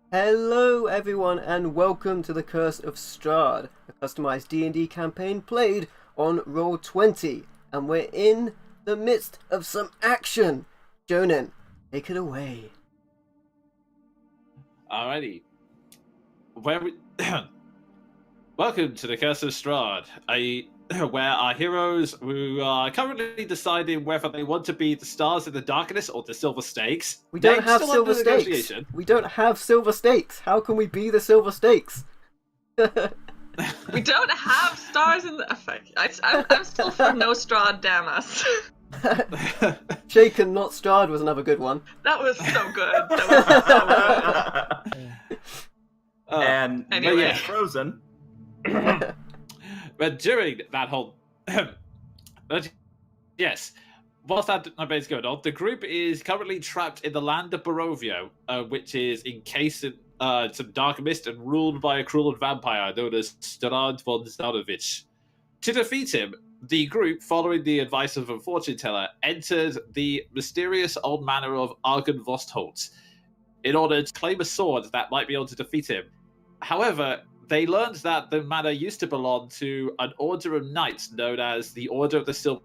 Hello everyone and welcome to the Curse of Strahd, a customized D&D campaign played on Roll20, and we're in the midst of some action. Jonan, take it away. Alrighty. Welcome to the Curse of Strahd, where our heroes who are currently deciding whether they want to be the stars in the darkness or the silver stakes. We don't have still silver under stakes. negotiation. We don't have silver stakes. How can we be the silver stakes? We don't have stars in the effect. I'm still for no Strahd, damn us. Shaken, not Strahd was another good one. That was so good. That was so good. And Anyway. yeah, Frozen. But during that whole... yes, whilst that debate's going on, the group is currently trapped in the land of Barovia, which is encased in some dark mist and ruled by a cruel vampire known as Strahd von Zarovich. To defeat him, the group, following the advice of a fortune teller, entered the mysterious old manor of Argon Vostholt in order to claim a sword that might be able to defeat him. However, they learned that the manor used to belong to an order of knights known as the Order of the Silver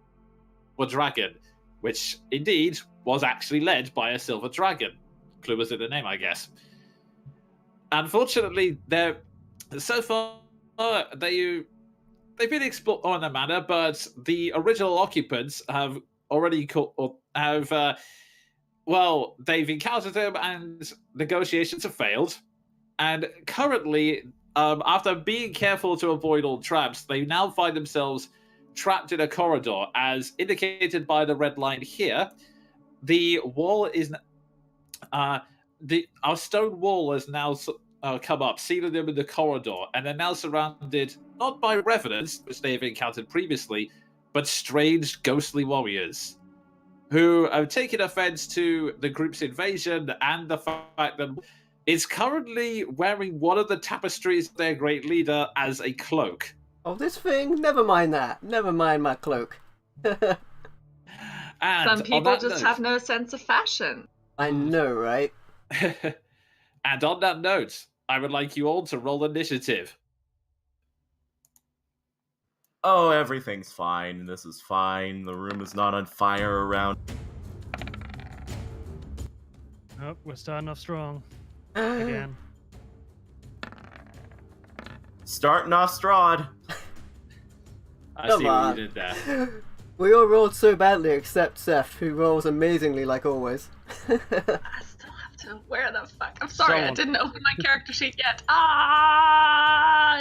Dragon, which indeed was actually led by a silver dragon. Clue was in the name, I guess. Unfortunately, so far they've been exploring the manor, but the original occupants have already they've encountered them and negotiations have failed. And currently, after being careful to avoid all traps, they now find themselves trapped in a corridor, as indicated by the red line here. The wall is our stone wall has now come up, sealing them in the corridor, and they're now surrounded not by revenants, which they've encountered previously, but strange, ghostly warriors who have taken offense to the group's invasion and the fact that it's currently wearing one of the tapestries of their great leader as a cloak. Oh, this thing? Never mind that. Never mind my cloak. And Some people just have no sense of fashion. I know, right? And on that note, I would like you all to roll initiative. Oh, everything's fine. This is fine. The room is not on fire around. Oh, we're starting off strong. Again. Starting off Strahd. I Come see what on. you did there. We all rolled so badly except Seth, who rolls amazingly like always. I still have to. Where the fuck? I'm sorry, I Someone- didn't open my character sheet yet.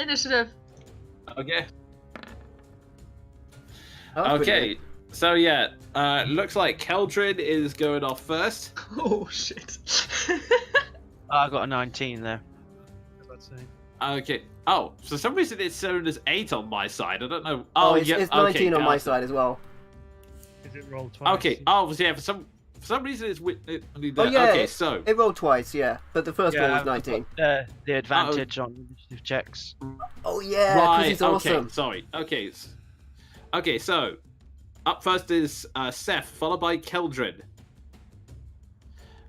Initiative. Okay. That was pretty Okay. So yeah, looks like Keldrin is going off first. Oh shit. I got a 19 there. Let's see. Okay. Oh, for some reason it's shown as 8 on my side. I don't know. Oh, yeah. it's 19 okay, on my side as well. Is it rolled twice? Okay. Oh, yeah. For some reason it's Oh, yeah. Okay. So It rolled twice, yeah, but the first one was I've 19. got, the advantage on initiative checks. Oh yeah, because right. he's awesome. Okay. Sorry. Okay. Okay. So up first is Seth, followed by Keldrin,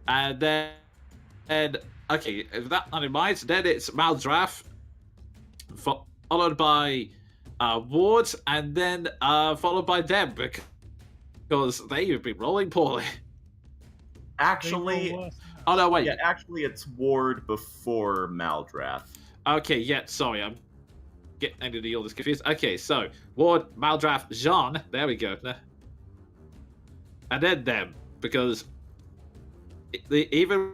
and then okay. With that not in mind, then it's Maldraff, followed by Ward, and then followed by them because they have been rolling poorly. Actually, Oh no, wait. yeah, actually, it's Ward before Maldrath. Okay, yeah, sorry, I'm getting all this confused. Okay, so Ward, Maldraff, Jean, there we go. And then them, because even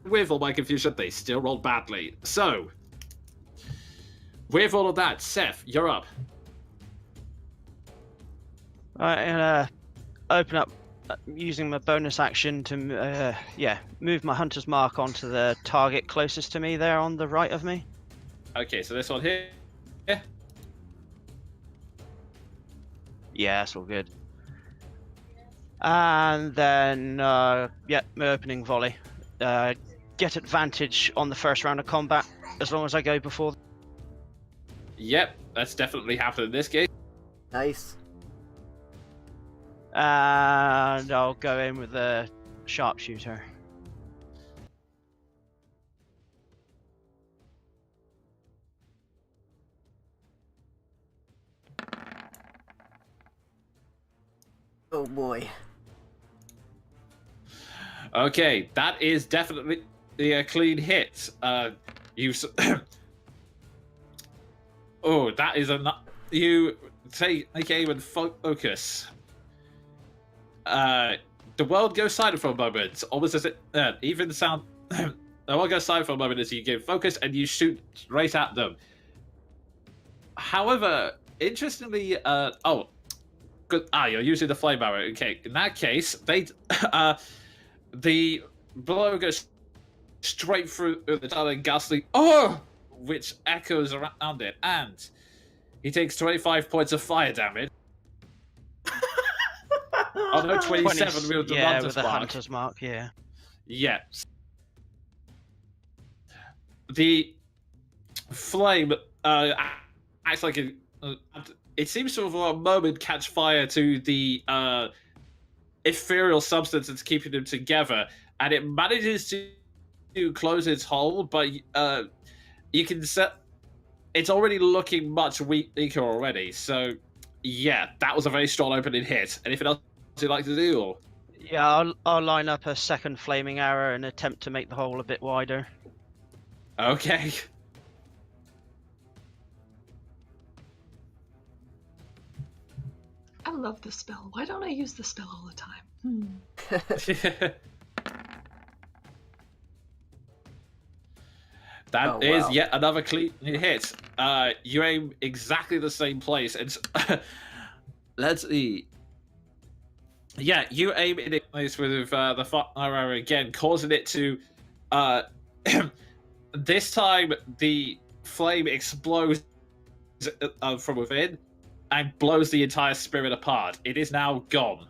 with all my confusion, they still rolled badly. So, with all of that, Seth, you're up. Right, and open up using my bonus action to move my hunter's mark onto the target closest to me there on the right of me. Okay, so this one here. Yeah. Yeah, that's all good. And then my opening volley. Get advantage on the first round of combat as long as I go before. Yep, that's definitely happened in this case. Nice. And I'll go in with a sharpshooter. Oh boy. Okay, that is definitely a clean hit. You. Oh, that is a. You take aim and focus. The world goes silent for a moment, almost as it even sound. The world goes silent for a moment as you give focus and you shoot right at them. However, interestingly, good. You're using the flame arrow. Okay, in that case, the blow goes straight through the darling ghastly. Oh, which echoes around it, and he takes 25 points of fire damage. Oh no, 27 with the yeah, hunter's with the mark. hunter's mark, yeah. Yeah. The flame acts like it seems to for a moment catch fire to the ethereal substance that's keeping them together, and it manages to close its hole, but you can set it's already looking much weaker already. So yeah, that was a very strong opening hit. Anything else you'd like to do? Or? Yeah, I'll line up a second flaming arrow and attempt to make the hole a bit wider. Okay. I love this spell. Why don't I use this spell all the time? That is wow. yet another clean hit. You aim exactly the same place. And let's see. Yeah, you aim in a place with the fire arrow again, causing it to. This time, the flame explodes from within and blows the entire spirit apart. It is now gone.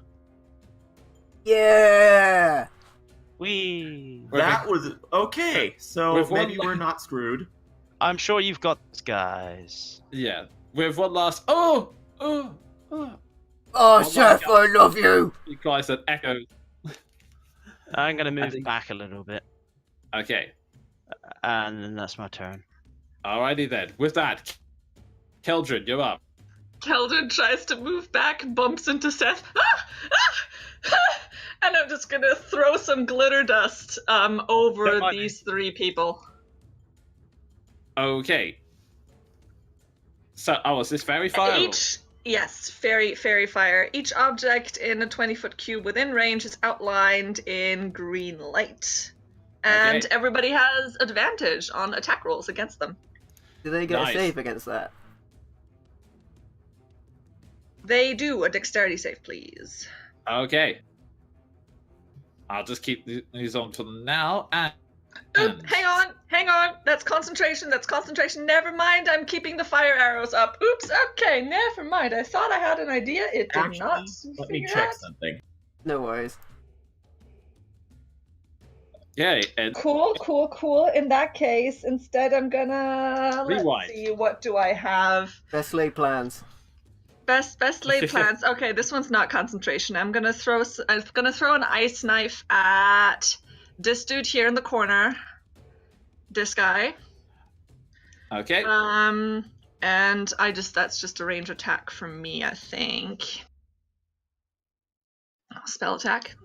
Yeah. That was okay. So maybe we're not screwed. I'm sure you've got this, guys. Yeah, with one last. Oh, Chef, I love you. You guys that echo. I'm gonna move back a little bit, Okay. and then that's my turn. Alrighty then. With that, Keldrin, you're up. Keldrin tries to move back, bumps into Seth. And I'm just gonna throw some glitter dust over these three people. Okay. So, is this fairy fire? Yes, fairy fire. Each object in a 20-foot cube within range is outlined in green light. And everybody has advantage on attack rolls against them. Do they get a save against that? They do. A dexterity save, please. Okay. I'll just keep these on for now. And Hang on. That's concentration. Never mind. I'm keeping the fire arrows up. Oops. Okay, never mind. I thought I had an idea. It did not. Let me check something. No worries. Yay. And Cool. In that case, instead I'm gonna rewind. Let's see, what do I have? Best laid plans. Best laid plans. Okay, this one's not concentration. I'm gonna throw an ice knife at this dude here in the corner. This guy. Okay. And that's just a range attack from me, I think. Spell attack.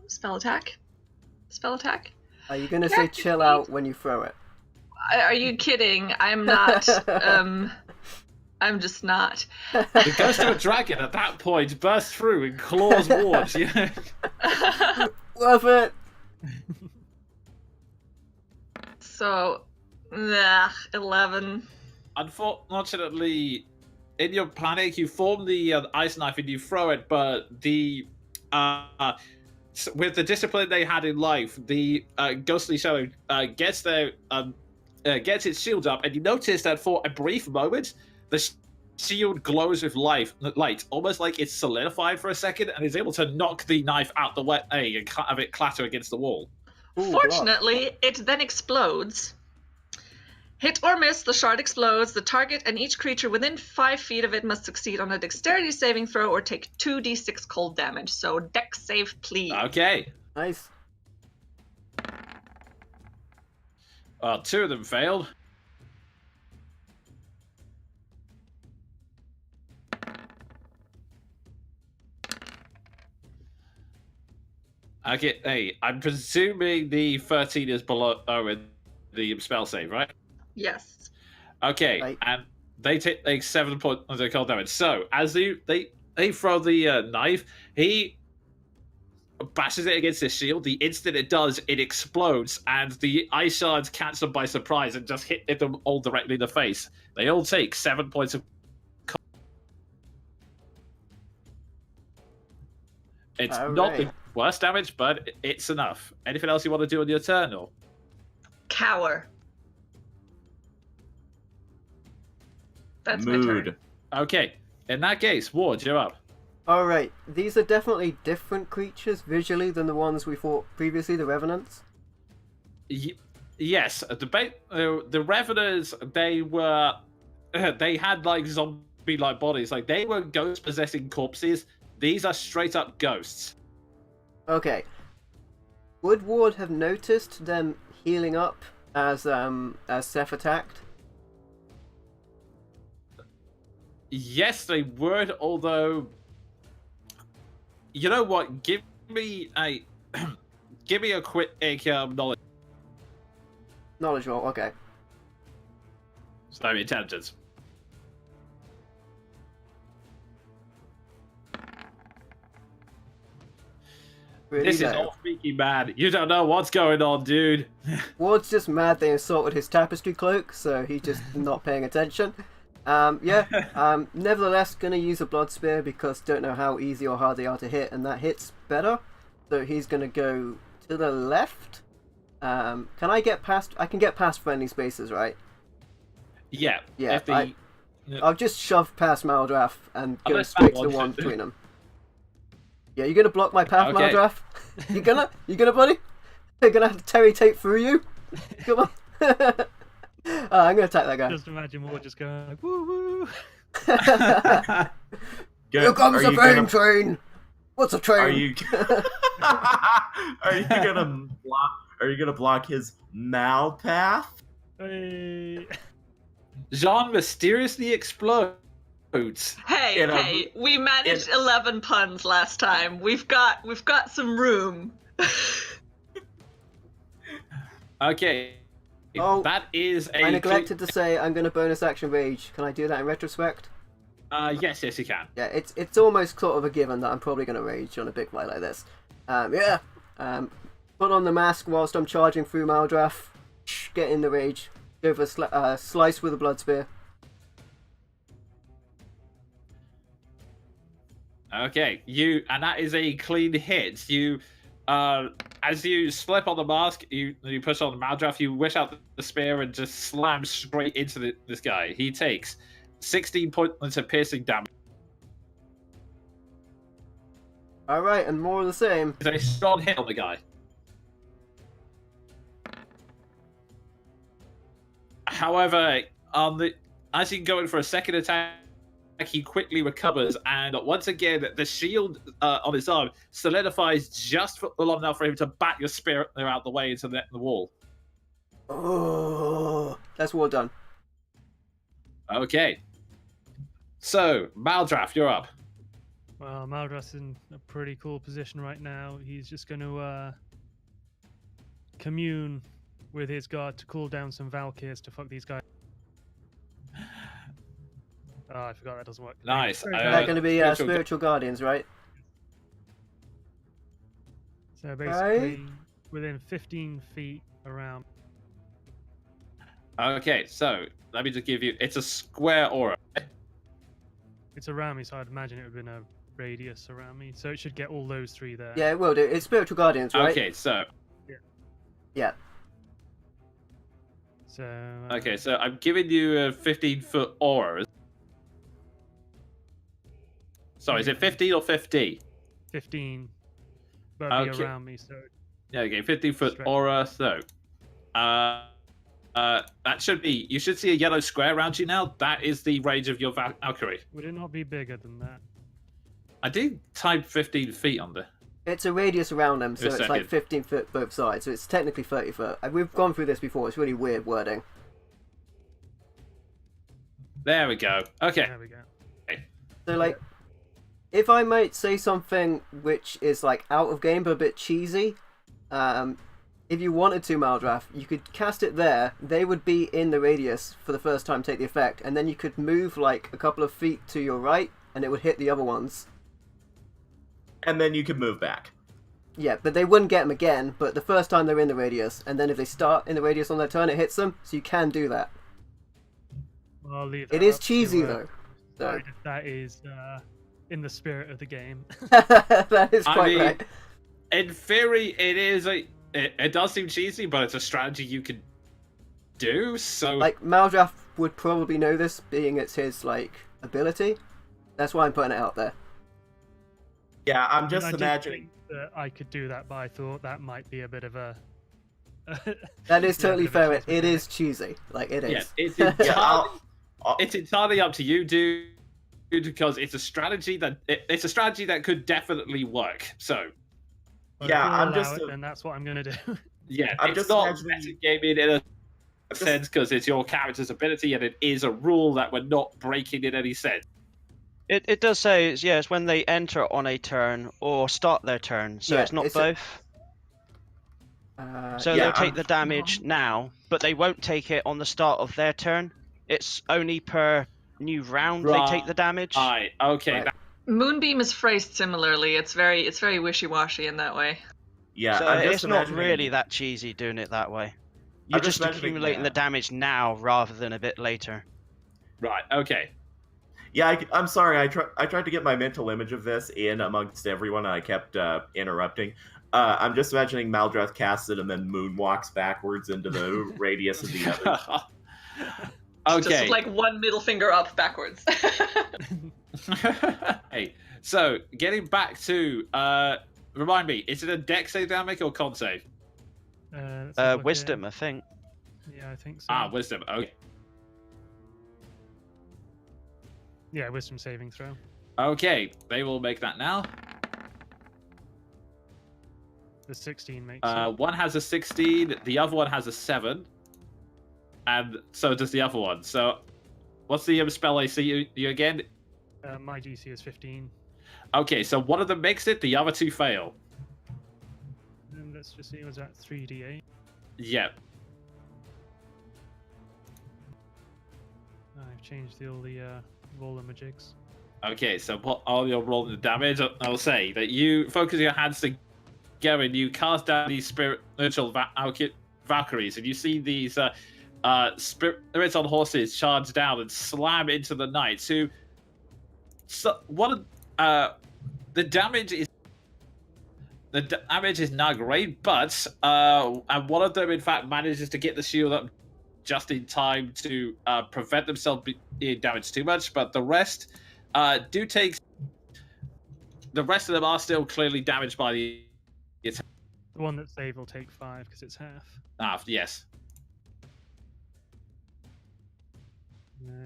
Are you gonna say chill out when you throw it? Are you kidding? I'm not. I'm just not. The ghost of a dragon at that point bursts through and claws wards. Love it. So, 11. Unfortunately, in your panic, you form the ice knife and you throw it, but the with the discipline they had in life, the ghostly shadow gets its shield up, and you notice that for a brief moment, the shield glows with light, almost like it's solidified for a second, and is able to knock the knife out the way and have it clatter against the wall. Ooh, Fortunately, it then explodes. Hit or miss, the shard explodes. The target and each creature within 5 feet of it must succeed on a dexterity saving throw or take 2d6 cold damage. So dex save, please. Okay. Nice. 2 of them failed. Okay, hey, I'm presuming the 13 is below the spell save, right? Yes. Okay, Right. and they take like 7 points of cold damage. So as they throw the knife, he bashes it against his shield. The instant it does, it explodes, and the ice shards catch them by surprise and just hit them all directly in the face. They all take 7 points of. It's All not right. the worst damage, but it's enough. Anything else you want to do on your turn, or? Cower. That's my turn. Mood. Okay, in that case, Ward, you're up. All right. These are definitely different creatures visually than the ones we fought previously, the Revenants. Yes, the Revenants, they had like zombie-like bodies, like they were ghost possessing corpses. These are straight up ghosts. Okay. Would Ward have noticed them healing up as Seth attacked? Yes, they would. Although, you know what? Give me a quick knowledge. Knowledge roll. Okay. So intelligence. Really This is low. all freaky mad. You don't know what's going on, dude. Ward's just mad they assaulted his tapestry cloak, so he's just not paying attention. Nevertheless, gonna use a blood spear because don't know how easy or hard they are to hit, and that hits better. So he's gonna go to the left. Can I get past? I can get past friendly spaces, right? Yeah. Yeah, If the, I've just shoved past Maldraff and go Unless straight Matt to the one wants to. between them. Yeah, you're gonna block my path, Okay. Maldraff? You gonna, buddy? You're gonna have to Terry tape through you? Come on. I'm gonna attack that guy. Just imagine Ward just going like, woo woo. Here comes the fame train! What's a train? Are you? Are you gonna block? Are you gonna block his Mal path? Hey. Jean mysteriously explodes. Hey, In a- hey, we managed 11 puns last time. We've got some room. Okay. Oh, That is a. I neglected to say I'm gonna bonus action rage. Can I do that in retrospect? Yes, you can. Yeah, it's almost sort of a given that I'm probably gonna rage on a big fight like this. Put on the mask whilst I'm charging through Maldraff. Get in the rage. Go for a slice with a blood spear. Okay, and that is a clean hit. You, as you slip on the mask, you push on the Maldraff, you wish out the spear and just slam straight into this guy. He takes 16 points of piercing damage. Alright, and more of the same. It's a strong hit on the guy. However, as you go in for a second attack, he quickly recovers, and once again, the shield on his arm solidifies just long enough for him to bat your spear out the way into the wall. Oh, that's well done. Okay. So, Maldraff, you're up. Well, Maldrath's in a pretty cool position right now. He's just going to commune with his guard to cool down some Valkyrs to fuck these guys. Oh, I forgot that doesn't work. Nice. They're going to be spiritual- spiritual guardians, right? So basically, within 15 feet around. Okay, so let me just give you. It's a square aura. It's around me, so I'd imagine it would have been a radius around me. So it should get all those three there. Yeah, it will do. It's spiritual guardians, right? Okay, so Yeah. So. okay, so I'm giving you a 15-foot aura. Sorry, is it 15 or 50? 15. But be Okay. around me, so. Yeah, okay, 15-foot Stretch. aura. So, that should be. You should see a yellow square around you now. That is the range of your Valkyrie. Would it not be bigger than that? I did type 15 feet on the. It's a radius around them, so A it's like second. 15 foot both sides. So it's technically 30 foot. We've gone through this before. It's really weird wording. There we go. Okay. There we go. So, like, if I might say something which is like out of game but a bit cheesy, if you wanted to, Maldrath, you could cast it there. They would be in the radius for the first time, take the effect, and then you could move like a couple of feet to your right, and it would hit the other ones. And then you can move back. Yeah, but they wouldn't get them again, but the first time they're in the radius, and then if they start in the radius on their turn, it hits them, so you can do that. Well, I'll leave that It is up to, cheesy, though. So. decide if that is in the spirit of the game. That is I quite mean, right. In theory, it does seem cheesy, but it's a strategy you can do. So, Like, Maldrath would probably know this, being it's his, like, ability. That's why I'm putting it out there. Yeah, I'm I just did imagining. think that I could do that, but I thought that might be a bit of a. That is Yeah, totally a bit of a fair. cheese It mechanic. is cheesy. Like, it is. yeah, it's Yeah, entirely, I'll- it's entirely up to you, dude, because it's a strategy it's a strategy that could definitely work. So, But Yeah, if you'll I'm allow just it, a- then that's what I'm gonna do. yeah, I'm it's just not imagining- metagaming in a sense because it's your character's ability, and it is a rule that we're not breaking in any sense. It does say it's when they enter on a turn or start their turn, so Yeah, it's not it's a- both. So yeah, they'll take I'm- the damage now, but they won't take it on the start of their turn. It's only per new round they take the damage. Right, okay. Right. Moonbeam is phrased similarly. It's very wishy-washy in that way. Yeah, So I'm just it's not imagining- really that cheesy doing it that way. You're I'm just just imagining, accumulating yeah. the damage now rather than a bit later. Right, okay. Yeah, I'm sorry. I tried to get my mental image of this in amongst everyone, and I kept interrupting. I'm just imagining Maldrath casts it and then moonwalks backwards into the radius of the other. Okay. Just like one middle finger up backwards. Hey, so getting back to remind me, is it a dex save damage or con save? Let's have a look at Wisdom, it. I think. Yeah, I think so. Wisdom. Okay. Yeah, wisdom saving throw. Okay, they will make that now. The 16 makes it. One has a 16, the other one has a 7, and so does the other one. So, what's the spell AC you again? My DC is 15. Okay, so one of them makes it, the other two fail. And let's just see, was that 3d8? Yeah. I've changed all the roller majigs. Okay, so what are your rolling the damage? I'll say that you focus your hands together and you cast down these spiritual Valkyries, and you see these spirits on horses charge down and slam into the knights. Who, the damage is not great, but and one of them in fact manages to get the shield up just in time to prevent themselves being damaged too much, but the rest do take. The rest of them are still clearly damaged by the attack. The one that's saved will take 5 because it's half. Yes.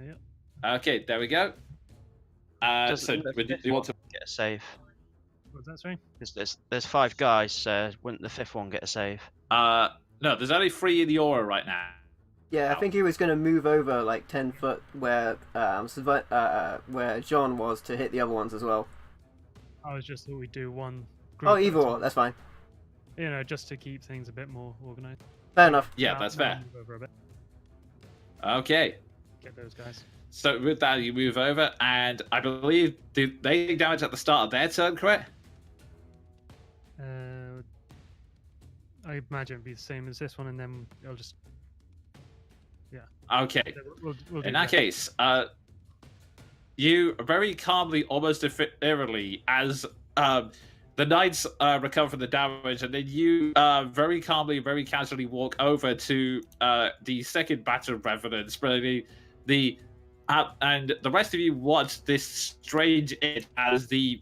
Yep. Okay, there we go. So, the do fifth you want one to? get a save? What's that, sorry? There's 5 guys, so wouldn't the 5th one get a save? No, there's only 3 in the aura right now. Yeah, I think he was going to move over like 10 foot where where John was to hit the other ones as well. I was just thought we'd do one group. Oh, at a either or, time. that's fine. You know, just to keep things a bit more organized. Fair enough. Yeah, Now- that's now fair. move over a bit. Okay. Get those guys. So with that, you move over, and I believe they take damage at the start of their turn, correct? I imagine it'd be the same as this one, and then it'll just. Okay. We'll do In that case, you very calmly, almost eerily, as the knights recover from the damage, and then you very calmly, very casually walk over to the second batch of revenants, and the rest of you watch this strange it as the.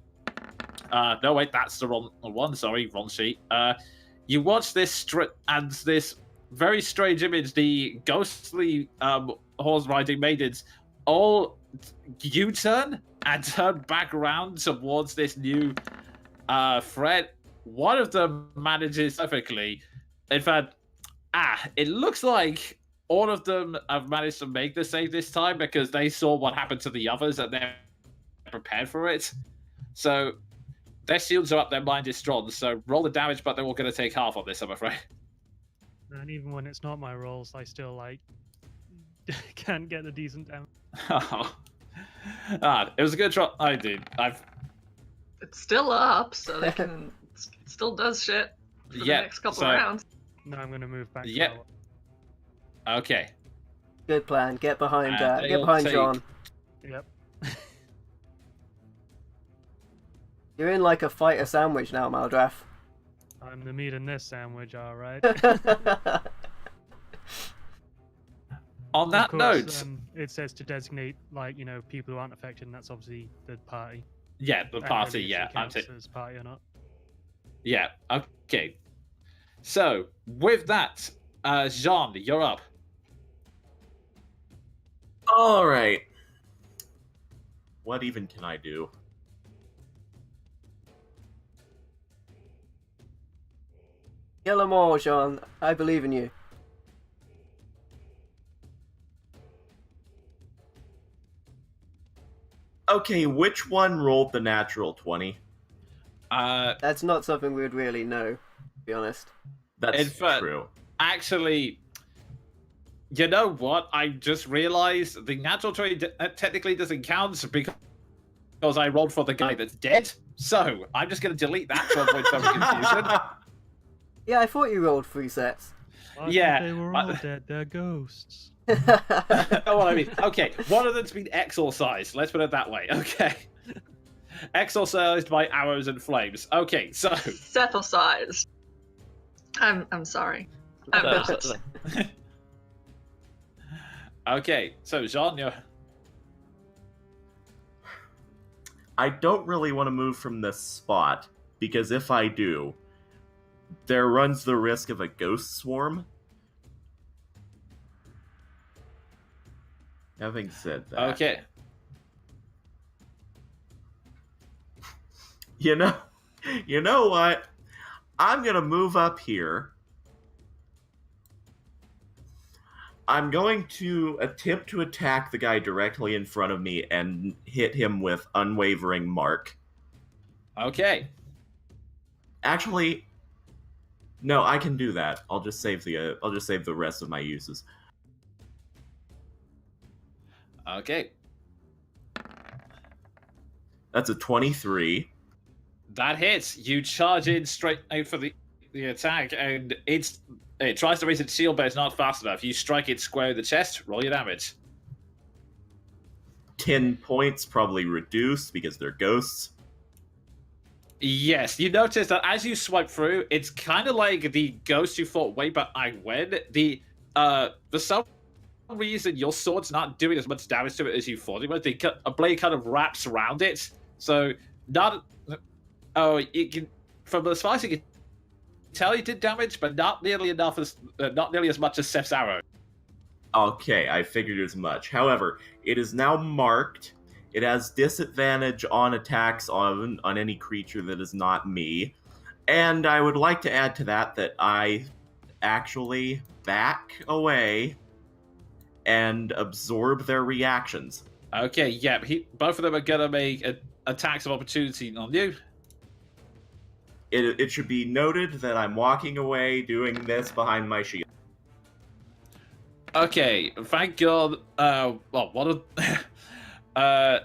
No, wait, that's the wrong one. Sorry, wrong sheet. You watch this and this very strange image. The ghostly horse riding maidens all U-turn and turn back around towards this new threat. One of them manages perfectly. In fact, it looks like all of them have managed to make the save this time because they saw what happened to the others and they're prepared for it. So their shields are up, their mind is strong. So roll the damage, but they're all going to take half on this, I'm afraid. And even when it's not my rolls, I still like can't get the decent damage. It was a good try. I did. It's still up, so they can. It still does shit for the next couple of rounds. No, I'm gonna move back. Yep. Okay. Good plan. Get behind they'll get behind take- John. Yep. You're in like a fighter sandwich now, Maldrath. I'm the meat in this sandwich, all right. On that Of course, note, it says to designate like people who aren't affected, and that's obviously the party. yeah, the That party, really yeah, actually I'm counts as party or not. yeah, okay. So with that, Jean, you're up. All right. What even can I do? Kill 'em all, Sean. I believe in you. Okay, which one rolled the natural 20? That's not something we would really know, to be honest. That's In fact- true. Actually, you know what? I just realized the natural 20 technically doesn't count because I rolled for the guy that's dead. So I'm just going to delete that to avoid some confusion. Yeah, I thought you rolled 3 sets. I Yeah, thought they were but- all dead. They're ghosts. Oh, what I mean. Okay, one of them's been exorcised. Let's put it that way. Okay. Exorcised by arrows and flames. Okay, so Sethicized. I'm sorry. I'm not. okay, so Jean, you're... I don't really want to move from this spot, because if I do, there runs the risk of a ghost swarm. Having said that, Okay. you know what? I'm gonna move up here. I'm going to attempt to attack the guy directly in front of me and hit him with unwavering mark. Okay. Actually, no, I can do that. I'll just save the rest of my uses. Okay. That's a 23. That hits. You charge in straight out for the attack, and it tries to raise its shield, but it's not fast enough. You strike it square in the chest. Roll your damage. 10 points, probably reduced because they're ghosts. Yes, you notice that as you swipe through, it's kind of like the ghost you fought way back when. For some reason, your sword's not doing as much damage to it as you thought it would. A blade kind of wraps around it, so not. Oh, it can. From as far as you can tell, it did damage, but not nearly enough as not nearly as much as Seth's arrow. Okay, I figured as much. However, it is now marked. It has disadvantage on attacks on any creature that is not me. And I would like to add to that I actually back away and absorb their reactions. Okay, yeah, both of them are gonna make attacks of opportunity on you. It should be noted that I'm walking away doing this behind my shield. Okay, thank God. Well, one of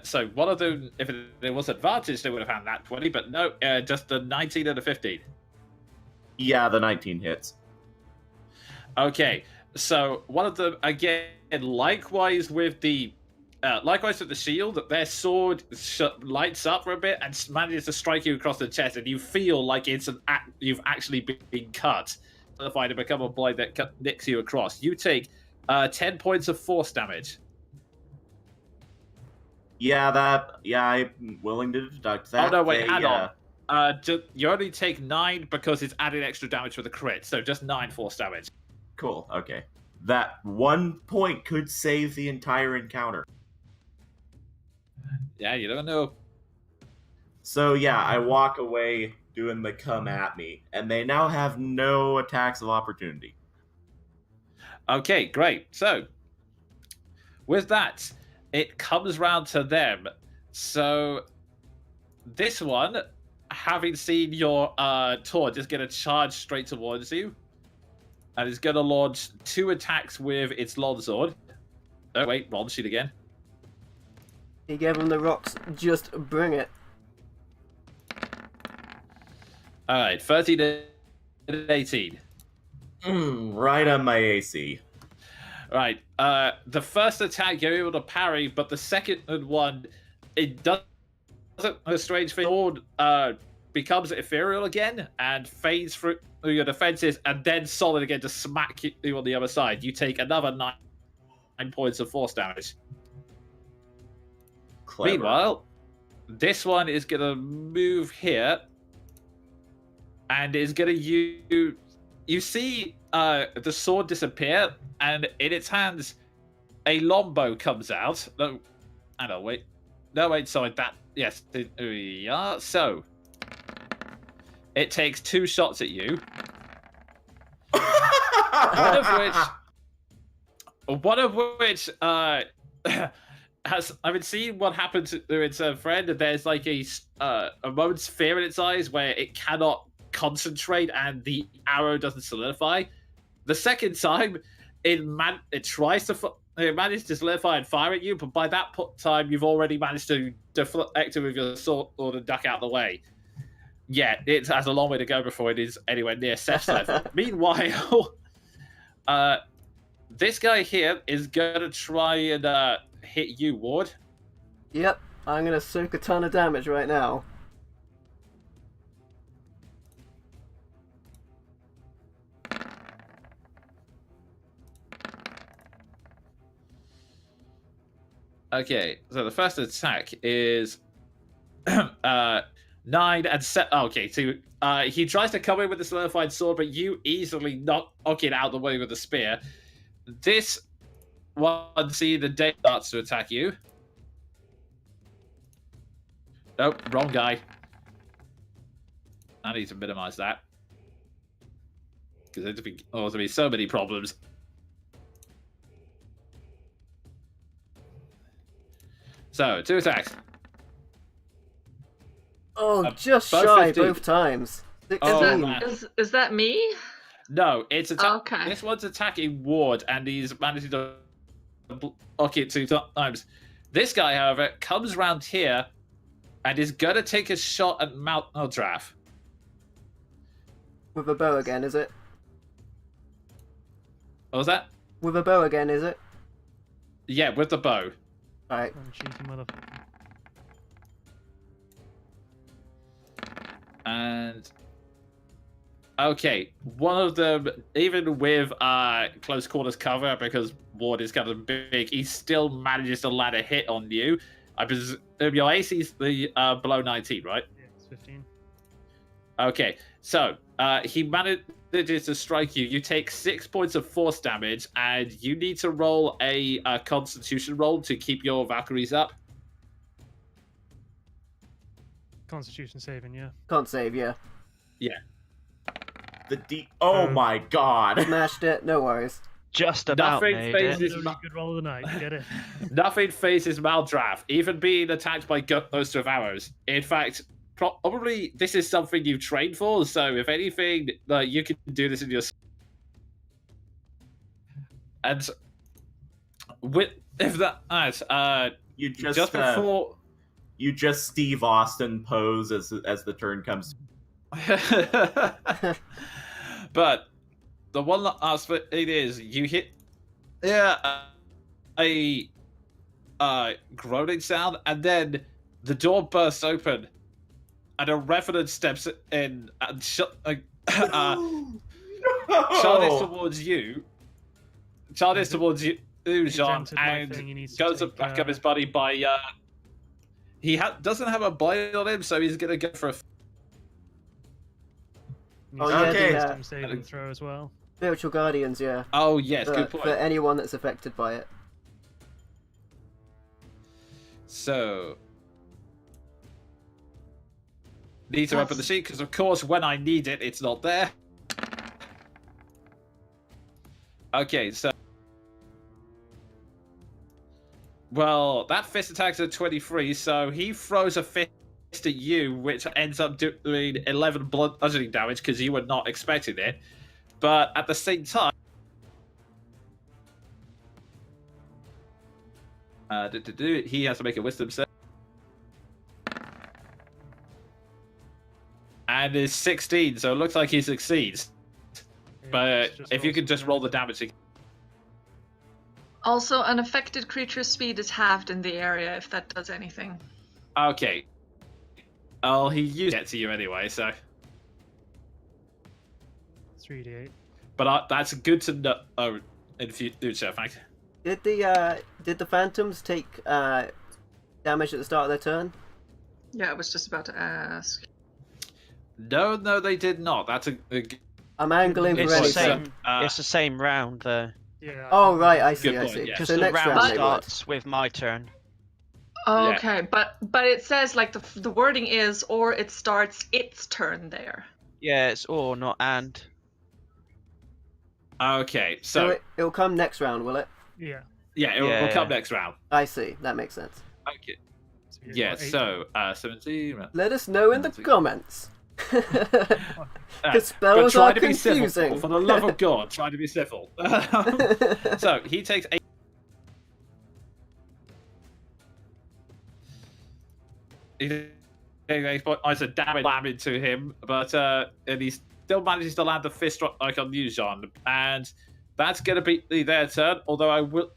so one of them, if it was advantage, they would have had that 20, but no, just a 19 and a 15. Yeah, the 19 hits. Okay, so one of them again, likewise with the shield, their sword lights up for a bit and manages to strike you across the chest, and you feel like you've actually been cut. To become a blade that nicks you across. You take 10 points of force damage. Yeah, I'm willing to deduct that. Oh no, wait, hang on. You only take 9 because it's added extra damage for the crit, so just 9 force damage. Cool, okay. That 1 point could save the entire encounter. Yeah, you don't know. So yeah, I walk away doing the come at me, and they now have no attacks of opportunity. Okay, great. So, with that, it comes round to them. So, this one, having seen your taunt, is going to charge straight towards you. And is going to launch 2 attacks with its longsword. Oh, wait, wrong sheet again. He gave him the rocks. Just bring it. Alright, 13 and 18. Right on my AC. Right, the first attack you're able to parry, but the second one, it doesn't. A strange thing. Sword becomes ethereal again and fades through your defenses, and then solid again to smack you on the other side. You take another 9 points of force damage. Clever. Meanwhile, this one is gonna move here, and is gonna use. You see the sword disappear, and in its hands, a longbow comes out. No, I don't wait. No, wait. Sorry, that. Yes, yeah. So it takes 2 shots at you. One of which has. I've been seeing what happened to its friend. And there's like a moment's fear in its eyes where it cannot concentrate and the arrow doesn't solidify. The second time, it managed to solidify and fire at you, but by that time, you've already managed to deflect it with your sword and duck out of the way. Yeah, it has a long way to go before it is anywhere near Seth's level. Meanwhile, this guy here is going to try and hit you, Ward. Yep, I'm gonna soak a ton of damage right now. Okay, so the first attack is 9 and 7. Okay, so he tries to come in with the solidified sword, but you easily knock it out of the way with the spear. This one, see the day starts to attack you. Nope, wrong guy. I need to minimize that. Because there's going to be so many problems. So, 2 attacks. Oh, just both shy 15. both times. 16. Oh, man. Is that me? No, it's Okay. This one's attacking Ward, and he's managing to block it 2 times. This guy, however, comes round here and is going to take a shot at Maldraff. With a bow again, is it? What was that? With a bow again, is it? Yeah, with the bow. Alright. Oh, cheeky motherfucker. And okay, one of them, even with close quarters cover, because Ward is kind of big, he still manages to land a hit on you. I presume your AC is below 19, right? Yeah, it's 15. Okay, so he manages to strike you. You take 6 points of force damage, and you need to roll a Constitution roll to keep your Valkyries up. Constitution saving, yeah. Can't save, yeah. Oh my god. Smashed it, no worries. Just about Nothing made phases it. Only good roll of the night, get it? Nothing phases Maldraff, even being attacked by ghosts of arrows. In fact, probably this is something you've trained for, so if anything, you can do this in your... And with if that You just before you just Steve Austin pose as the turn comes. but the one aspect it is you hit a groaning sound, and then the door bursts open and a revenant steps in and charges towards you, Jean, Exempted my and thing, he needs to goes take, back up his buddy by he doesn't have a blade on him, so he's gonna go for a Needs Oh, to yeah, make a okay. wisdom saving throw as well. Spiritual Guardians, yeah. oh yes, For, good point. for anyone that's affected by it. So need to open the sheet because, of course, when I need it, it's not there. Okay, so well, that fist attack's at 23, so he throws a fist to you, which ends up doing 11 bludgeoning damage because you were not expecting it. But at the same time, he has to make a wisdom save. And is 16, so it looks like he succeeds. Yeah, But just if you roll could just some roll the damage. damage. Also, an affected creature's speed is halved in the area if that does anything. Okay. Oh, he used it to you anyway, so. 3d8. But that's good to know in future, thanks. Did the phantoms take damage at the start of their turn? Yeah, I was just about to ask. No, they did not. That's a I'm angling for It's the anything. same. It's the same round though, Yeah. Oh right, I see, Good I point, see. yeah. because So the next round round they would. starts with my turn. Oh, Yeah. okay, but it says like the wording is, or it starts its turn there. Yeah, it's or not and. Okay, So so it'll come next round, will it? Yeah. yeah, it will Yeah. come next round. I see. That makes sense. Okay. So you've Yeah, got 8. so 17. Let us know in the comments. Uh, The spells try are to be civil, confusing. for the love of God, try to be civil. So he takes 8. I said damage damage to him, but and he still manages to land the fist strike on you, John, and that's going to be their turn. Although I will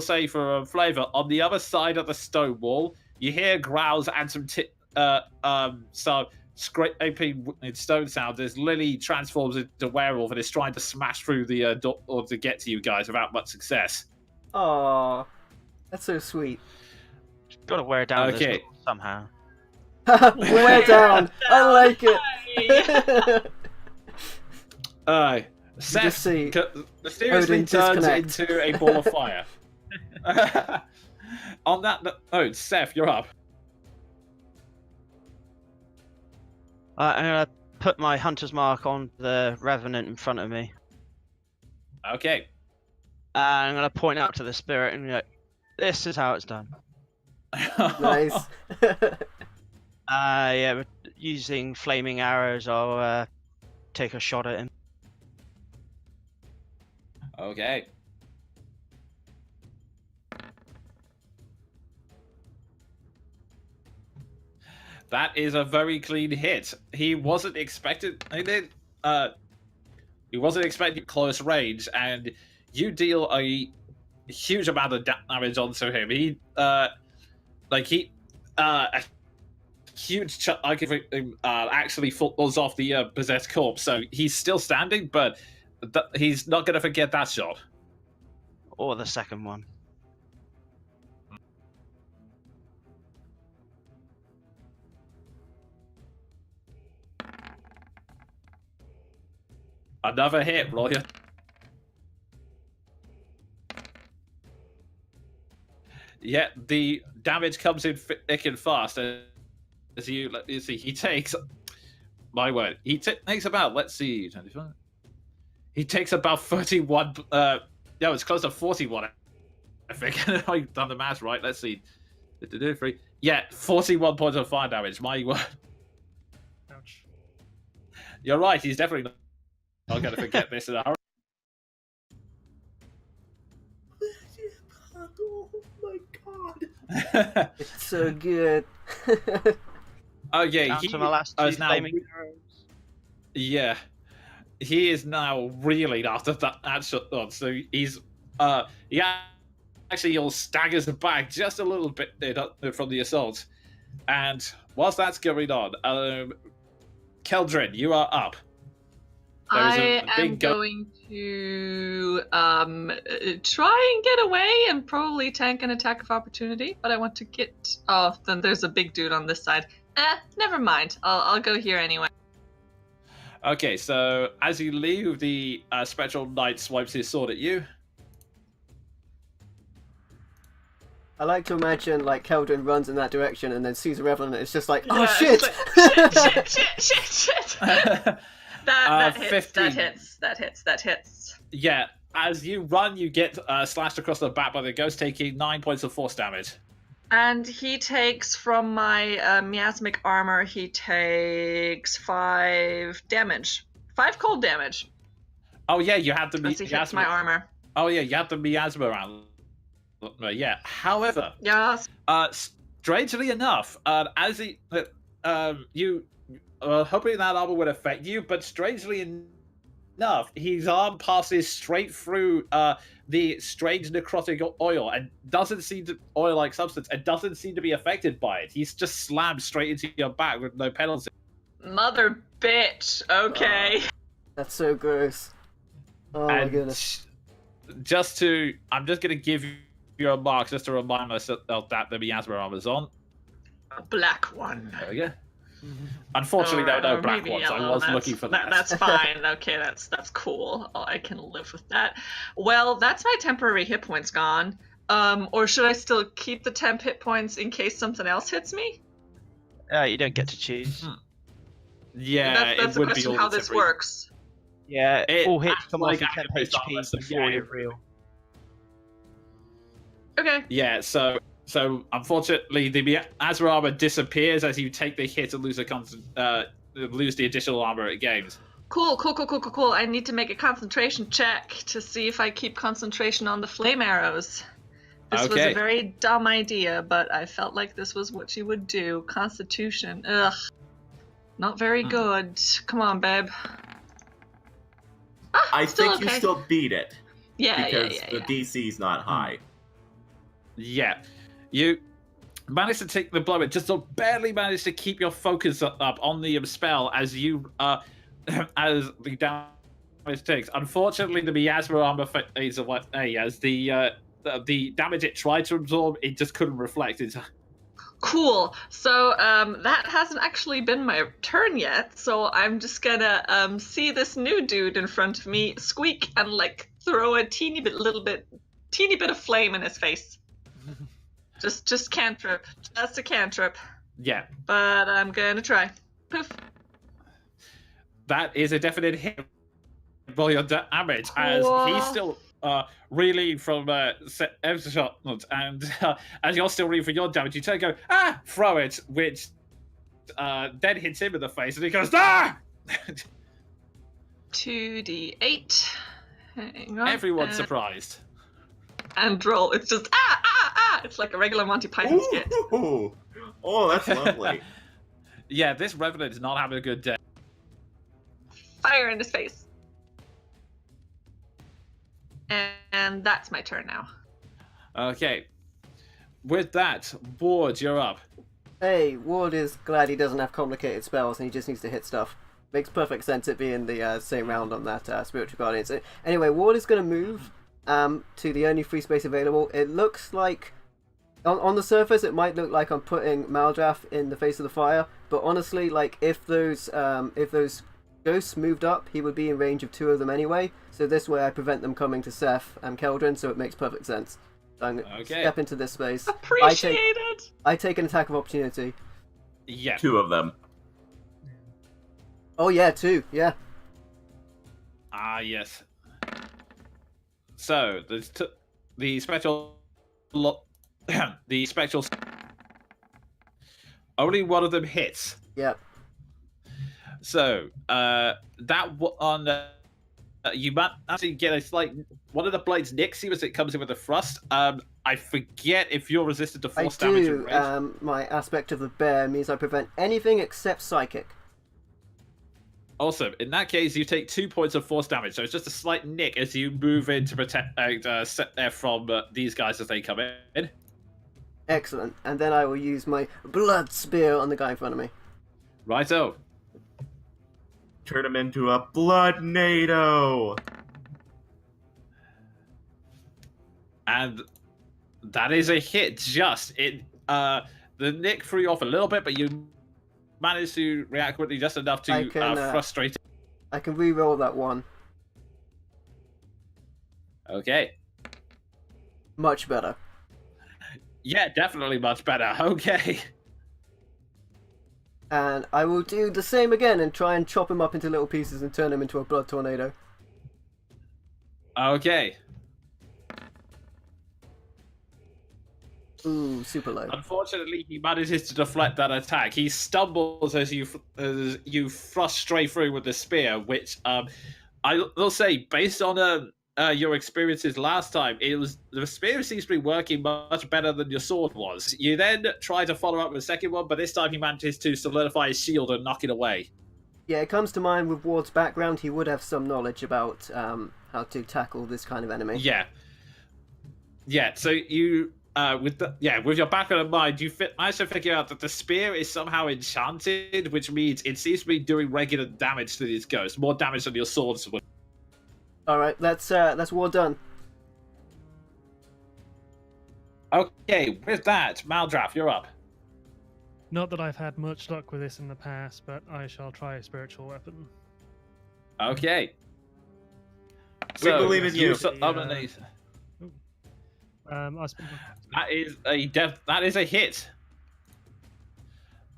say for flavour, on the other side of the stone wall, you hear growls and some scraping stone sounds as Lily transforms into werewolf and is trying to smash through the door to get to you guys without much success. Aw, that's so sweet. Got to wear down Okay. this wall somehow. Wear down. I like it. Seth just see mysteriously Odin turns disconnect. into a ball of fire. On that note, Seth, you're up. I'm gonna put my hunter's mark on the revenant in front of me. Okay. And I'm gonna point out to the spirit and be like, "This is how it's done." Nice. Yeah, but using flaming arrows, I'll take a shot at him. Okay. That is a very clean hit. He wasn't expected. He wasn't expecting close range, and you deal a huge amount of damage onto him. A huge chunk actually falls off the possessed corpse. So he's still standing, but he's not going to forget that shot. Or the second one. Another hit, Roy. Yeah, the damage comes in thick and fast. As you see, he takes. My word, he takes about. Let's see, 25. He takes about 31. No, it's close to 41. I think I've done the math right. Let's see. Yeah, 41 points of fire damage. My word. Ouch. You're right. He's definitely not going to forget this in a hurry. Oh my god. It's so good. Okay, Down he to my last is two now. flaming arrows. Yeah, he is now reeling after that shot. So he's actually all staggers back just a little bit from the assault, and whilst that's going on, Keldrin, you are up. I am going to try and get away and probably tank an attack of opportunity, but I want to get. Oh, then there's a big dude on this side. Never mind. I'll go here anyway. Okay, so as you leave, the spectral knight swipes his sword at you. I like to imagine like Keldrin runs in that direction and then sees a revenant. It's just like, oh Yeah, shit! it's like, shit. That hits. 15. That hits. Yeah, as you run, you get slashed across the back by the ghost, taking 9 points of force damage. And he takes from my miasmic armor, he takes 5 damage. 5 cold damage Oh yeah, you have the as he hits my armor. Oh yeah, you have the miasma around. Yeah. However, Yes. strangely enough, as he, you, hoping that armor would affect you, but strangely enough, his arm passes straight through the strange necrotic oil and doesn't seem to oil-like substance and doesn't seem to be affected by it. He's just slammed straight into your back with no penalty. Mother bitch. Okay. That's so gross. Oh my And goodness. I'm just gonna give you a mark just to remind myself that the miasma armor's on. A black one. There we go. Unfortunately, there are no black maybe ones. yellow. I was That's- looking for that. That's fine. Okay, that's cool. Oh, I can live with that. Well, that's my temporary hit points gone. Or should I still keep the temp hit points in case something else hits me? You don't get to choose. Yeah, That's it the would be question all how this temporary. works. Yeah, It all hits acts come like off your temp active HP armor, so before yeah, you're it- real. Okay. Yeah, so unfortunately, the miasma armor disappears as you take the hit and lose lose the additional armor it gains. Cool. I need to make a concentration check to see if I keep concentration on the flame arrows. This was Okay. a very dumb idea, but I felt like this was what you would do. Constitution. Ugh. Not very good. Come on, babe. Ah, I still think you okay. still beat it Yeah, because yeah. the DC's not high. Yeah, you managed to take the blow. It just barely managed to keep your focus up on the spell as you as the damage takes. Unfortunately, the miasma armor fades away as the damage it tried to absorb, it just couldn't reflect it. Cool. So that hasn't actually been my turn yet. So I'm just gonna see this new dude in front of me squeak and like throw a teeny bit of flame in his face. Just cantrip. Just a cantrip. Yeah, But I'm gonna try. Poof. that is a definite hit. Roll your damage as Cool. he's still reeling from shot, and as you're still reeling for your damage, you turn and go throw it, which then hits him in the face, and he goes 2d8. Hang on. Everyone's surprised. And roll. It's just It's like a regular Monty Python skit. Ooh. Oh, that's lovely. Yeah, this revenant is not having a good day. Fire in his face. And that's my turn now. Okay. With that, Ward, you're up. Hey, Ward is glad he doesn't have complicated spells and he just needs to hit stuff. Makes perfect sense it being the same round on that Spiritual Guardian. So, anyway, Ward is going to move to the only free space available. It looks like, on the surface, it might look like I'm putting Maldrath in the face of the fire, but honestly, like, if those ghosts moved up, he would be in range of 2 of them anyway, so this way I prevent them coming to Seth and Keldrin, so it makes perfect sense. So I'm going to step into this space. Appreciated. I take an attack of opportunity. Yeah. 2 of them. Oh yeah, 2, yeah. Ah, yes. So, the spectral... the spectral... Only one of them hits. Yep. So, that on... you might actually get a slight... One of the blades nicks you as it comes in with a thrust. I forget if you're resistant to force damage and rage. My aspect of the bear means I prevent anything except psychic. Awesome. In that case, you take 2 points of force damage. So it's just a slight nick as you move in to protect from these guys as they come in. Excellent. And then I will use my blood spear on the guy in front of me. Righto. Turn him into a blood NATO. And that is a hit. The nick threw you off a little bit, but you managed to react quickly just enough to frustrate it. I can re-roll that one. Okay. Much better. Yeah, definitely much better. Okay. And I will do the same again and try and chop him up into little pieces and turn him into a blood tornado. Okay. Ooh, super low. Unfortunately, he manages to deflect that attack. He stumbles as you thrust straight through with the spear, which I will say, based on your experiences last time, the spear seems to be working much better than your sword was. You then try to follow up with a second one, but this time he manages to solidify his shield and knock it away. Yeah, it comes to mind with Ward's background. He would have some knowledge about how to tackle this kind of enemy. Yeah. So you, with your background in mind, you manage to figure out that the spear is somehow enchanted, which means it seems to be doing regular damage to these ghosts, more damage than your swords would. All right, that's Ward done. Okay, with that, Maldraff, you're up. Not that I've had much luck with this in the past, but I shall try a spiritual weapon. Okay. We believe in you. That is a hit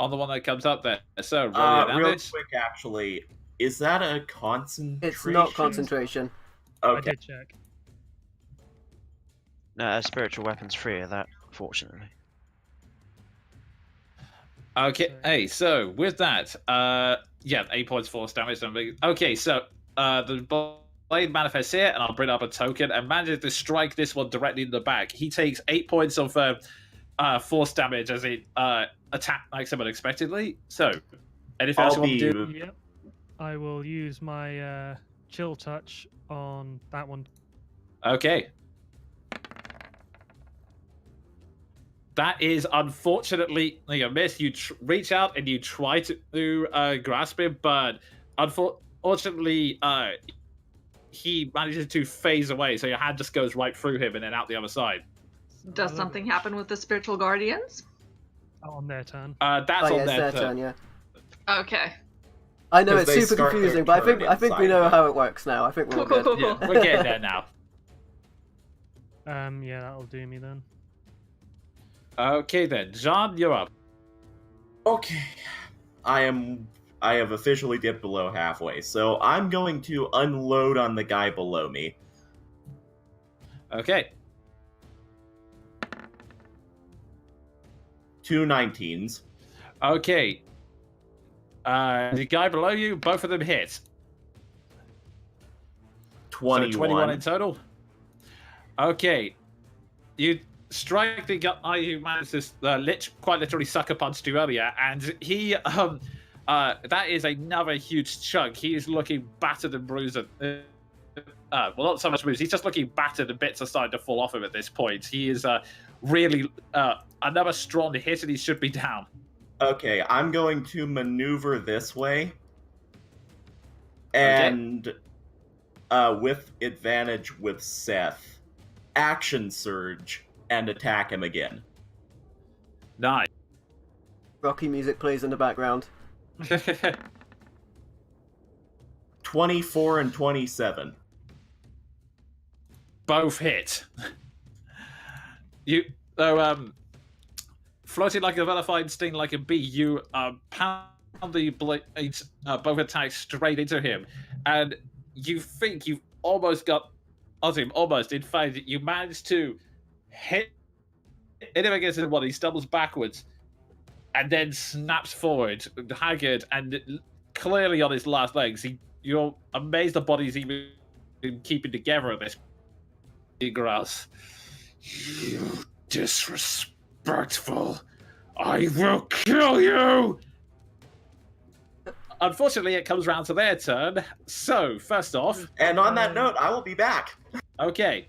on the one that comes up there. So real quick, actually, is that a concentration? It's not concentration. I Okay. did check. No, spiritual weapon's free of that, fortunately. Okay, hey, so with that, 8 points force damage. Okay, so the blade manifests here, and I'll bring up a token and manages to strike this one directly in the back. He takes 8 points of force damage as it attacks him unexpectedly. So, anything else you want to do? Yep. I will use my chill touch on that one. Okay. That is unfortunately a miss. You reach out and you try to grasp him, but unfortunately, he manages to phase away. So your hand just goes right through him and then out the other side. Does something happen with the spiritual guardians? On their turn. That's Oh, on yeah, their it's their turn. Yeah. Okay. I know 'Cause it's they super start their confusing, but turn I think we inside know of it. how it works now. I think we're all Cool, cool, good. cool, cool. We're getting there now. Yeah, that'll do me then. Okay then, John, you're up. Okay. I have officially dipped below halfway, so I'm going to unload on the guy below me. Okay. 2 19s. Okay. The guy below you, both of them hit. 21. So 21 in total. Okay. You strike the guy who managed to quite literally sucker punched you earlier, and he that is another huge chunk. He is looking battered and bruised. Well, not so much bruised. He's just looking battered, and bits are starting to fall off him at this point. He is really another strong hit, and he should be down. Okay, I'm going to maneuver this way. And with advantage with Seth, action surge and attack him again. Nice. Rocky music plays in the background. 24 and 27. Both hit. You floating like a butterfly, sting like a bee. You pound the blades, both attacks straight into him, and you think you've almost got him. Almost, in fact, you managed to hit him against the body. He stumbles backwards, and then snaps forward, haggard and clearly on his last legs. You're amazed the body's even keeping together at this. He growls, "You disrespectful! I will kill you!" Unfortunately, it comes round to their turn. So, first off... And on that note, I will be back. Okay.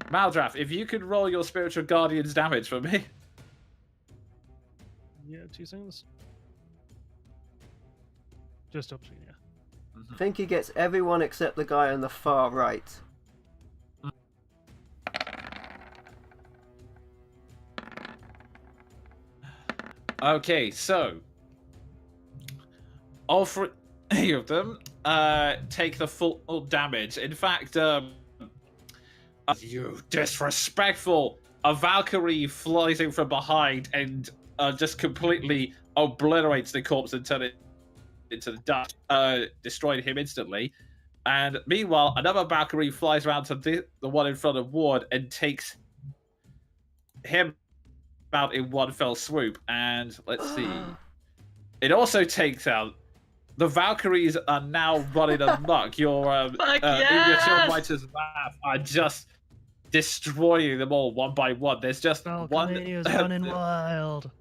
Maldraff, if you could roll your spiritual guardian's damage for me. Yeah, 2 seconds. Just up to yeah. I think he gets everyone except the guy on the far right. Okay, so all 3 of them take the full damage. In fact, you disrespectful! A Valkyrie flies in from behind and just completely obliterates the corpse and turns it into the dust, destroying him instantly. And meanwhile, another Valkyrie flies around to the one in front of Ward and takes him out in one fell swoop. And let's see. It also takes out. The Valkyries are now running amok. Your yes! Writer's Wrath are just destroying them all one by one. There's just Valkyria's running wild.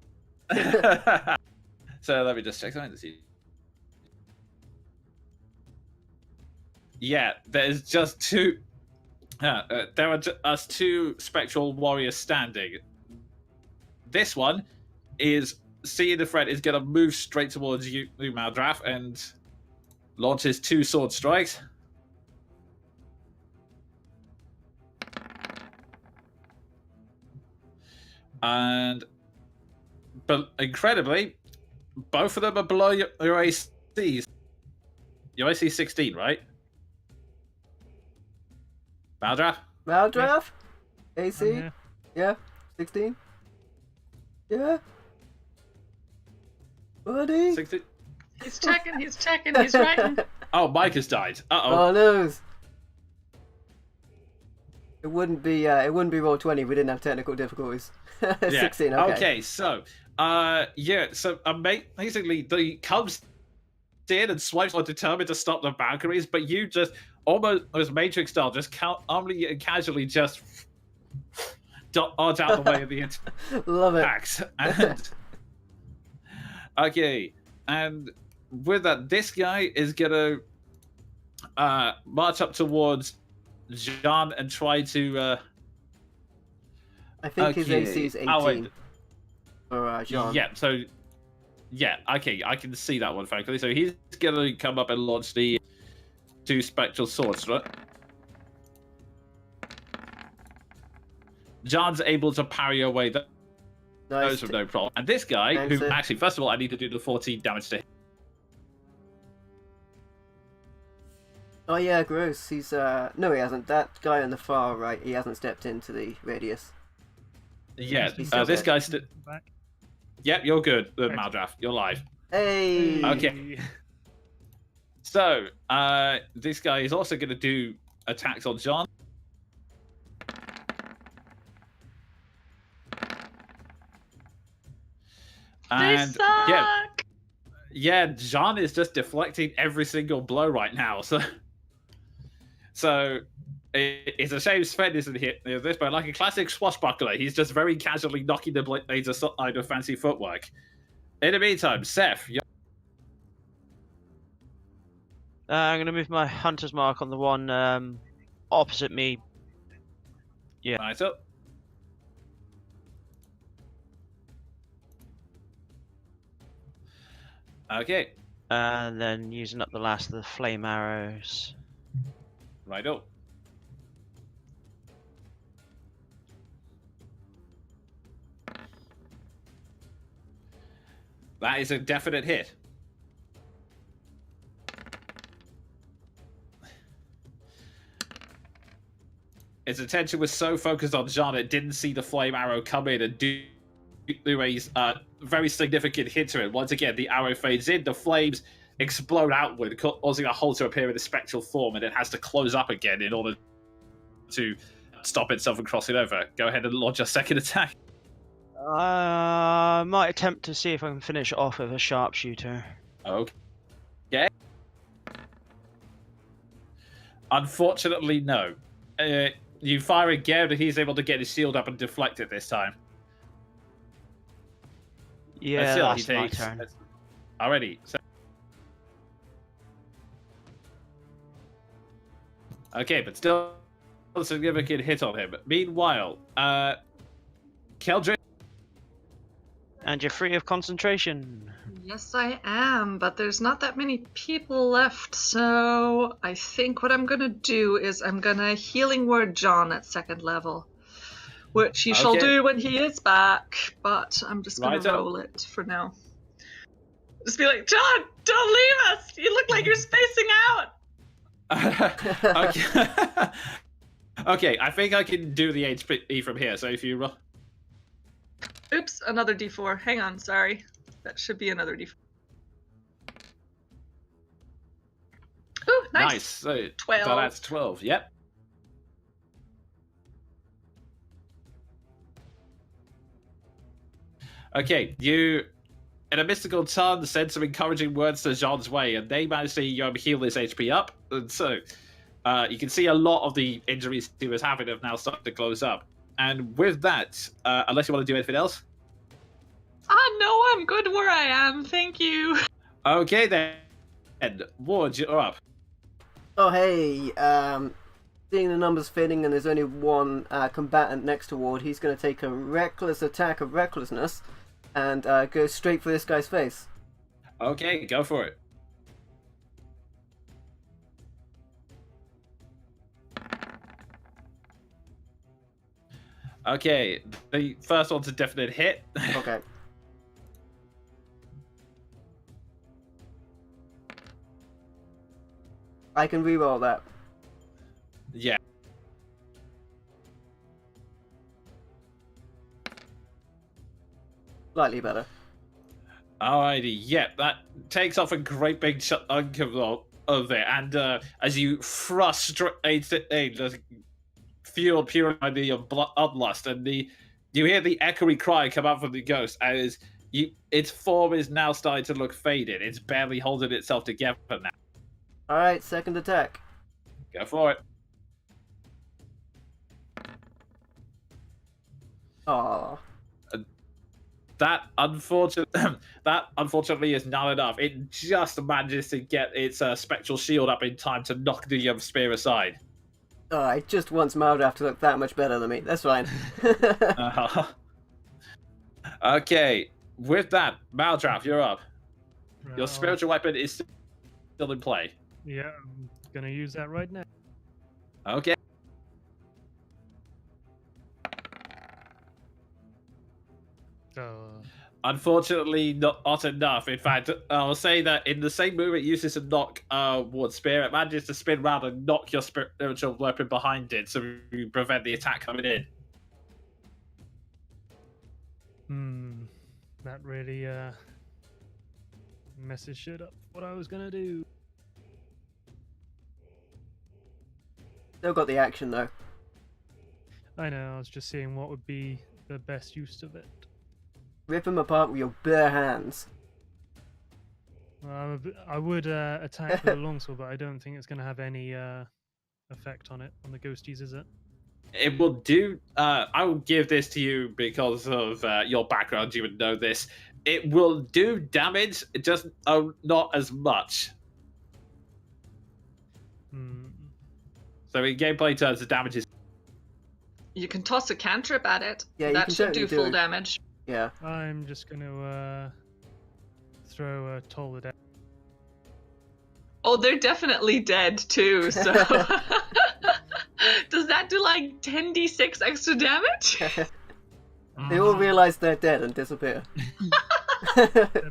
So let me just check something to see. Yeah, there's just two. There are just two spectral warriors standing. This one is seeing the threat, is going to move straight towards you, Maldrath, and launches 2 sword strikes. And, but incredibly, both of them are below your ACs. Your AC 16, right? Maldrath? Maldrath? AC? Yeah. Yeah? 16? Yeah? Buddy? 16? He's checking, he's writing. Oh, Mike has died. Uh-oh. Oh no! It wouldn't be roll 20 if we didn't have technical difficulties. 16, okay. Okay, so basically the comes in and swipes are determined to stop the Valkyries, but you just almost as Matrix style, just calmly and casually just dodge out the way of the Love it. attacks. And okay, and with that, this guy is gonna march up towards Jean and try to I think his AC is 18 wait. for Jean. Yeah, so yeah, okay, I can see that one frankly. So he's gonna come up and launch the 2 spectral swords, right? John's able to parry away those with no problem. And this guy, who actually, first of all, I need to do the 14 damage to him. Oh yeah, gross. He's no, he hasn't. That guy on the far right, he hasn't stepped into the radius. Yeah, He's still this dead. guy's. Back. Yep, you're good, Right. Maldrath. You're live. Hey. Okay. So, this guy is also going to do attacks on John. They And suck! yeah, John is just deflecting every single blow right now. So it's a shame Sven isn't here this, but like a classic swashbuckler, he's just very casually knocking the blades aside with fancy footwork. In the meantime, Seth, I'm going to move my hunter's mark on the one opposite me. Yeah. right up. Okay, And then using up the last of the flame arrows. right up. That is a definite hit. Its attention was so focused on Jean, it didn't see the flame arrow come in and do a very significant hit to it. Once again, the arrow fades in, the flames explode outward, causing a hole to appear in a spectral form, and it has to close up again in order to stop itself from crossing over. Go ahead and launch a second attack. I might attempt to see if I can finish it off with a sharpshooter. Okay. Unfortunately, no. You fire again, but he's able to get his shield up and deflect it this time. Yeah, Still, that's my turn. Already. So... Okay, but still a significant hit on him. Meanwhile, Keldrin. And you're free of concentration. Yes, I am, but there's not that many people left, so I think what I'm gonna do is I'm gonna healing word John at 2nd level, which he shall Okay. do when he is back, but I'm just gonna Right on. roll it for now. Just be like, John, don't leave us! You look like you're spacing out! Okay. Okay, I think I can do the HP from here, so if you roll... Oops, another d4. Hang on, sorry. That should be another d4. Ooh, Nice. So 12. So that's 12. Yep. Okay, you, in a mystical tongue, send some encouraging words to Jean's way, and they manage to heal his HP up. And so you can see a lot of the injuries he was having have now started to close up. And with that, unless you want to do anything else? No, I'm good where I am. Thank you. Okay, then. Ward, you're up. Oh, hey, seeing the numbers fitting and there's only one combatant next to Ward, he's going to take a reckless attack of recklessness and go straight for this guy's face. Okay, go for it. Okay, the first one's a definite hit. Okay. I can reroll that. Yeah. Slightly better. Alrighty, yeah, that takes off a great big chunk of it, and as you frustrate the fuel pure by the bloodlust, and you hear the echoey cry come out from the ghost as its form is now starting to look faded. It's barely holding itself together now. Alright, second attack. Go for it. Aww. That unfortunately is not enough. It just manages to get its spectral shield up in time to knock the spear aside. Oh, I just want Maldraff to look that much better than me. That's fine. Okay, with that, Maldraff, you're up. Right, Your spiritual weapon is still in play. Yeah, I'm gonna use that right now. Okay. Unfortunately, not enough. In fact, I'll say that in the same move it uses to knock Ward's spear, it manages to spin round and knock your spiritual weapon behind it, so you prevent the attack coming in. That really messes shit up what I was gonna do. Still got the action though. I know, I was just seeing what would be the best use of it. Rip him apart with your bare hands. Well, I would attack with a longsword, but I don't think it's going to have any effect on it, on the ghosties, is it? It will do. I will give this to you because of your background. You would know this. It will do damage, just not as much. So in gameplay terms, the damage is. You can toss a cantrip at it. Yeah, you that can should do certainly do full it. damage. Yeah. I'm just going to throw a toll at it. Oh, they're definitely dead too, so... Does that do like 10d6 extra damage? They all realize they're dead and disappear.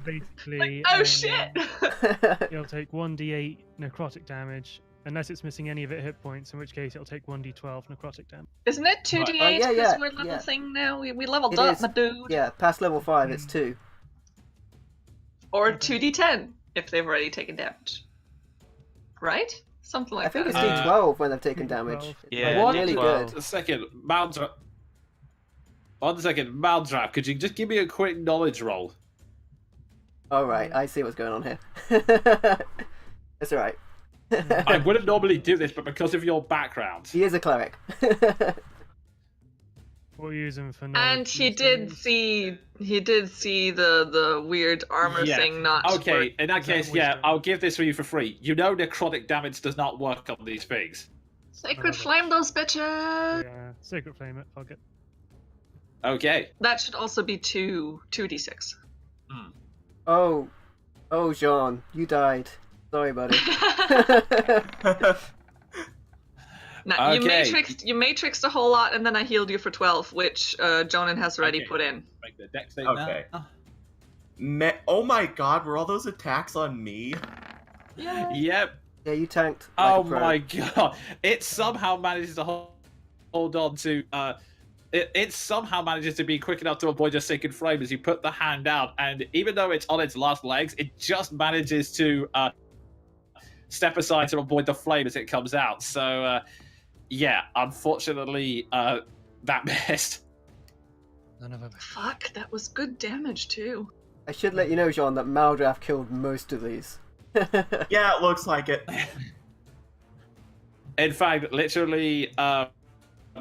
Basically, Oh shit! it'll take 1d8 necrotic damage, unless it's missing any of its hit points, in which case it'll take 1d12 necrotic damage. Isn't it 2d8 yeah, because yeah, we're level yeah. thing now? We leveled It up, is. my dude. Yeah, past level 5 it's 2. Or 2d10 if they've already taken damage. Right? Something like I think that. it's D12 when they've taken damage. Yeah, What? Really D12. good. A second, Maldraff. 1 second, Maldraff. Could you just give me a quick knowledge roll? Alright, I see what's going on here. That's alright. I wouldn't normally do this, but because of your background. He is a cleric. We'll use him for And knowledge he did uses. see the weird armor Yeah. thing not Okay, work. in that Is that case, yeah, wisdom? I'll give this for you for free. You know necrotic damage does not work on these things. Sacred flame those bitches! Yeah, Sacred Flame it, fuck it. Okay. That should also be 2d6. Oh, Jean, you died. Sorry, buddy. Now, Okay. you matrixed a whole lot, and then I healed you for 12, which Jonan has already Okay. put in. Make the deck save Okay. now. Oh my god, were all those attacks on me? Yeah. Yeah, Yep. you tanked. Like Oh a pro. my god. It somehow manages to hold on to it somehow manages to be quick enough to avoid your sacred flame as you put the hand out, and even though it's on its last legs, it just manages to step aside to avoid the flame as it comes out. So, yeah, unfortunately, that missed. None of them. Fuck, that was good damage too. I should let you know, John, that Maldrath killed most of these. Yeah, it looks like it. In fact, literally,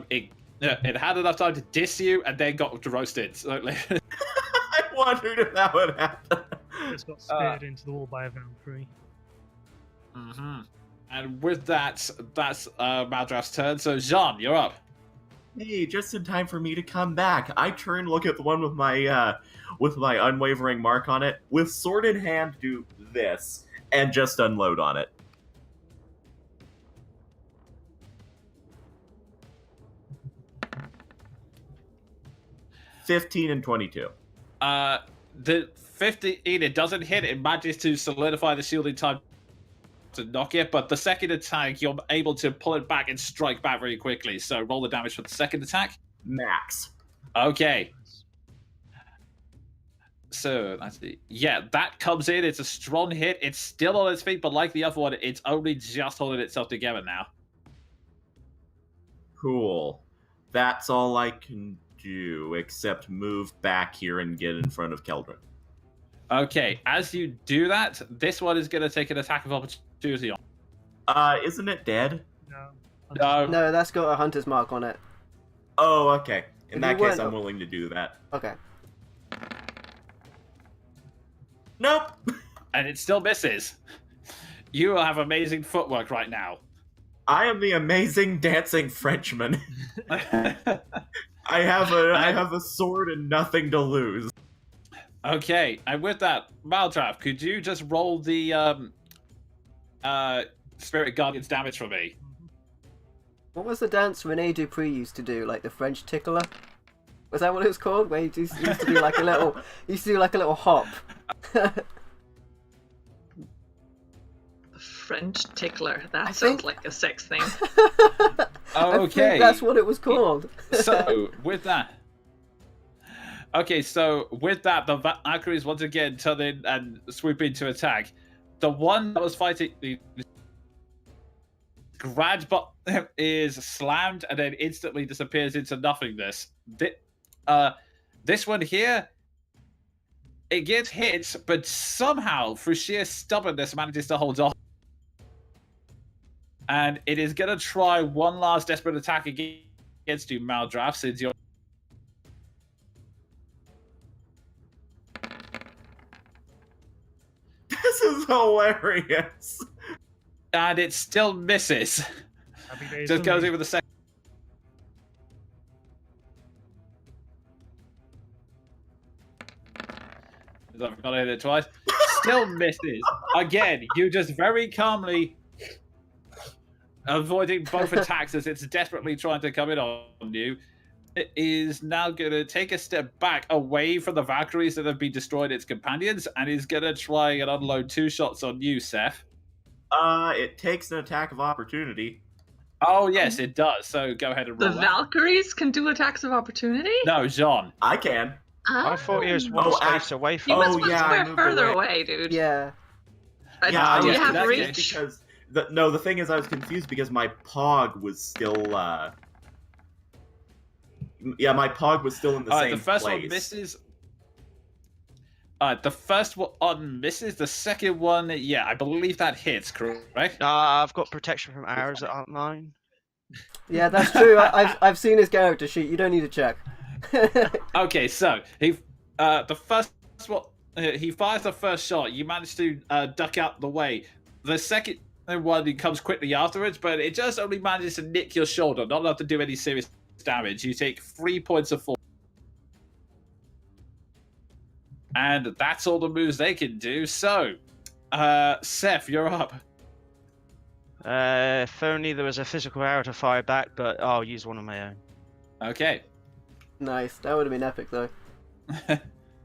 it had enough time to diss you and then got roasted. So, I wondered if that would happen. Just got speared into the wall by a Valkyrie. mm-hmm. And with that, that's Maldrath's turn. So, Jean, you're up. Hey, just in time for me to come back. I turn, look at the one with my unwavering mark on it, with sword in hand, do this, and just unload on it. $15 and $22. The 15, it doesn't hit. It manages to solidify the shielding time to knock it, but the second attack, you're able to pull it back and strike back very quickly. So roll the damage for the second attack. Max. Okay. So that's it. Yeah, that comes in. It's a strong hit. It's still on its feet, but like the other one, it's only just holding itself together now. Cool. That's all I can do, except move back here and get in front of Keldrin. Okay, as you do that, this one is going to take an attack of opportunity on. Isn't it dead? No. No, that's got a hunter's mark on it. Oh, okay. In If that you case, weren't- I'm willing to do that. Okay. Nope! And it still misses. You have amazing footwork right now. I am the amazing dancing Frenchman. I have a sword and nothing to lose. Okay, and with that, Maldrath, could you just roll the Spirit Guardian's damage for me? What was the dance Rene Dupree used to do? Like the French tickler? Was that what it was called? Where he used to do like a little, hop. French tickler. That I sounds think- like a sex thing. I Okay. think that's what it was called. So, with that... Okay, so with that, the Valkyries once again turn in and swoop in to attack. The one that was fighting the grad bot is slammed and then instantly disappears into nothingness. This one here, it gets hit, but somehow, through sheer stubbornness, manages to hold on. And it is going to try one last desperate attack against you, Maldrath, since you're... This is hilarious. And it still misses. Happy days Just for goes me. in with the second. I've got to hit it twice. Still misses. Again, you just very calmly avoiding both attacks as it's desperately trying to come in on you. It is now going to take a step back away from the Valkyries that have been destroyed its companions and is going to try and unload 2 shots on you, Seth. It takes an attack of opportunity. Oh, yes, it does. So go ahead and The roll that. Valkyries can do attacks of opportunity? No, Jean. I can. I thought he was one Oh, space away He from Oh, was us. one yeah, I square moved further away. away, dude. Yeah. Yeah, I do you was have confused reach? because the thing is, I was confused because my Pog was still. Yeah, my Pog was still in the same The first place. one misses. The first one misses. The second one, yeah, I believe that hits, correct? I've got protection from arrows that aren't mine. Yeah, that's true. I've seen his character sheet. You don't need to check. Okay, so he fires the first shot. You manage to duck out the way. The second one he comes quickly afterwards, but it just only manages to nick your shoulder, not enough to do any serious damage. You take 3 points of fall. And that's all the moves they can do. So, Seth, you're up. If only there was a physical arrow to fire back, but I'll use one of my own. Okay. Nice. That would have been epic, though.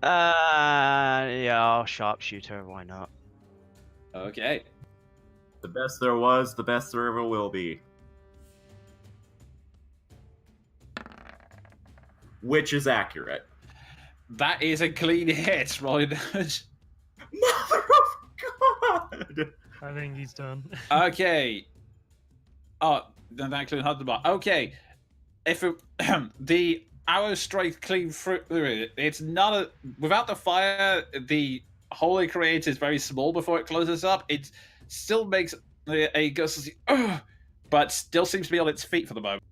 Yeah, I'll sharpshooter. Why not? Okay. The best there was, the best there ever will be. Which is accurate. That is a clean hit, Roy. Mother of God! I think he's done. Okay. Oh, then that includes Hunter Bar. Okay. If it, the arrow straight clean through it, it's not a. Without the fire, the hole it creates is very small before it closes up. It still makes a gust, but still seems to be on its feet for the moment.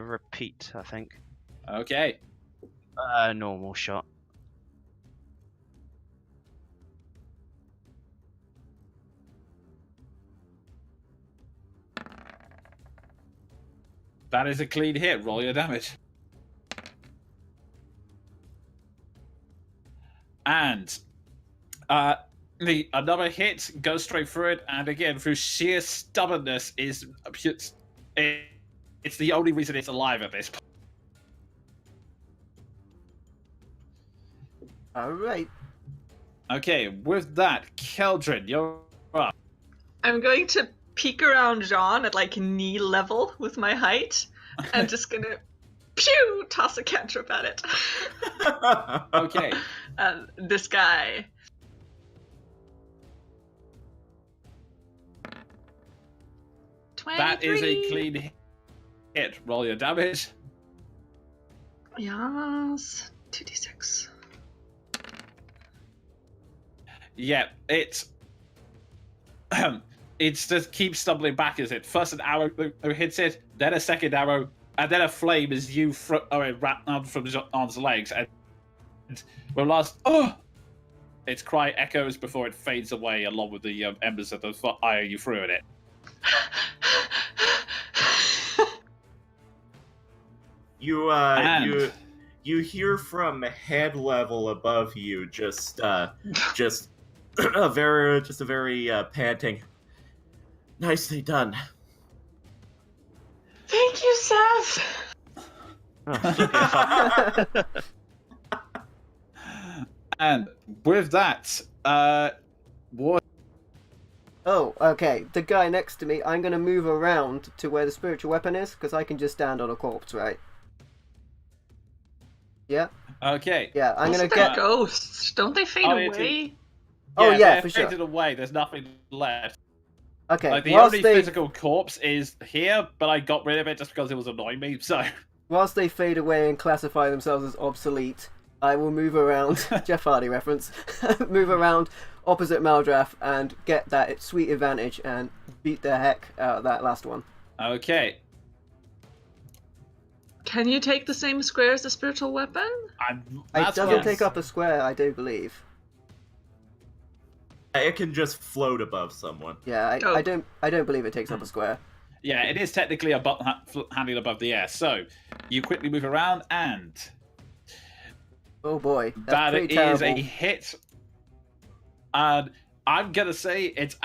Repeat, I think. Okay. Normal shot. That is a clean hit. Roll your damage. And another hit goes straight through it, and again, through sheer stubbornness, it's the only reason it's alive at this point. Alright. Okay, with that, Keldrin, you're up. I'm going to peek around Jean at like knee level with my height, and just gonna pew toss a cantrip at it. Okay. This guy. That is a 23. clean hit. Roll your damage. Yes. 2d6. Yeah, it's just keeps stumbling back as it first an arrow hits it, then a second arrow, and then a flame as you wrap out from John's legs, and when last its cry echoes before it fades away along with the embers of the fire you threw at it. You hear from head level above you just a very panting. Nicely done. Thank you, Seth. And with that, what? Oh, okay. The guy next to me, I'm going to move around to where the spiritual weapon is, because I can just stand on a corpse, right? Yeah? Okay. Yeah, I'm going to They're get... ghosts. Don't they fade Oh, away? Oh, yeah, they're for sure. faded away. There's nothing left. Okay, Like the whilst only they... physical corpse is here, but I got rid of it just because it was annoying me. So Whilst they fade away and classify themselves as obsolete, I will move around, Jeff Hardy reference, move around opposite Maldrath and get that sweet advantage and beat the heck out of that last one. okay, Can you take the same square as the spiritual weapon? It doesn't take up a square, I do believe. It can just float above someone. Yeah, Oh. I don't believe it takes up a square. Yeah, it is technically handing above the air. So you quickly move around, and Oh boy, that's that pretty is terrible. a hit. And I'm gonna say it's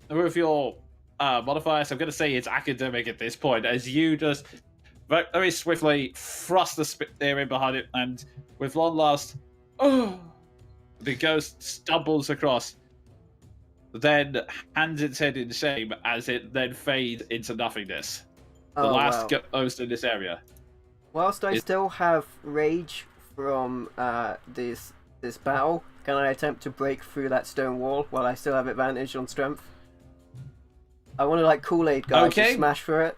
with your modifiers. I'm gonna say it's academic at this point, as you just very swiftly thrust the spear in behind it, and with one last, the ghost stumbles across, then hands its head in shame as it then fades into nothingness. The Oh, last wow. ghost in this area. Whilst I still have rage from this battle, can I attempt to break through that stone wall while I still have advantage on strength? I want to like Kool-Aid guy to Okay. smash through it.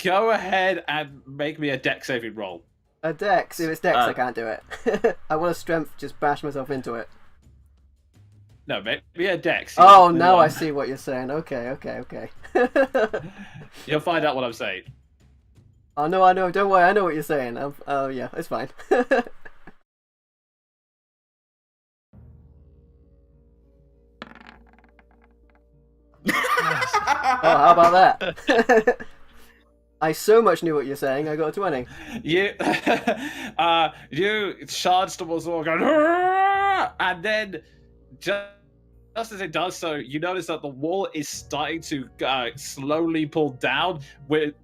Go ahead and make me a dex saving roll. A dex. If it's dex, I can't do it. I want to strength just bash myself into it. No, make me a dex. Oh, now I see what you're saying. Okay. You'll find out what I'm saying. Oh no, I know. Don't worry. I know what you're saying. Oh yeah, it's fine. Oh, how about that? I so much knew what you're saying. I got a 20. You, you charge towards the wall, going, "Hurrah!" And then just as it does so, you notice that the wall is starting to slowly pull down.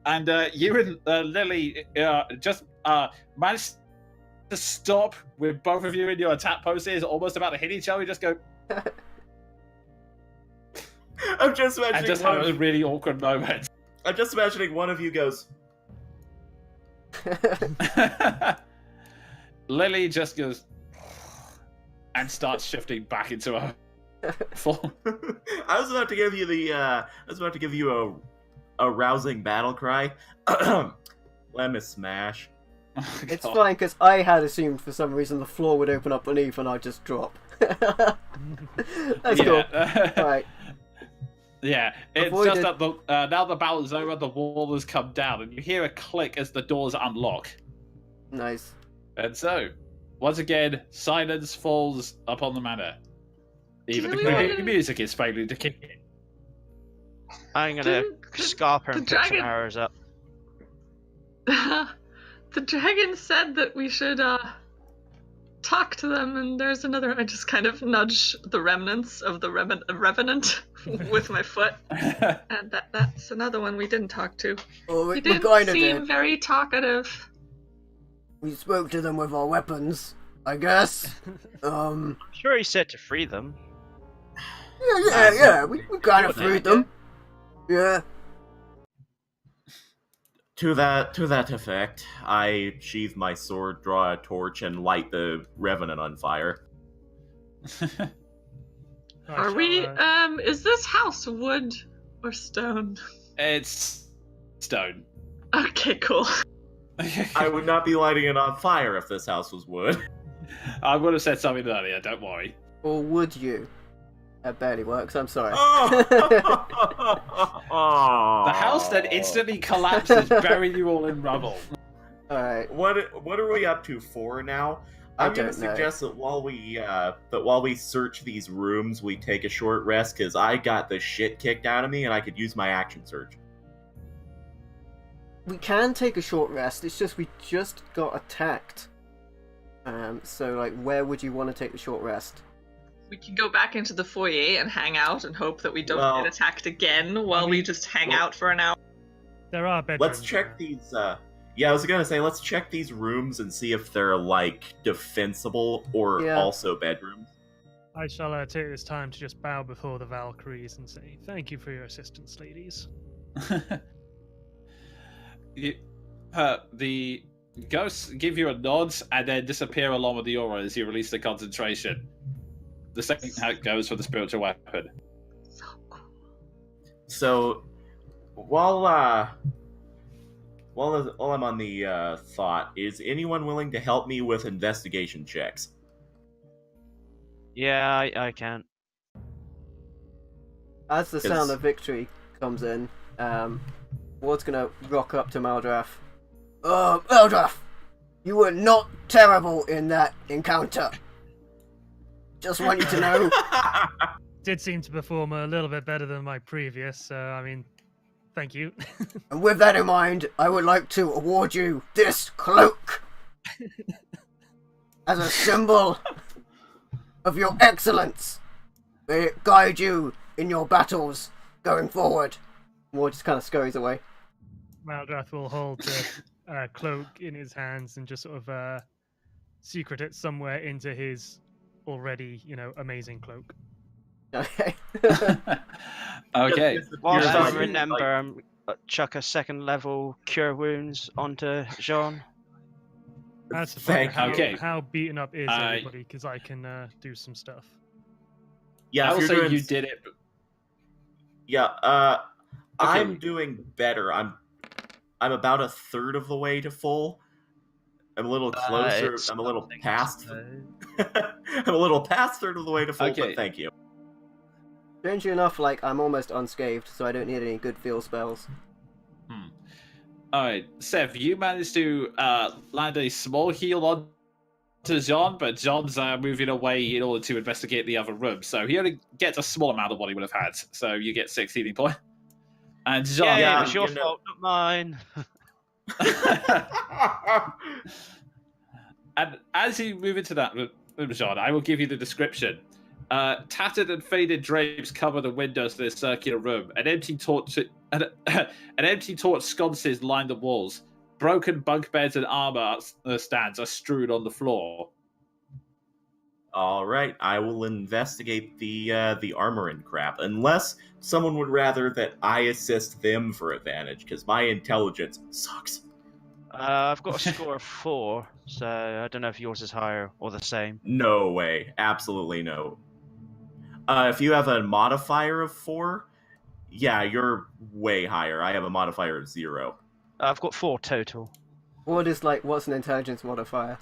And you and Lily just managed to stop with both of you in your attack poses, almost about to hit each other. You just go, I'm just imagining and just have a really awkward moment. I'm just imagining one of you goes, Lily just goes, and starts shifting back into a form. I was about to give you a rousing battle cry. Let me smash. Oh, It's God. fine, because I had assumed for some reason the floor would open up beneath and I'd just drop. That's cool. Alright. Yeah, it's Avoided. just that now the battle is over, the wall has come down, and you hear a click as the doors unlock. Nice. And so, once again, silence falls upon the manor. Even the Can creepy we- music is failing to kick in. I'm gonna Didn't scarper the and pick some dragon- arrows up. The dragon said that we should talk to them, and there's another. I just kind of nudge the remnants of the revenant with my foot, and that's another one we didn't talk to. Oh, He we didn't kind of seem did. very talkative. We spoke to them with our weapons, I guess. I'm sure he said to free them. Yeah. We kind of freed them. Yeah. To that effect, I sheathe my sword, draw a torch, and light the revenant on fire. Are we? Is this house wood or stone? It's stone. Okay, cool. I would not be lighting it on fire if this house was wood. I would have said something earlier, don't worry. Or would you? That barely works, I'm sorry. The house then instantly collapses, burying you all in rubble. Alright. What are we up to for now? I I'm going don't to know. suggest that while we search these rooms, we take a short rest because I got the shit kicked out of me and I could use my action surge. We can take a short rest, it's just we just got attacked. So, like, where would you want to take the short rest? We can go back into the foyer and hang out and hope that we don't Well, get attacked again while we just hang well- out for an hour. There are bedrooms. Let's check these. Yeah, I was gonna say let's check these rooms and see if they're like defensible or Yeah. also bedrooms. I shall take this time to just bow before the Valkyries and say thank you for your assistance, ladies. The ghosts give you a nod and then disappear along with the aura as you release the concentration. The same how it goes for the spiritual weapon. So cool. So while I'm on the thought, is anyone willing to help me with investigation checks? Yeah, I can. As the sound It's- of victory comes in, Ward's gonna rock up to Maldrath. Maldrath! You were not terrible in that encounter. Just want you to know. Did seem to perform a little bit better than my previous, so I mean, thank you. And with that in mind, I would like to award you this cloak as a symbol of your excellence. May it guide you in your battles going forward. Ward just kind of scurries away. Maldrath will hold the cloak in his hands and just sort of secret it somewhere into his already, amazing cloak. Okay. Okay. Whilst You're I like- remember, chuck a second level cure wounds onto Jean. That's the Thank how, you. Okay. how beaten up is everybody, because I can do some stuff. Yeah, I if will you're say doing- you did it. Yeah, I'm Okay. doing better. I'm about a third of the way to full. I'm a little closer. It's I'm a little something, past. so- I'm a little past third of the way to full. Okay. But thank you. Strangely enough, like, I'm almost unscathed, so I don't need any good feel spells. Alright, Seth, you managed to land a small heal on to John, but John's moving away in order to investigate the other room, so he only gets a small amount of what he would have had, so you get 6 healing points. And John... Yeah, Yeah, it was your you know- fault, not mine. And as you move into that room, John, I will give you the description. Tattered and faded drapes cover the windows of this circular room. An empty torch sconces line the walls. Broken bunk beds and armor stands are strewn on the floor. All right, I will investigate the armor and crap, unless someone would rather that I assist them for advantage, because my intelligence sucks. I've got a score of 4, so I don't know if yours is higher or the same. No way. Absolutely no. If you have a modifier of 4, yeah, you're way higher. I have a modifier of 0. I've got 4 total. What's an intelligence modifier?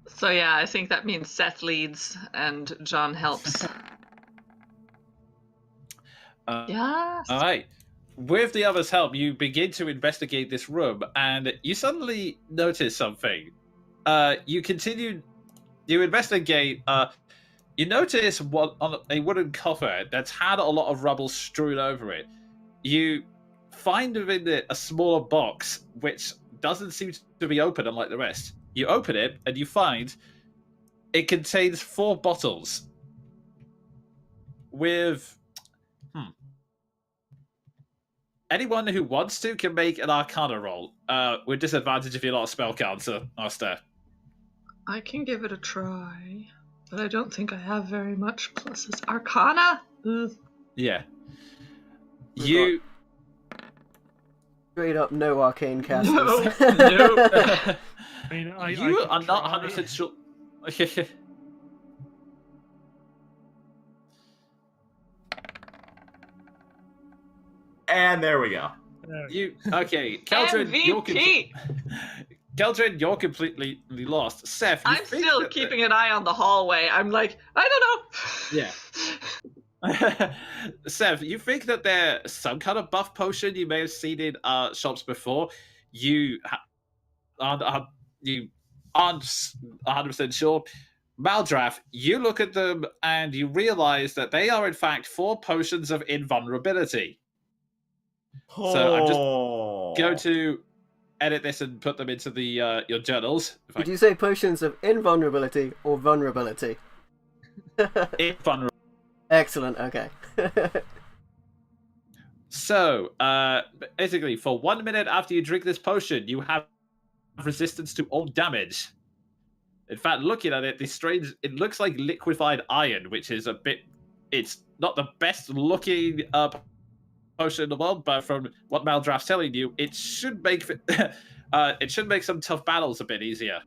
So yeah, I think that means Seth leads and John helps. Yes. All right. With the others' help, you begin to investigate this room, and you suddenly notice something. You investigate. You notice on a wooden coffer that's had a lot of rubble strewn over it. You find within it a smaller box, which doesn't seem to be open, unlike the rest. You open it, and you find it contains 4 bottles with. Anyone who wants to can make an Arcana roll. With disadvantage if you're not a spellcaster, Asta. I can give it a try, but I don't think I have very much. Plus it's Arcana. Ugh. Yeah. You. Straight up no arcane casters. No. I mean, You I are could not try. 100% sure. And there we go. Okay, Keldrin, MVP. Keldrin, you're completely lost. Seth, you I'm think still that keeping an eye on the hallway. I'm like, I don't know. Yeah. Seth, you think that there's some kind of buff potion you may have seen in shops before? You aren't 100% sure. Maldrath, you look at them and you realize that they are in fact 4 potions of invulnerability. So I'm just going to edit this and put them into the your journals. Did you say potions of invulnerability or vulnerability? Invulnerability. Excellent, okay. So, basically, for 1 minute after you drink this potion, you have resistance to all damage. In fact, looking at it, it looks like liquefied iron, which is it's not the best looking potion in the world, but from what Maldraft's telling you, it should make some tough battles a bit easier.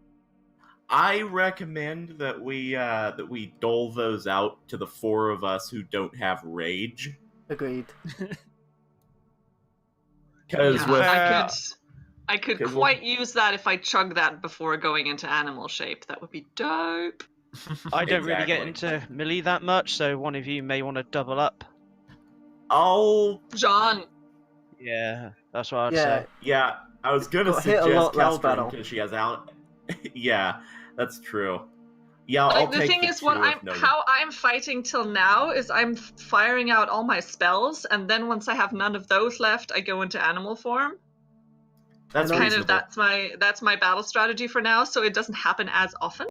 I recommend that we dole those out to the 4 of us who don't have rage. Agreed. Because Yeah, I could 'cause quite use that if I chug that before going into animal shape. That would be dope. I don't really get Exactly. into melee that much, so one of you may want to double up. I'll John. Yeah, that's what I'd Yeah, say. yeah, I was gonna Got hit a suggest lot last battle. Keldrin because she has out. Yeah, that's true. Yeah, I'll Like, the take thing the is, 2 what if no- how I'm fighting till now is I'm firing out all my spells, and then once I have none of those left, I go into animal form. That's And Kind of reasonable. that's my battle strategy for now, so it doesn't happen as often.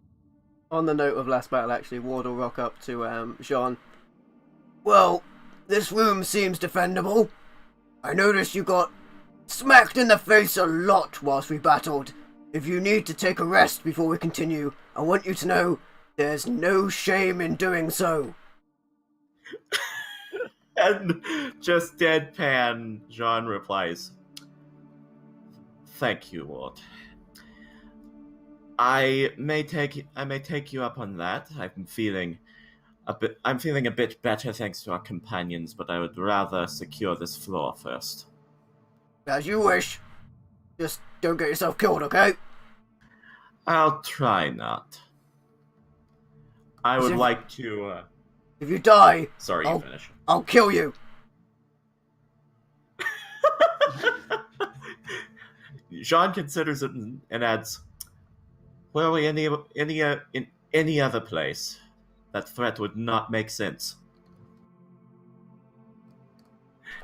on the note of last battle, actually, Ward will rock up to Jean. Well, this room seems defendable. I noticed you got smacked in the face a lot whilst we battled. If you need to take a rest before we continue, I want you to know there's no shame in doing so. And just deadpan, Jean replies, "Thank you, Ward. I may take you up on that. I'm feeling a bit better thanks to our companions, but I would rather secure this floor first." As you wish. Just don't get yourself killed, okay? I'll try not. I would If- like to. If you die, Sorry, you finish. I'll kill you. Jean considers it and adds, "Were we in any other place, that threat would not make sense."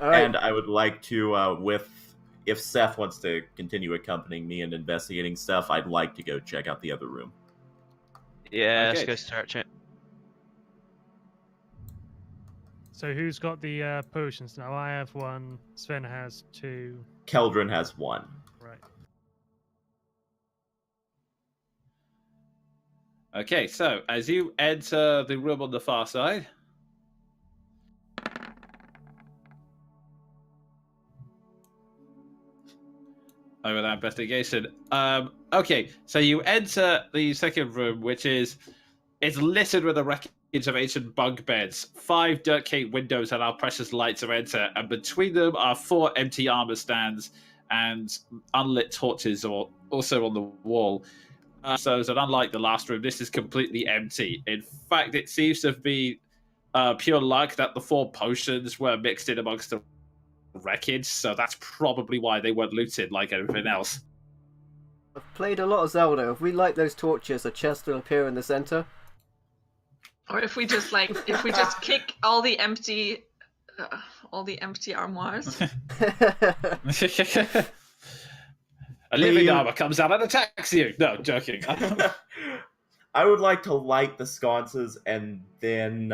Alright, And I would like to, if Seth wants to continue accompanying me and investigating stuff, I'd like to go check out the other room. Yeah, let's Okay. go search it. So who's got the potions now? I have 1. Sven has 2. Keldrin has 1. Right. Okay, so as you enter the room on the far side, over that investigation. Okay, so you enter the second room, which is it's littered with the wreckage of ancient bunk beds. 5 dirt cake windows allow precious light to enter, and between them are 4 empty armor stands and unlit torches also on the wall. So unlike the last room, this is completely empty. In fact, it seems to be pure luck that the 4 potions were mixed in amongst the wreckage, so that's probably why they weren't looted like everything else. I've played a lot of Zelda. If we light those torches, a chest will appear in the center. Or if we just kick all the empty armoires. A living armor comes out and attacks you. No, joking. I would like to light the sconces and then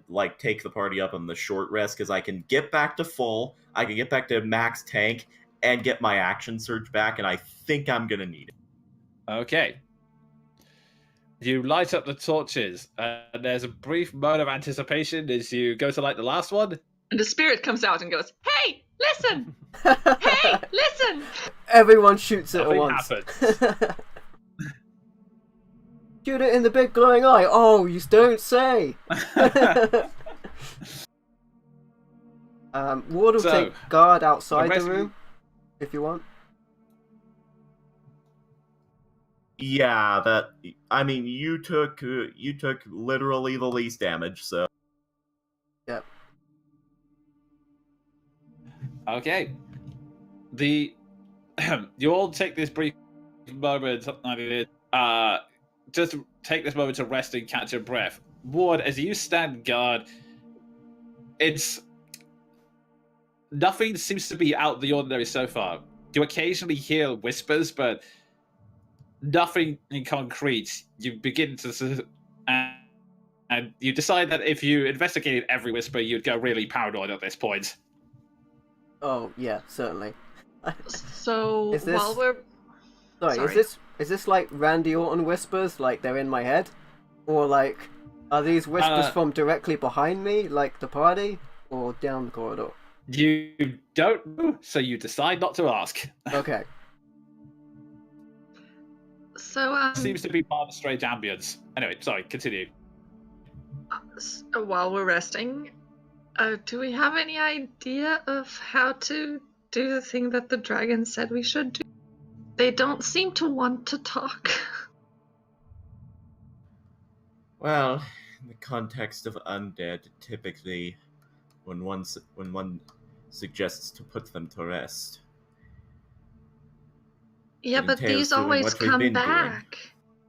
like take the party up on the short rest, because I can get back to full, I can get back to max tank, and get my action surge back, and I think I'm gonna need it. Okay. You light up the torches, and there's a brief moment of anticipation as you go to light the last one. And the spirit comes out and goes, "Hey, listen! Hey, listen!" Everyone shoots it at Nothing once. happens. Shoot it in the big glowing eye. Oh, you don't say. Ward will take guard outside the room, if you want. Yeah, I mean, you took literally the least damage, so. Yep. Okay. You all take this brief moment. Just take this moment to rest and catch your breath. Ward, as you stand guard, nothing seems to be out of the ordinary so far. You occasionally hear whispers, but nothing in concrete. You begin to, and you decide that if you investigated every whisper, you'd go really paranoid at this point. Oh yeah, certainly. So Is this- while we're Sorry, is this like Randy Orton whispers, like they're in my head? Or like, are these whispers from directly behind me, like the party? Or down the corridor? You don't know, so you decide not to ask. Okay. so Seems to be part of the strange ambience. Anyway, sorry, continue. while we're resting, do we have any idea of how to do the thing that the dragon said we should do? They don't seem to want to talk. Well, in the context of undead, typically, when one suggests to put them to rest. Yeah, It but these entails doing always what we've come been back.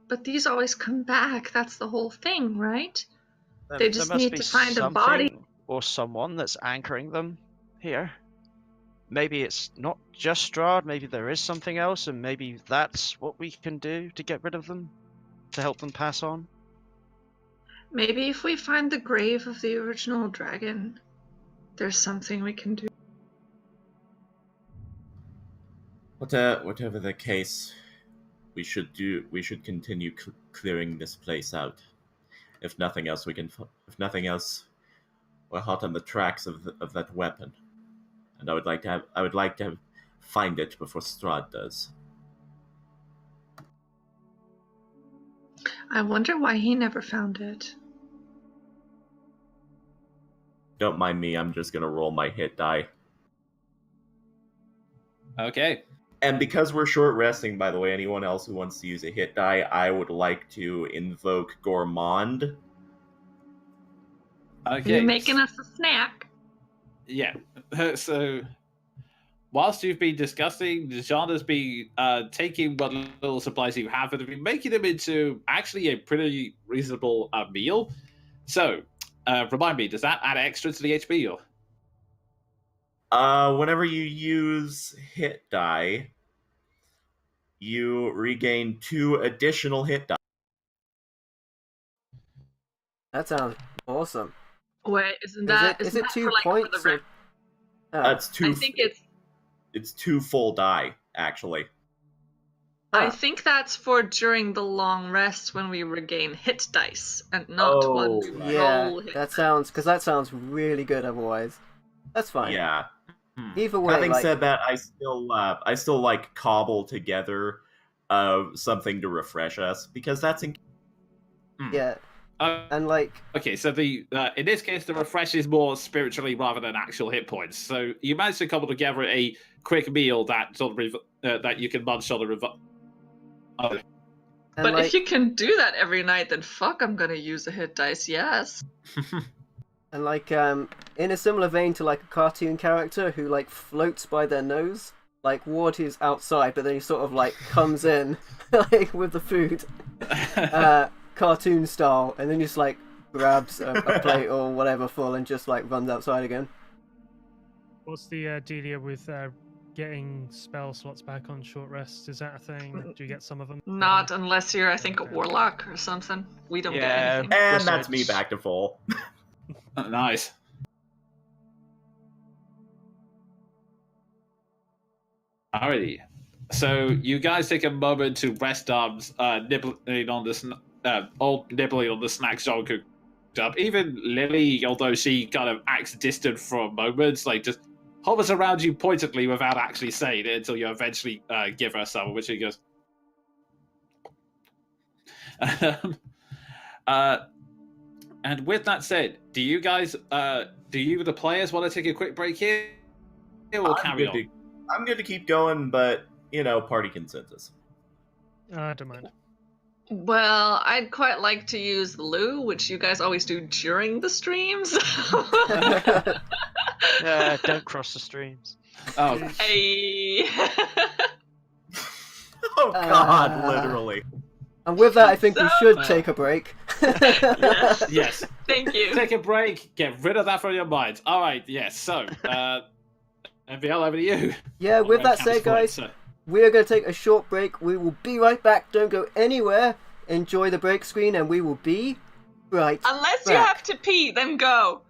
But these always come back. That's the whole thing, right? They just There must need be to find a body. something or someone that's anchoring them here. Maybe it's not just Strahd, maybe there is something else, and maybe that's what we can do to get rid of them, to help them pass on. Maybe if we find the grave of the original dragon, there's something we can do. Whatever the case, we should continue clearing this place out. If nothing else, we're hot on the tracks of that weapon, and I would like to find it before Strahd does. I wonder why he never found it. Don't mind me. I'm just gonna roll my hit die. Okay. And because we're short resting, by the way, anyone else who wants to use a hit die, I would like to invoke Gourmand. Okay. You're making us a snack. Yeah. So, whilst you've been discussing, Jana's been taking what little supplies you have and been making them into actually a pretty reasonable meal. So, remind me, does that add extra to the HP or? Whenever you use hit die, you regain 2 additional hit die. That sounds awesome. Wait, isn't Is it 2 for, points? For the Or... That's 2. I think it's 2 full die, actually. I think that's for during the long rest when we regain hit dice, and not when we Yeah, roll hit that sounds really good otherwise. That's fine. Yeah. Either way, Having like, said that, I still like cobble together something to refresh us because that's yeah, and like, Okay, so the in this case, the refresh is more spiritually rather than actual hit points. So you managed to cobble together a quick meal that sort of that you can munch on the and But like, if you can do that every night, then fuck, I'm gonna use a hit dice, yes. and like, in a similar vein to like a cartoon character who like floats by their nose. Like Ward is outside, but then he sort of like comes in like with the food, cartoon style, and then just like grabs a plate or whatever full and just like runs outside again. What's the dealio with getting spell slots back on short rests? Is that a thing? Do you get some of them? Not unless you're, I think, a warlock or something. We don't get Yeah. anything. and Wizards. that's me back to full. Nice. Alrighty. So you guys take a moment to rest arms, nibbling on the snacks John cooked up. Even Lily, although she kind of acts distant for a moment, like just hovers around you pointedly without actually saying it until you eventually give her some, which she goes. And with that said, do you guys, the players, want to take a quick break here, or carry on? I'm good to keep going, but party consensus. I don't mind. Well, I'd quite like to use the loo, which you guys always do during the streams. Don't cross the streams. Oh, Hey. Oh God, literally. And with that, I think we should So- take a break. Yes. yes. Thank you. Take a break. Get rid of that from your minds. All right. Yes. So, MVL, over to you. Yeah, with that Campus said, guys, point, we are going to take a short break. We will be right back. Don't go anywhere. Enjoy the break screen, and we will be right Unless you back. have to pee, then go.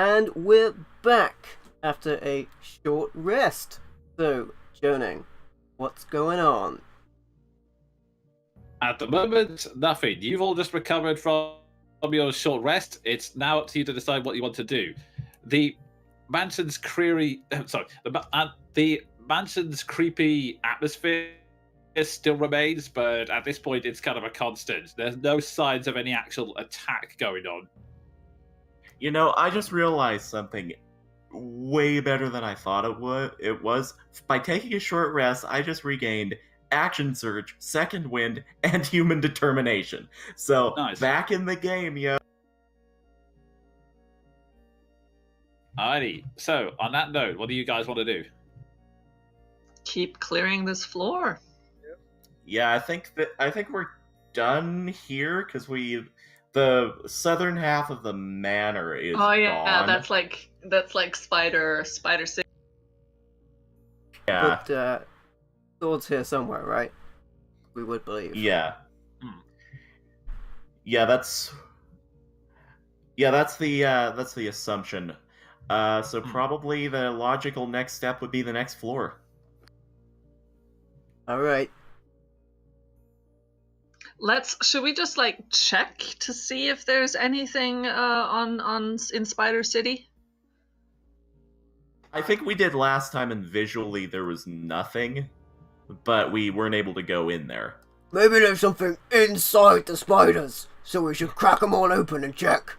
And we're back after a short rest. So, Joning, what's going on? At the moment, nothing. You've all just recovered from your short rest. It's now up to you to decide what you want to do. The mansion's the mansion's creepy atmosphere still remains, but at this point, it's kind of a constant. There's no signs of any actual attack going on. You know, I just realized something way better than I thought it was. By taking a short rest, I just regained action surge, second wind, and human determination. So, Nice. Back in the game, yo. Alrighty. So, on that note, what do you guys want to do? Keep clearing this floor. Yeah, I think we're done here because the southern half of the manor is gone. that's like Spider City. Yeah. But swords here somewhere, right? We would believe. Yeah. Yeah, that's the assumption. So probably the logical next step would be the next floor. All right. Should we just like check to see if there's anything in Spider City? I think we did last time, and visually there was nothing, but we weren't able to go in there. Maybe there's something inside the spiders, so we should crack them all open and check.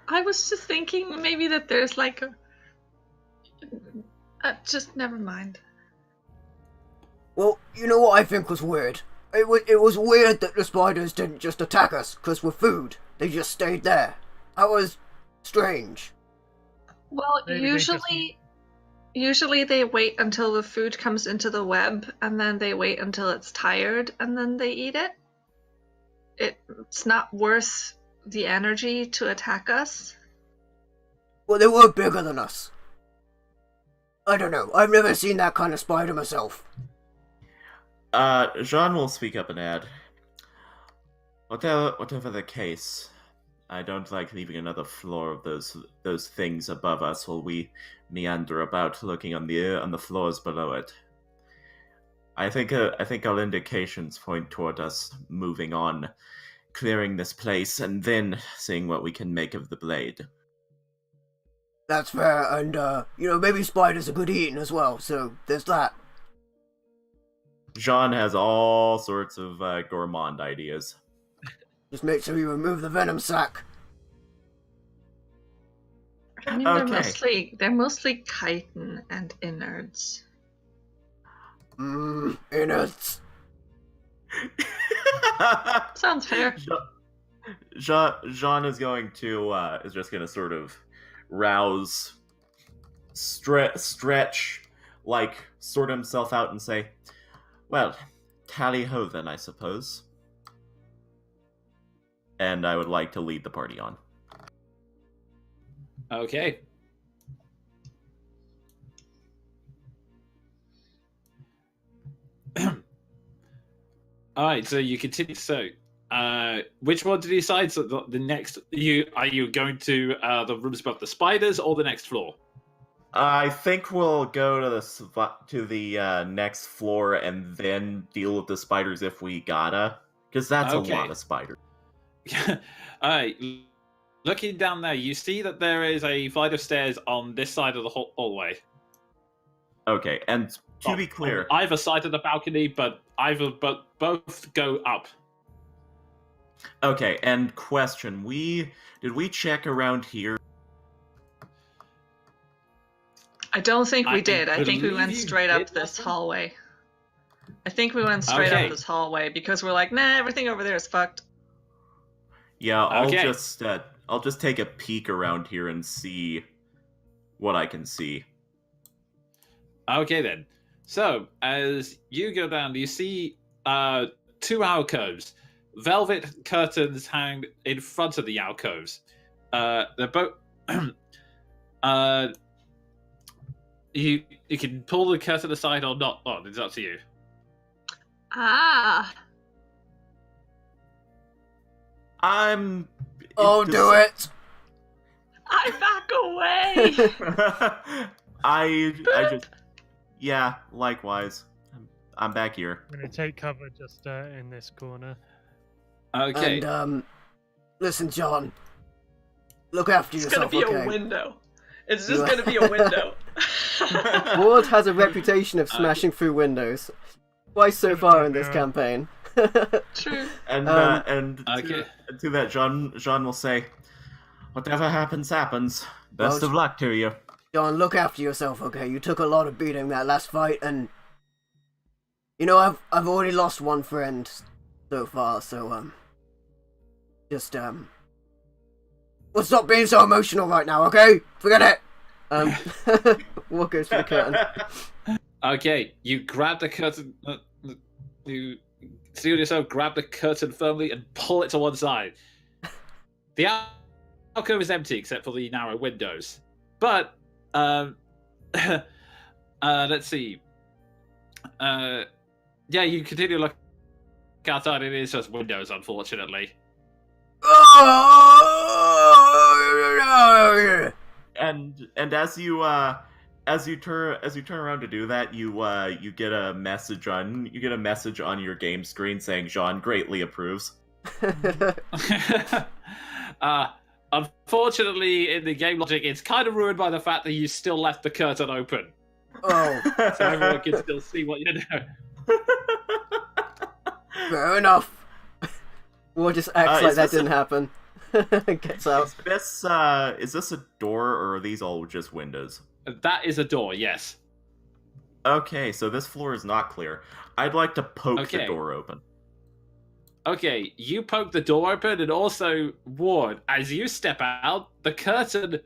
I was just thinking maybe that there's like just never mind. Well, you know what I think was weird? It was weird that the spiders didn't just attack us because we're food. They just stayed there. That was strange. Well, Maybe they usually they wait until the food comes into the web, and then they wait until it's tired, and then they eat it. It's not worth the energy to attack us. Well, they were bigger than us. I don't know. I've never seen that kind of spider myself. Jean will speak up and add, whatever the case, I don't like leaving another floor of those things above us while we meander about looking on the floors below it. I think our indications point toward us moving on, clearing this place, and then seeing what we can make of the blade. That's fair, and maybe spiders are good eating as well, so there's that. Jean has all sorts of gourmand ideas. Just make sure you remove the venom sac. I mean, Okay. they're mostly chitin and innards. Innards. Sounds fair. Jean is just going to sort of rouse, stretch, like sort himself out and say, well, tally-ho then, I suppose. And I would like to lead the party on. Okay. Alright, so you continue. So, which one did you decide? So the next, are you going to the rooms above the spiders or the next floor? I think we'll go to the next floor and then deal with the spiders if we gotta, because that's Okay. a lot of spiders. Alright, looking down there, you see that there is a flight of stairs on this side of the hallway. Okay, and to be clear, On either side of the balcony, but both go up. okay, and question: did we check around here? I don't think we I did. I think we believe went you straight did, up this Watson? hallway. I think we went straight Okay. up this hallway because we're like, nah, everything over there is fucked. Yeah, I'll Okay. just take a peek around here and see what I can see. Okay then. So as you go down, you see two alcoves. Velvet curtains hang in front of the alcoves. They're both. You can pull the curtain aside or not. Oh, it's up to you. I'm. Oh, do it! I back away. I just. Yeah, likewise. I'm back here. I'm going to take cover just in this corner. Okay. And, listen, John. Look after It's gonna yourself, be okay? a window. It's just gonna be a window. Ward has a reputation of smashing through windows. Twice so far in this campaign. True. And Okay. to that, Jean will say, "Whatever happens, happens. Best Well, of luck to you." John, look after yourself, okay? You took a lot of beating that last fight, and you know I've already lost one friend so far. So just well, stop being so emotional right now, okay? Forget it. What goes for the curtain? Okay, you grab the curtain. You seal yourself, grab the curtain firmly, and pull it to one side. The alcove is empty except for the narrow windows. But let's see. Yeah, you continue to look outside. It is just windows, unfortunately. And as you turn around to do that, you get a message on your game screen saying Jean greatly approves. Unfortunately, in the game logic, it's kind of ruined by the fact that you still left the curtain open, Oh, so everyone can still see what you're doing. fair enough. War just acts like is that this didn't happen. Gets out. Is this a door or are these all just windows? That is a door, yes. Okay, so this floor is not clear. I'd like to poke the Okay. door open. Okay, you poke the door open, and also, Ward, as you step out, the curtain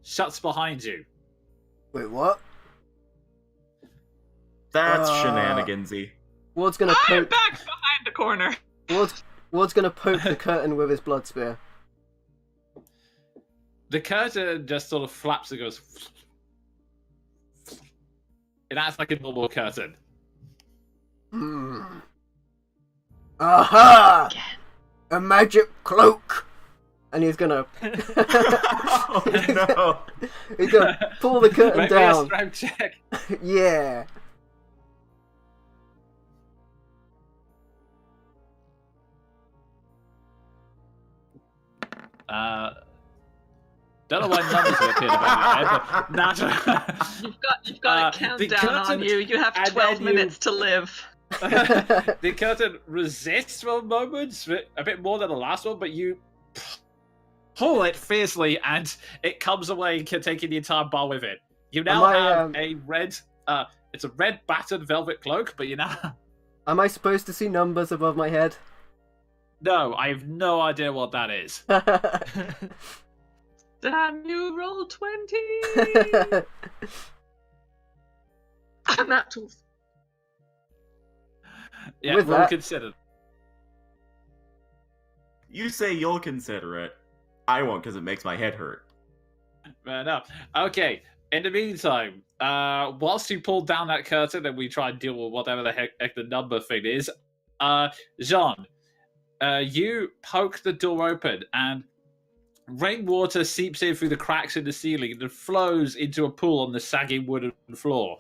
shuts behind you. Wait, what? That's shenanigansy. Ward's gonna I'm poke. back behind the corner. Ward's gonna poke the curtain with his blood spear. The curtain just sort of flaps and goes. It acts like a normal curtain. Hmm. Aha! A magic cloak! And he's gonna. Oh no! He's gonna pull the curtain Make me a down. strength check. Yeah. Don't know why numbers have appeared about your head, but You've got a the countdown on curtain- you. You have and 12 then you- minutes to live. the curtain resists for a moment, a bit more than the last one, but you pull it fiercely, and it comes away, taking the entire bar with it. You now have a red. It's a red battered velvet cloak, but you now. Am I supposed to see numbers above my head? No, I have no idea what that is. Damn you, roll 20! I'm not too. Yeah, With we'll that- consider. You say you'll consider it. I won't because it makes my head hurt. Fair enough. Okay. In the meantime, whilst you pull down that curtain and we try and deal with whatever the heck the number thing is, Jean, you poke the door open and rainwater seeps in through the cracks in the ceiling and flows into a pool on the sagging wooden floor.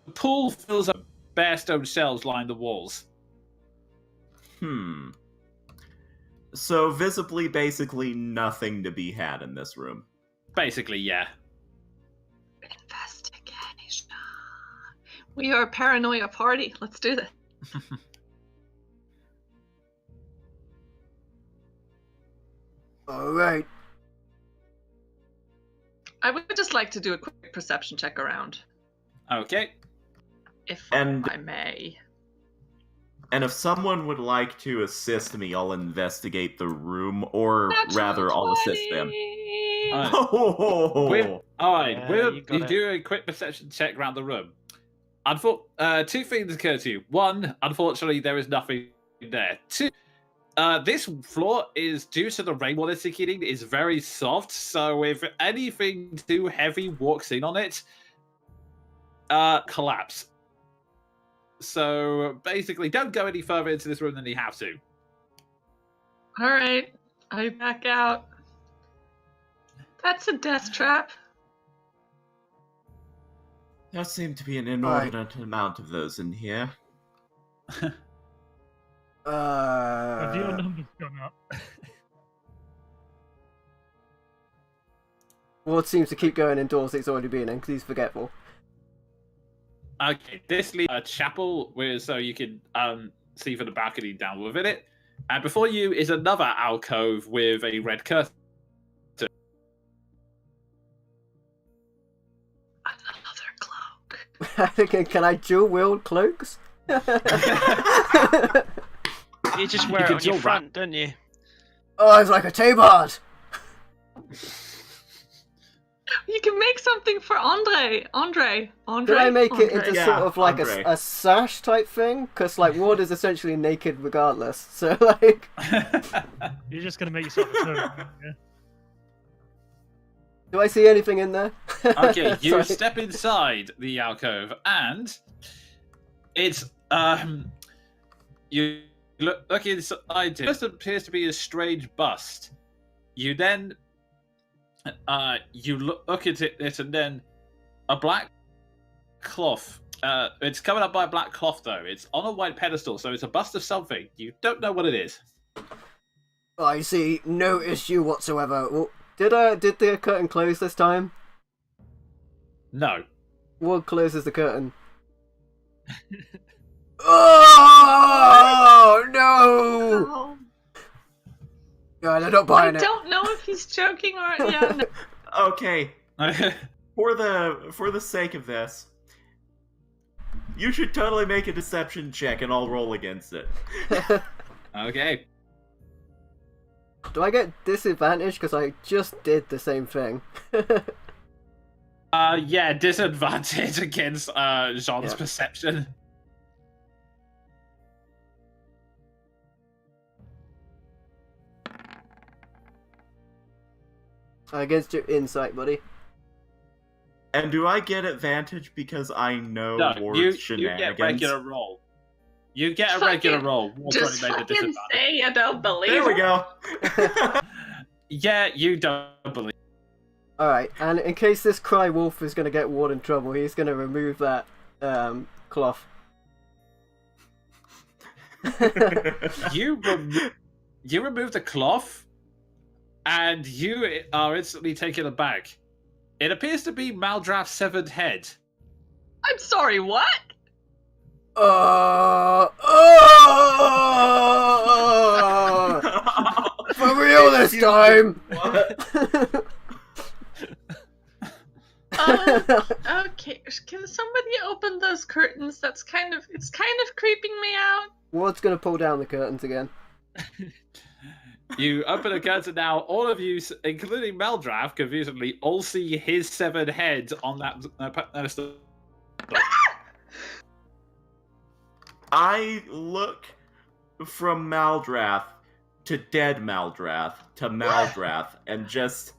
The pool fills up bare stone shelves line the walls. So visibly, basically nothing to be had in this room. Basically, yeah. Investigation. We are a paranoia party. Let's do this. Alright. I would just like to do a quick perception check around, Okay. if And- I may. And if someone would like to assist me, I'll investigate the room, or Natural rather, I'll assist them. 20! Alright, Yeah, we'll you got it. do a quick perception check around the room. Two things occur to you. One, unfortunately, there is nothing there. Two, this floor is, due to the rainwater ticketing, is very soft. So if anything too heavy walks in on it, collapse. So basically, don't go any further into this room than you have to. All right, I back out. That's a death trap. There seem to be an inordinate amount of those in here. Have your numbers gone up? Ward seems to keep going indoors he's already been in because he's forgetful. Okay, this leaves a chapel where so you can see from the balcony down within it. And before you is another alcove with a red curtain. Another cloak. Can I dual wield cloaks? You just wear You it can on your dual front, don't you? Oh, it's like a tabard! You can make something for Andre. Can I make it into Yeah, sort of like Andre. a sash type thing? Because like Ward is essentially naked regardless, so like... You're just gonna make yourself a cloak. Yeah? Do I see anything in there? Okay, you Sorry. step inside the alcove, and it's you look inside it. First appears to be a strange bust. You then you look at it, and then a black cloth. It's covered up by a black cloth, though. It's on a white pedestal, so it's a bust of something. You don't know what it is. I see no issue whatsoever. Well, did the curtain close this time? No. Ward closes the curtain. Oh no! Oh, God, I'm not I buying it. don't know if he's joking or yeah. No. Okay, for the sake of this, you should totally make a deception check and I'll roll against it. Okay. Do I get disadvantage because I just did the same thing? Yeah, disadvantage against Jean's Yeah. perception. Against your insight, buddy. And do I get advantage because I know No, Ward's you shenanigans? get regular roll. You get a Fucking- regular roll. Ward's Just already made the fucking disadvantage. say you don't believe There we him. go. Yeah, you don't believe. Alright, and in case this cry wolf is going to get Ward in trouble, he's going to remove that cloth. You remove the cloth, and you are instantly taken aback. It appears to be Maldrath's severed head. I'm sorry, what? For real this time! What? Okay, can somebody open those curtains? It's kind of creeping me out. Ward's going to pull down the curtains again. You open the curtain now. All of you, including Maldrath, confusedly, all see his severed head on that pedestal. I look from Maldrath to dead Maldrath to Maldrath and just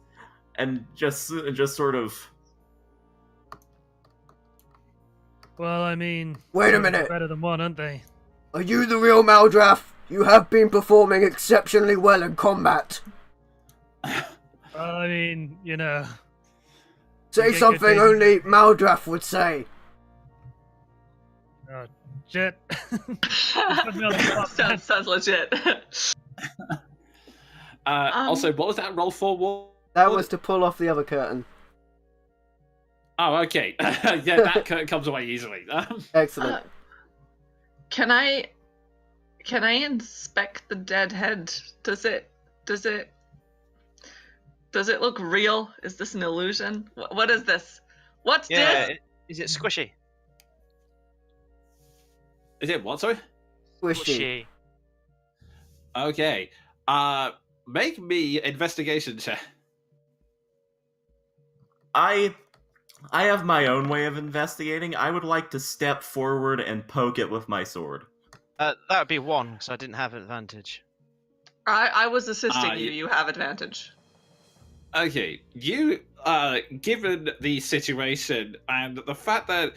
sort of. Well, I mean, Wait a two are minute. better than one, aren't they? Are you the real Maldrath? You have been performing exceptionally well in combat. Well, I mean, you know. Say You get something good only Maldrath would say. Jet. sounds legit. Also, what was that roll for? Ward? That was to pull off the other curtain. Oh, okay. Yeah, that curtain comes away easily. Excellent. Can I inspect the dead head? Does it look real? Is this an illusion? What is this? What's Yeah, this? is it squishy? Is it what? Sorry. Squishy. Okay. Make me investigation check. I have my own way of investigating. I would like to step forward and poke it with my sword. That would be one, because I didn't have advantage. I was assisting you. y- You have advantage. Okay, you, given the situation and the fact that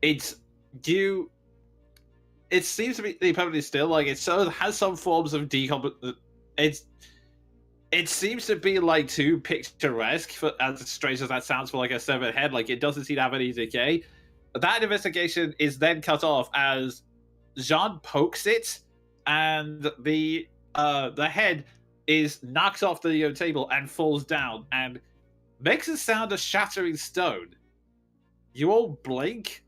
it seems to be perfectly still, like it sort of has some forms of it seems to be like too picturesque, for, as strange as that sounds, for like a severed head. Like it doesn't seem to have any decay. That investigation is then cut off as Jean pokes it, and the head is knocked off the table and falls down and makes a sound of shattering stone. You all blink,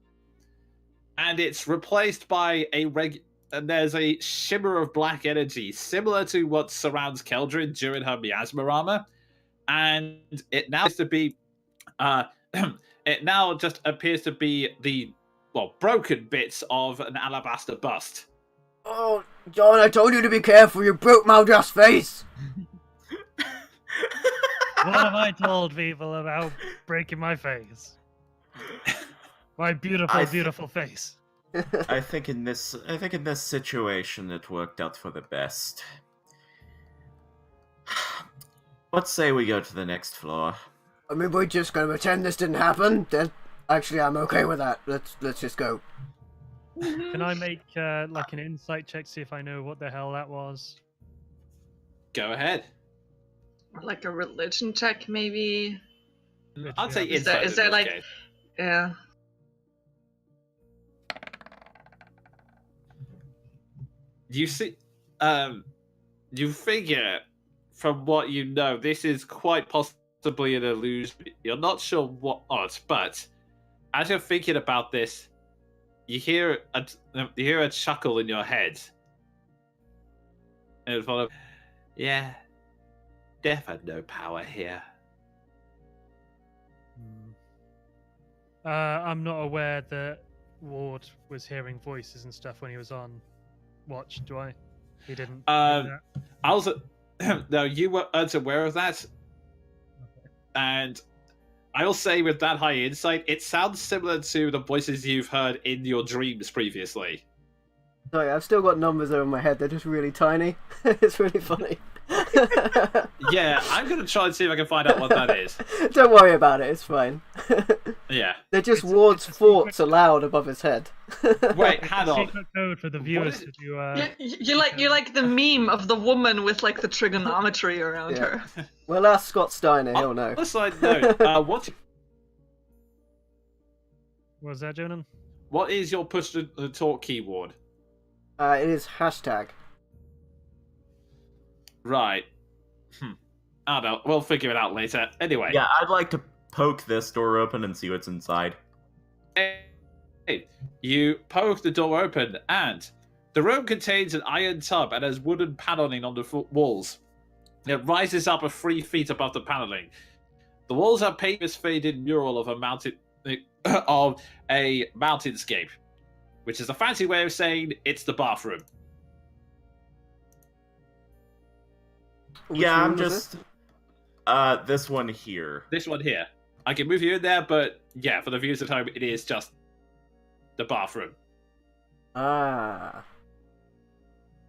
and it's replaced by and there's a shimmer of black energy, similar to what surrounds Keldrin during her miasma armor, and it now appears to be, it now just appears to be the broken bits of an alabaster bust. Oh, John, I told you to be careful. You broke Maldrath's face. What have I told people about breaking my face? My beautiful, beautiful face. I think in this situation it worked out for the best. Let's say we go to the next floor. I mean, we're just gonna pretend this didn't happen. Actually, I'm okay with that. Let's just go. Can I make like an insight check, see if I know what the hell that was? Go ahead. Like a religion check, maybe. I'd say Is insight. there like, case. Yeah. You see, you figure from what you know, this is quite possibly an illusion. You're not sure what, but as you're thinking about this, you hear a chuckle in your head, and it's follow. Yeah, death had no power here. I'm not aware that Ward was hearing voices and stuff when he was on watch. Do I? He didn't. I was. No, you weren't aware of that. Okay. And I'll say, with that high insight, it sounds similar to the voices you've heard in your dreams previously. Sorry, I've still got numbers over my head. They're just really tiny. It's really funny. Yeah, I'm going to try and see if I can find out what that is. Don't worry about it. It's fine. Yeah. They're just Ward's thoughts aloud above his head. Wait, hang on. Secret code for the viewers to do. You're like the meme of the woman with like the trigonometry around her. Well, ask Scott Steiner. He'll know. On a side note, what was that, Jonan? What is your push to talk keyword? It is hashtag. Right. I don't know. We'll figure it out later. Anyway. Yeah, I'd like to poke this door open and see what's inside. Hey, you poke the door open, and the room contains an iron tub and has wooden paneling on the walls. It rises up 3 feet above the paneling. The walls are painted faded mural of a mountainscape, which is a fancy way of saying it's the bathroom. Which room is just this one here. This one here. I can move you in there, but yeah, for the viewers at home, it is just the bathroom. Ah.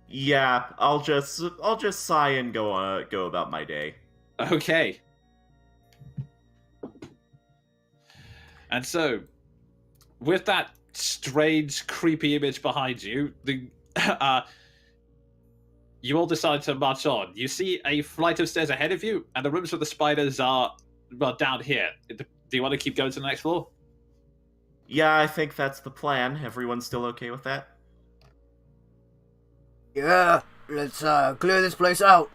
Yeah, I'll just sigh and go about my day. Okay. And so, with that strange, creepy image behind you, you all decide to march on. You see a flight of stairs ahead of you, and the rooms for the spiders are down here. Do you want to keep going to the next floor? Yeah, I think that's the plan. Everyone's still okay with that? Yeah, let's clear this place out.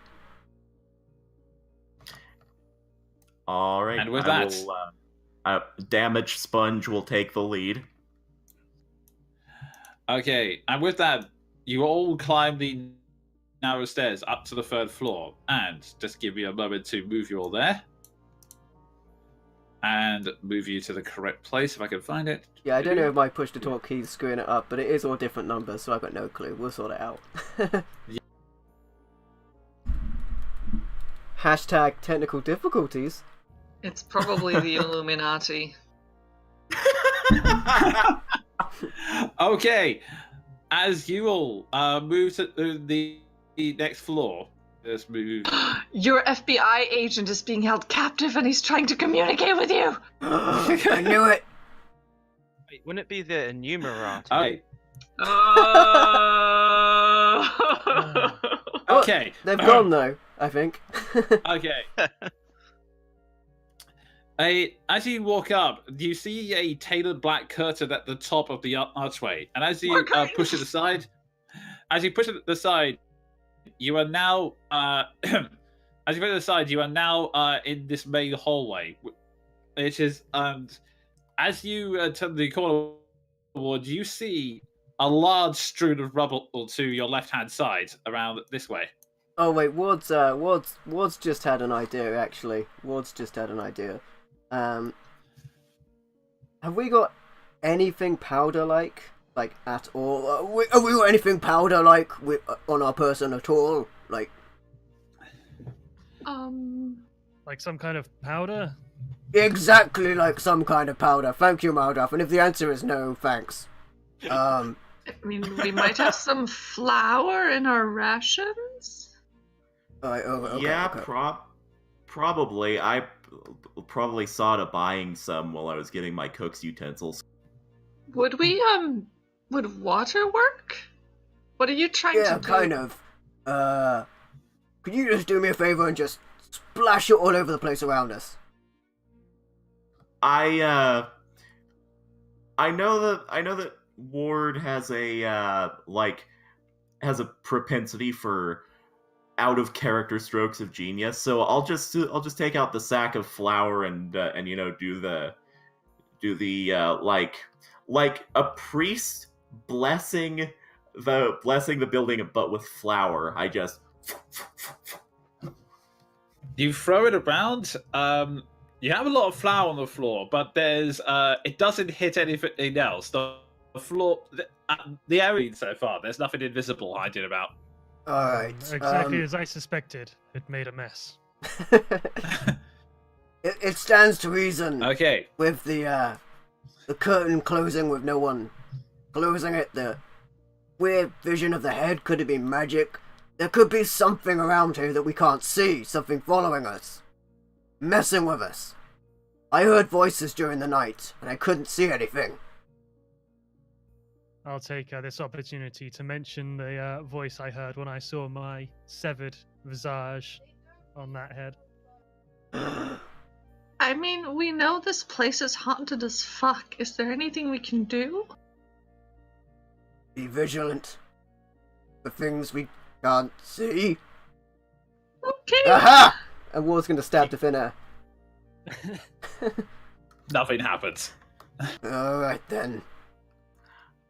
All right. And with Damage Sponge will take the lead. Okay, and with that, you all climb the narrow stairs up to the 3rd floor, and just give me a moment to move you all there. And move you to the correct place if I can find it. Yeah, I don't know if my push to talk key's screwing it up, but it is all different numbers, so I've got no clue. We'll sort it out. Hashtag technical difficulties. It's probably the Illuminati. Okay, as you all move to the next floor, let's move. Your FBI agent is being held captive and he's trying to communicate with you! I knew it! Wait, wouldn't it be the enumerati? Okay. Oh. What? Okay. They've gone though, I think. Okay. As you walk up, you see a tailored black curtain at the top of the archway, and as you push it aside, you are now as you put it aside, you are now in this main hallway, which is as you turn the corner towards, you see a large strewn of rubble to your left-hand side around this way. Oh wait, Ward's just had an idea. Actually, Ward's just had an idea. Have we got anything powder-like at all? Have we got anything powder-like on our person at all? Like some kind of powder? exactly like some kind of powder. Thank you, Maldrath. And if the answer is no, thanks. I mean, we might have some flour in our rations. Alright, okay, yeah, okay. probably. I probably saw to buying some while I was getting my cook's utensils. Would water work? What are you trying to do? Yeah, kind of. Could you just do me a favor and just splash it all over the place around us? I know that Ward has a propensity for out of character strokes of genius, so I'll just take out the sack of flour and do the like a priest blessing the building, but with flour. I just You throw it around. You have a lot of flour on the floor, but there's it doesn't hit anything else. The floor, the area so far, there's nothing invisible hiding about. Alright. Exactly as I suspected. It made a mess. It stands to reason. Okay. With the curtain closing with no one closing it, the weird vision of the head, could it be magic? There could be something around here that we can't see, something following us, messing with us. I heard voices during the night, and I couldn't see anything. I'll take this opportunity to mention the voice I heard when I saw my severed visage on that head. I mean, we know this place is haunted as fuck. Is there anything we can do? Be vigilant for things we can't see. Okay. Aha! And Ward's gonna stab the thin air. Nothing happens. Alright then.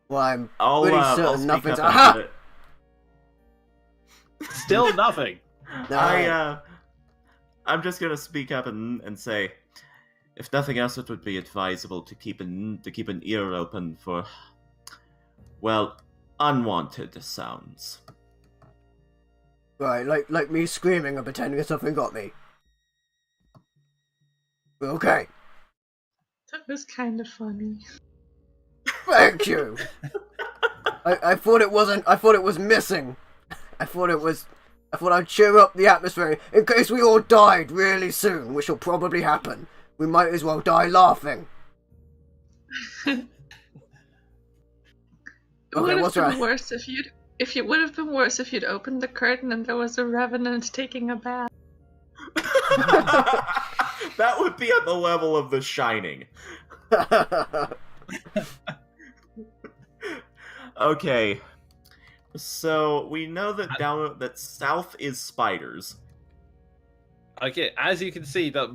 Well, I'm I'll pretty speak certain nothing's... up and Aha! put it- Still nothing. I'm just gonna speak up and say, if nothing else, it would be advisable to keep an ear open for, well, unwanted sounds. Right, like me screaming and pretending something got me. Okay. That was kind of funny. Thank you. I thought it wasn't. I thought it was missing. I thought I'd cheer up the atmosphere in case we all died really soon, which will probably happen. We might as well die laughing. It Okay, would have what's been right? worse if it would have been worse if you'd opened the curtain and there was a revenant taking a bath. That would be at the level of The Shining. Okay, so we know that that south is spiders. Okay, as you can see, that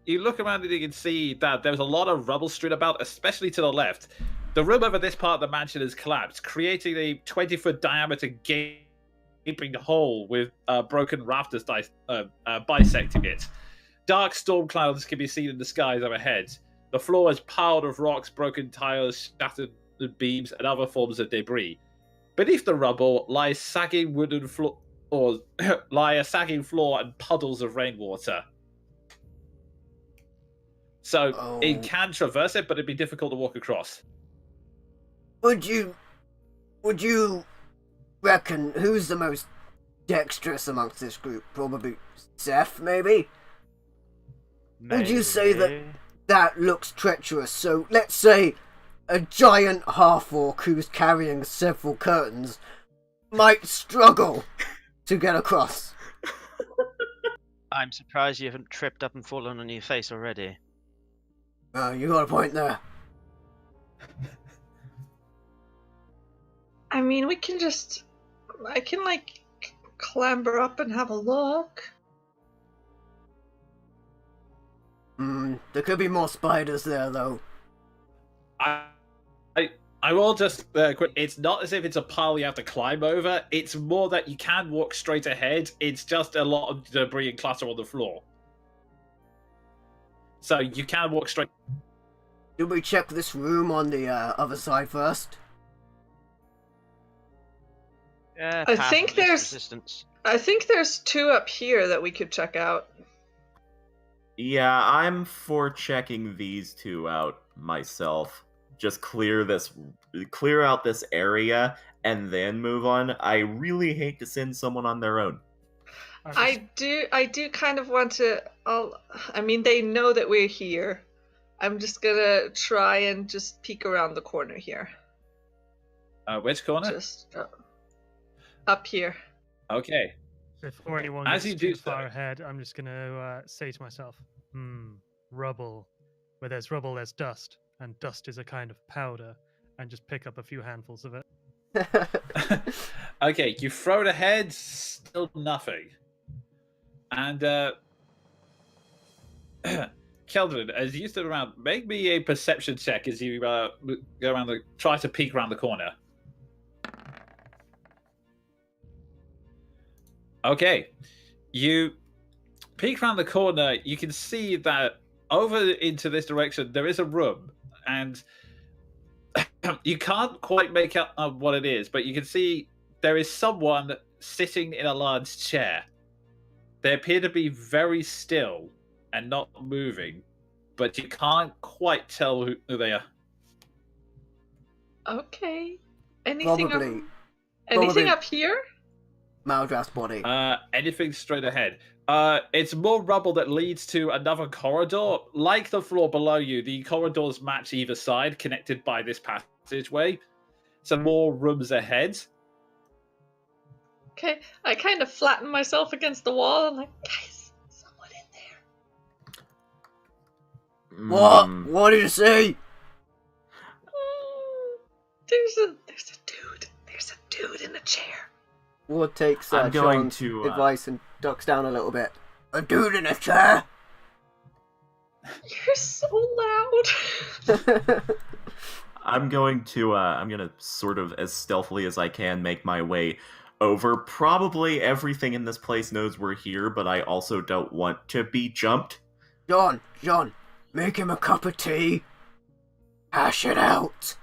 you look around and you can see that there's a lot of rubble strewn about, especially to the left. The room over this part of the mansion has collapsed, creating a 20-foot diameter gaping hole with broken rafters bisecting it. Dark storm clouds can be seen in the skies overhead. The floor is piled with rocks, broken tires, shattered beams, and other forms of debris. Beneath the rubble lies sagging wooden floor, a sagging floor and puddles of rainwater. So it can traverse it, but it'd be difficult to walk across. Would you reckon who's the most dexterous amongst this group? Probably Seth, maybe? Would you say that looks treacherous? So let's say a giant half-orc who's carrying several curtains might struggle to get across. I'm surprised you haven't tripped up and fallen on your face already. You got a point there. I mean, we can just... I can, like, clamber up and have a look. There could be more spiders there, though. I will just quick. It's not as if it's a pile you have to climb over. It's more that you can walk straight ahead. It's just a lot of debris and clutter on the floor. So you can walk straight. Should we check this room on the other side first? Yeah, I half think of this there's- resistance. I think there's 2 up here that we could check out. Yeah, I'm for checking these 2 out myself. Just clear out this area and then move on. I really hate to send someone on their own. I do kind of want to... I mean, they know that we're here. I'm just gonna try and just peek around the corner here. Which corner? Just up here. Okay. Before anyone As gets you do too far so- ahead, I'm just going to say to myself, rubble. Where there's rubble, there's dust. And dust is a kind of powder. And just pick up a few handfuls of it. Okay, you throw it ahead, still nothing. And Keldrin, as you stood around, make me a perception check as you go around try to peek around the corner. Okay, you peek around the corner. You can see that over into this direction there is a room, and you can't quite make out what it is, but you can see there is someone sitting in a large chair. They appear to be very still and not moving, but you can't quite tell who they are. Okay. Anything Probably up here? Maldrath's body. Anything straight ahead. It's more rubble that leads to another corridor. Like the floor below you, the corridors match either side, connected by this passageway. So more rooms ahead. Okay. I kind of flatten myself against the wall. I'm like, guys, someone in there. What? Mm, What did you say? There's a dude. There's a dude in a chair. Ward takes I'm going Sean's to, advice and ducks down a little bit. A dude in a chair? You're so loud. I'm gonna sort of as stealthily as I can make my way over. Probably everything in this place knows we're here, but I also don't want to be jumped. John, make him a cup of tea. Hash it out.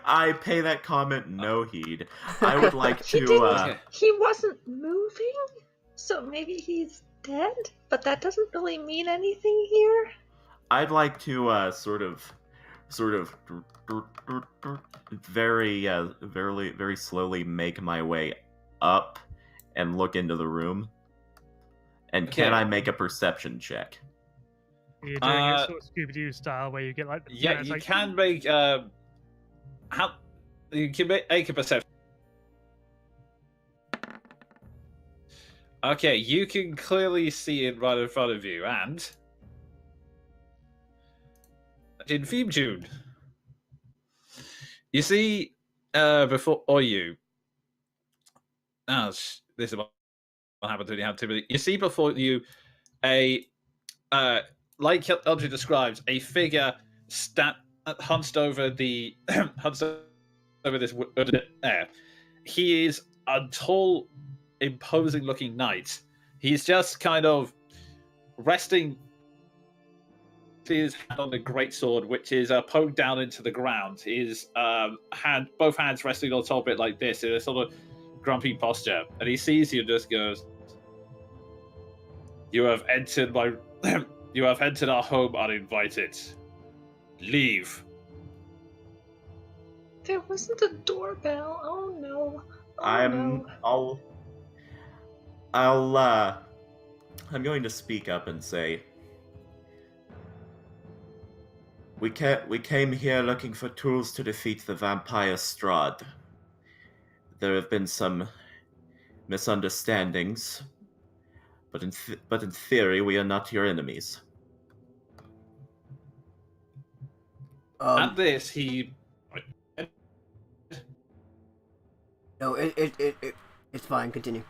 I pay that comment no heed. I would like He to. didn't. He wasn't moving, so maybe he's dead. But that doesn't really mean anything here. I'd like to sort of, very slowly make my way up and look into the room. And can Okay. I make a perception check? You're doing it sort of Scooby-Doo style, where you get like... Yeah, it's you like, can make you can make a perception. Okay, you can clearly see it right in front of you, and in theme tune, you see before or you. This is what happened when you have too many. You see before you a like Eldridge describes, a figure hunched over the hunched over this air. He is a tall, imposing looking knight. He's just kind of resting his hand on the greatsword, which is poked down into the ground. His both hands resting on top of it like this, in a sort of grumpy posture. And he sees you and just goes, "You have entered my you have entered our home uninvited. Leave." There wasn't a doorbell. Oh no. Oh, no. I'm going to speak up and say, We came here looking for tools to defeat the vampire Strahd. There have been some misunderstandings, but in theory, we are not your enemies. At this, he. No, it's fine. Continue.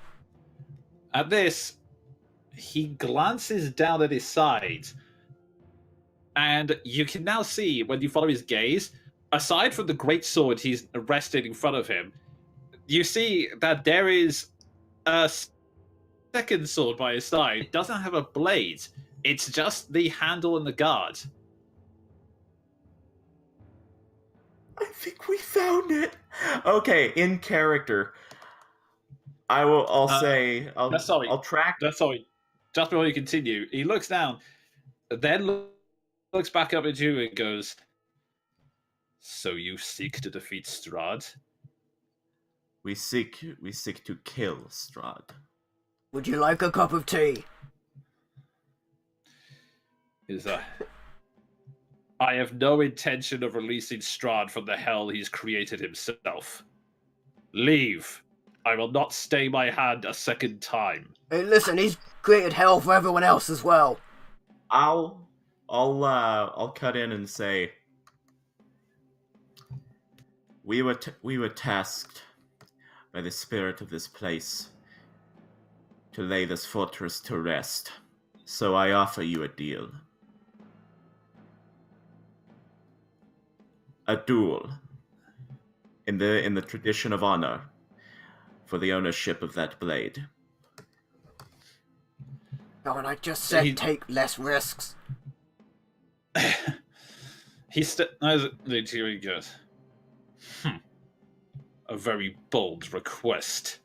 At this, he glances down at his side, and you can now see, when you follow his gaze, aside from the great sword he's rested in front of him, you see that there is a second sword by his side. It doesn't have a blade. It's just the handle and the guard. I think we found it. Okay, in character, I'll say I'll track. That's sorry. Just before you continue, he looks down, then looks back up at you and goes, "So you seek to defeat Strahd?" We seek to kill Strahd. Would you like a cup of tea? I have no intention of releasing Strahd from the hell he's created himself. Leave. I will not stay my hand a second time. Hey, listen, he's created hell for everyone else as well. I'll cut in and say we were tasked by the spirit of this place to lay this fortress to rest. So I offer you a deal. A duel in the tradition of honor for the ownership of that blade. Oh, and I just said take less risks. He goes, a very bold request.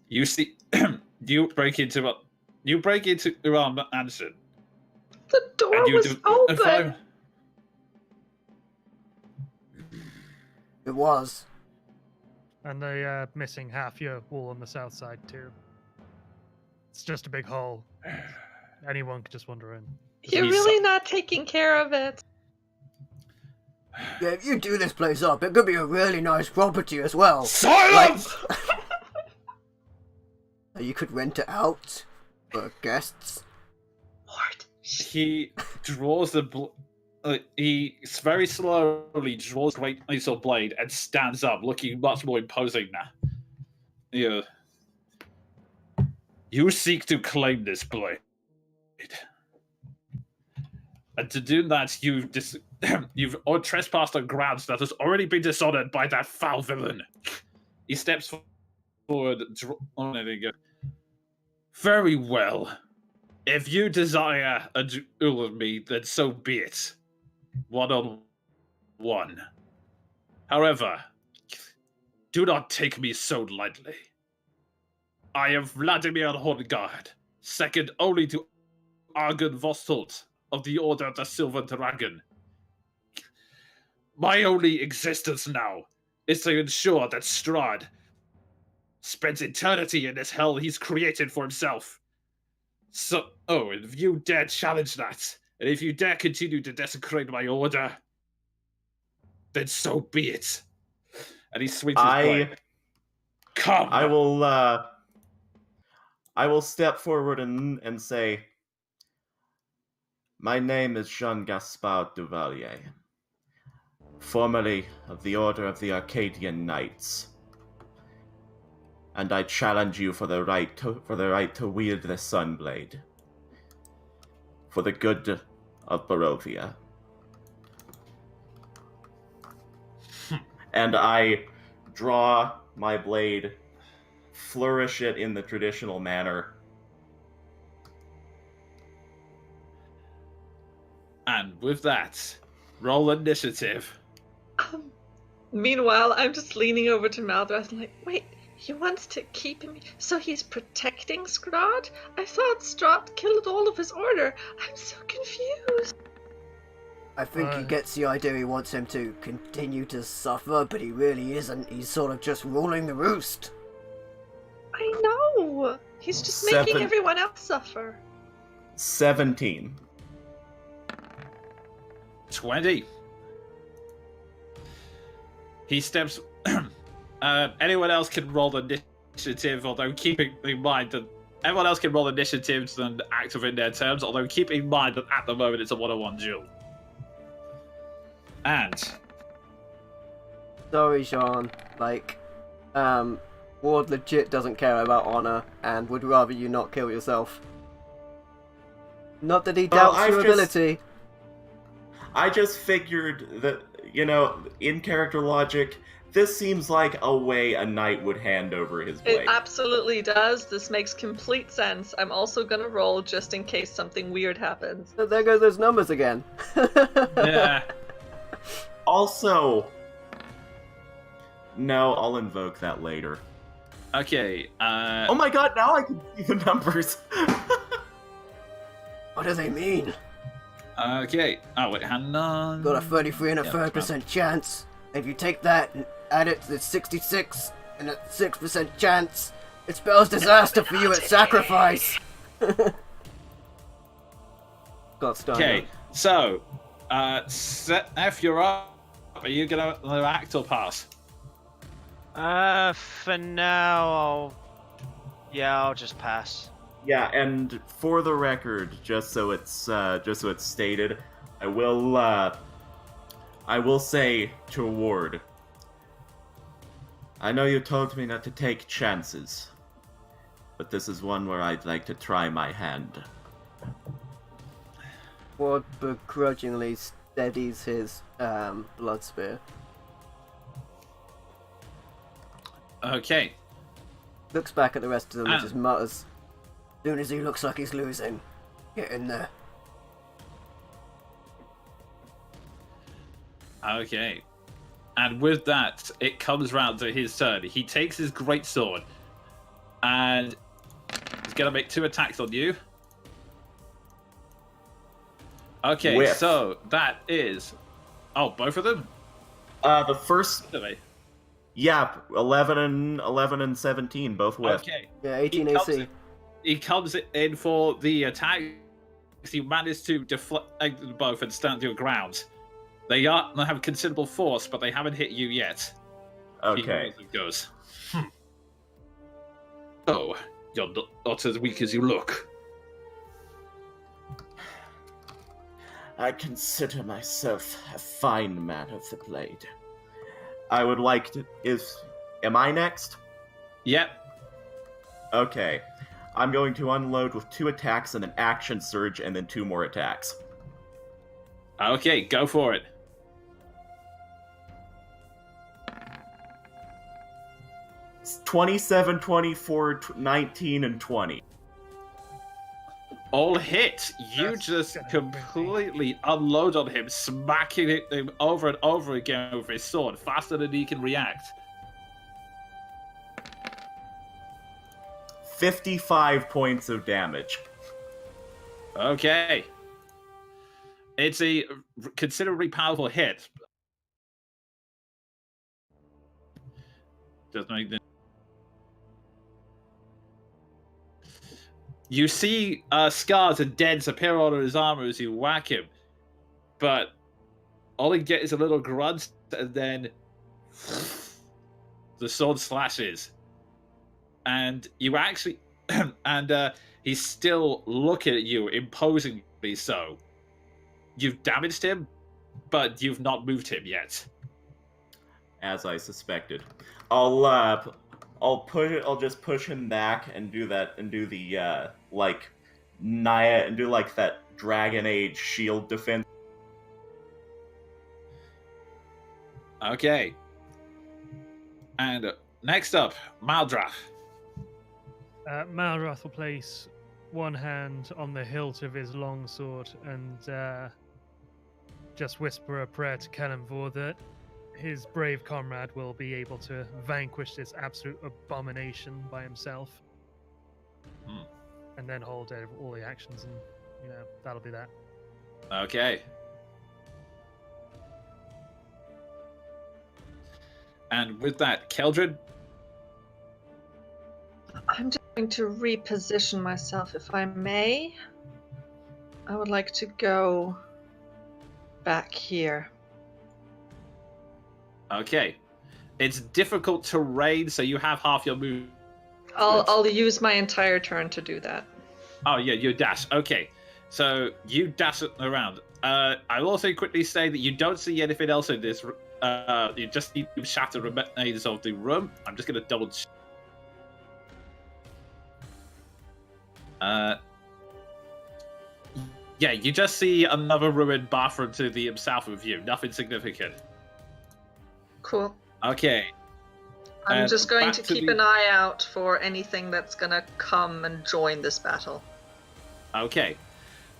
You see, you break into our mansion. The door was open. It was. And they're missing half your wall on the south side too. It's just a big hole. Anyone could just wander in. You're really not taking care of it. Yeah, if you do this place up, it could be a really nice property as well. Silence! You could rent it out for guests. Lord. He draws he very slowly draws a great sword blade and stands up, looking much more imposing now. Yeah. You seek to claim this blade. And to do that, you've trespassed on grounds that has already been dishonored by that foul villain. He steps forward, very well. If you desire a duel with me, then so be it. 1-on-1. However, do not take me so lightly. I am Vladimir Horngard, second only to Argon Vostolt of the Order of the Silver Dragon. My only existence now is to ensure that Strahd spends eternity in this hell he's created for himself. So, and if you dare challenge that, and if you dare continue to desecrate my order, then so be it. And he swings his blade. Come! I will step forward and say, my name is Jean-Gaspard Duvalier, formerly of the Order of the Arcadian Knights. And I challenge you for the right to wield the Sunblade, for the good of Barovia. And I draw my blade, flourish it in the traditional manner. And with that, roll initiative. Meanwhile, I'm just leaning over to Maldrath and like, wait, he wants to keep him, so he's protecting Strahd? I thought Strahd killed all of his order. I'm so confused. I think he gets the idea he wants him to continue to suffer, but he really isn't. He's sort of just ruling the roost. I know. He's just making everyone else suffer. 17. 20. He steps. Anyone else can roll initiative, although keeping in mind that everyone else can roll initiatives and act within their terms, although keeping in mind that at the moment it's a one-on-one duel. And Sorry, Sean. Like, Ward legit doesn't care about honor and would rather you not kill yourself. Not that he doubts your ability. I just figured that, in character logic, this seems like a way a knight would hand over his blade. It absolutely does. This makes complete sense. I'm also gonna roll just in case something weird happens. So there goes those numbers again. yeah. Also, no, I'll invoke that later. Okay. Oh my god, now I can see the numbers. What do they mean? Okay. Oh wait, hang on. Got a 33 and a Yeah, 30% chance. If you take that and add it to the 66 and a 6% chance, it spells disaster for you at sacrifice. Got started. Okay. So, F, you're up. Are you gonna act or pass? For now, I'll just pass. Yeah, and for the record, just so it's stated, I will say to Ward, I know you told me not to take chances, but this is one where I'd like to try my hand. Ward begrudgingly steadies his blood spear. Okay. Looks back at the rest of them and just mutters, soon as he looks like he's losing, get in there. Okay. And with that, it comes round to his turn. He takes his greatsword and he's gonna make 2 attacks on you. Okay, Whiff. so that is both of them? The first, Really? yeah, 11 and 17 both whiff. Okay. Yeah, 18 AC. He comes in for the attack. He managed to deflect both and stand your ground. They have considerable force, but they haven't hit you yet. Okay. He goes. Oh, you're not as weak as you look. I consider myself a fine man of the blade. I would like to... Am I next? Yep. Okay. I'm going to unload with 2 attacks and an action surge and then 2 more attacks. Okay, go for it. It's 27, 24, 19, and 20. All hit. You That's just gonna completely unload on him, smacking him over and over again with his sword, faster than he can react. 55 points of damage. Okay. It's a considerably powerful hit. Doesn't make the... You see scars and dents appear on his armor as you whack him, but all you get is a little grunt, and then the sword slashes. And you actually... and he's still looking at you, imposingly so. You've damaged him, but you've not moved him yet. As I suspected. I'll just push him back and do that, and do the Naya, and do like that Dragon Age shield defense. Okay. And next up, Maldrath. Malrath will place one hand on the hilt of his longsword and just whisper a prayer to Kalimvor that his brave comrade will be able to vanquish this absolute abomination by himself. And then hold over all the actions, and that'll be that. Okay. And with that, Keldred. I'm just going to reposition myself, if I may. I would like to go back here. Okay. It's difficult terrain, so you have half your move. I'll use my entire turn to do that. Oh, yeah, you dash. Okay. So you dash it around. I will also quickly say that you don't see anything else in this. You just see shattered remains of the room. I'm just going to double check. Yeah, you just see another ruined bathroom to the south of you. Nothing significant. Cool. Okay. I'm just going back to to keep the- an eye out for anything that's gonna come and join this battle. Okay.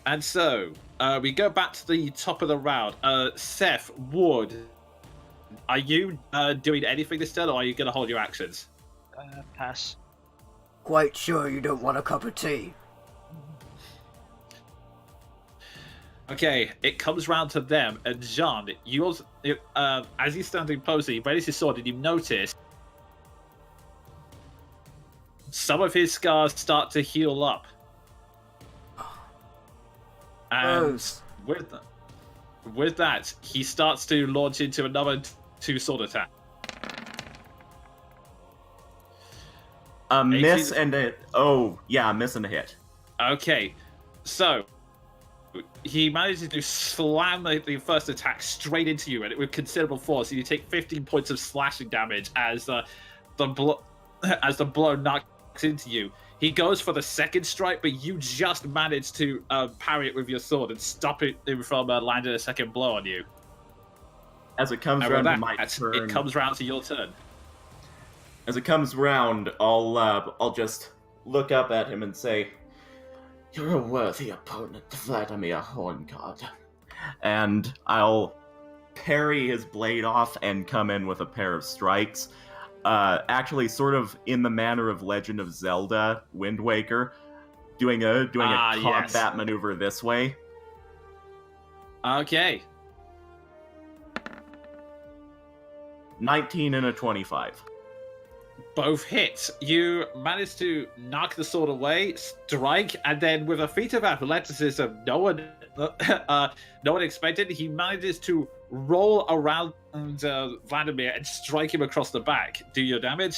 And so, we go back to the top of the round. Seth, Ward, are you doing anything this turn, or are you going to hold your actions? Pass. Quite sure you don't want a cup of tea. Okay, it comes round to them, and Jean, you also, as he's standing posing, raises his sword, and you notice some of his scars start to heal up. And Gross. with that, he starts to launch into another 2 sword attack. A miss 18 and a... Oh, yeah, a miss and a hit. Okay, so he manages to slam the first attack straight into you, and it with considerable force. You take 15 points of slashing damage as the blow knocks into you. He goes for the second strike, but you just manage to parry it with your sword and stop it from landing a second blow on you. As it comes And round with to my that, turn... it comes round to your turn. As it comes round, I'll just look up at him and say, "You're a worthy opponent, Vladimir Horngod." And I'll parry his blade off and come in with a pair of strikes. Actually, sort of in the manner of Legend of Zelda, Wind Waker, doing a combat yes. maneuver this way. Okay. 19 and a 25. Both hits. You manage to knock the sword away, strike, and then with a feat of athleticism no one expected, he manages to roll around Vladimir and strike him across the back. Do your damage.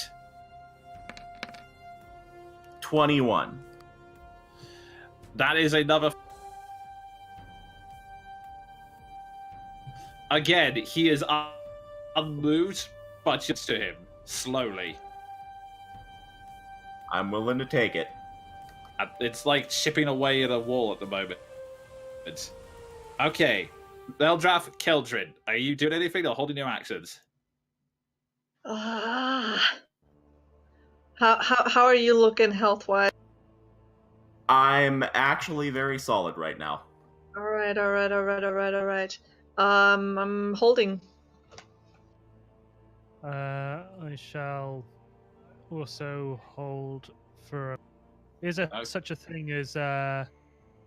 21. That is another. Again, he is unmoved, but just to him slowly. I'm willing to take it. It's like chipping away at a wall at the moment. Okay. Meldrath, Keldrin, are you doing anything or holding your actions? How are you looking health-wise? I'm actually very solid right now. All right. I'm holding. I shall also hold for. Is there such a thing as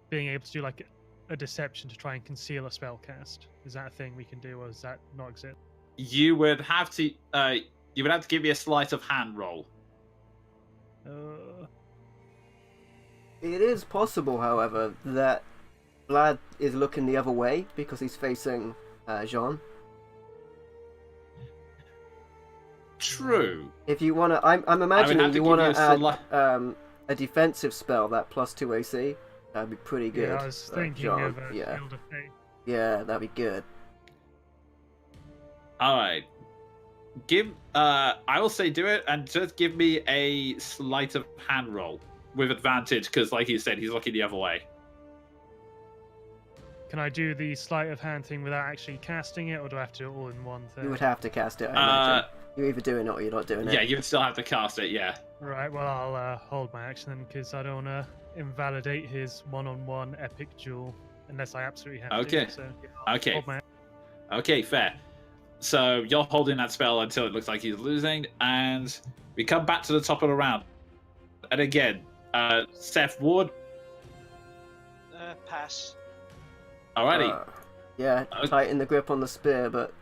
being able to do like a deception to try and conceal a spell cast? Is that a thing we can do, or does that not exist? You would have to. You would have to give me a sleight of hand roll. It is possible, however, that Vlad is looking the other way because he's facing Jean. True. If you want to, I'm imagining have to you give want you to a add a defensive spell that +2 AC. That'd be pretty good. Yeah, I was thinking Jean. of a Yeah, Shield of Faith. yeah, that'd be good. All right. I will say do it, and just give me a sleight of hand roll with advantage, because, like you said, he's looking the other way. Can I do the sleight of hand thing without actually casting it, or do I have to do it all in one thing? You would have to cast it. I imagine. You're either doing it or you're not doing it. Yeah, you would still have to cast it. Yeah. Right, well, I'll hold my action then, because I don't want to invalidate his one-on-one epic duel unless I absolutely have Okay. to. So, yeah, I'll Okay. hold my Okay, fair. So you're holding that spell until it looks like he's losing, and we come back to the top of the round. And again, Seth Ward. Pass. Alrighty. Yeah, tighten the grip on the spear, but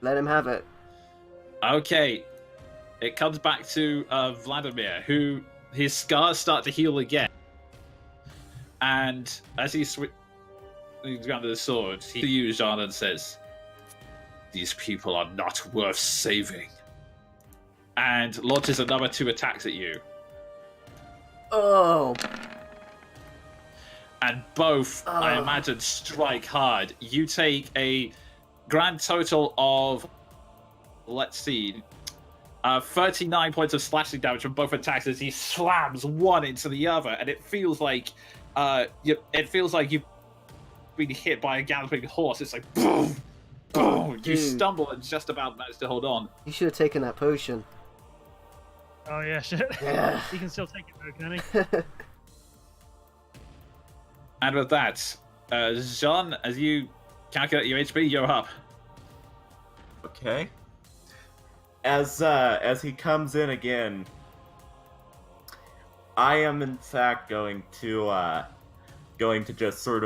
let him have it. Okay. It comes back to Vladimir, who his scars start to heal again. And as he ground the sword, he to you, Jean, and says, "These people are not worth saving," and launches another 2 attacks at you. Oh. And both, I Oh. imagine, strike hard. You take a grand total of, let's see, 39 points of slashing damage from both attacks as he slams one into the other, and it feels like you've been hit by a galloping horse. It's like boom, boom. You Dude. stumble and just about manage to hold on. You should have taken that potion. Oh yeah, shit. Yeah. He can still take it though, can he? And with that, Jean, as you calculate your HP, you're up. Okay. As he comes in again, I am in fact going to just sort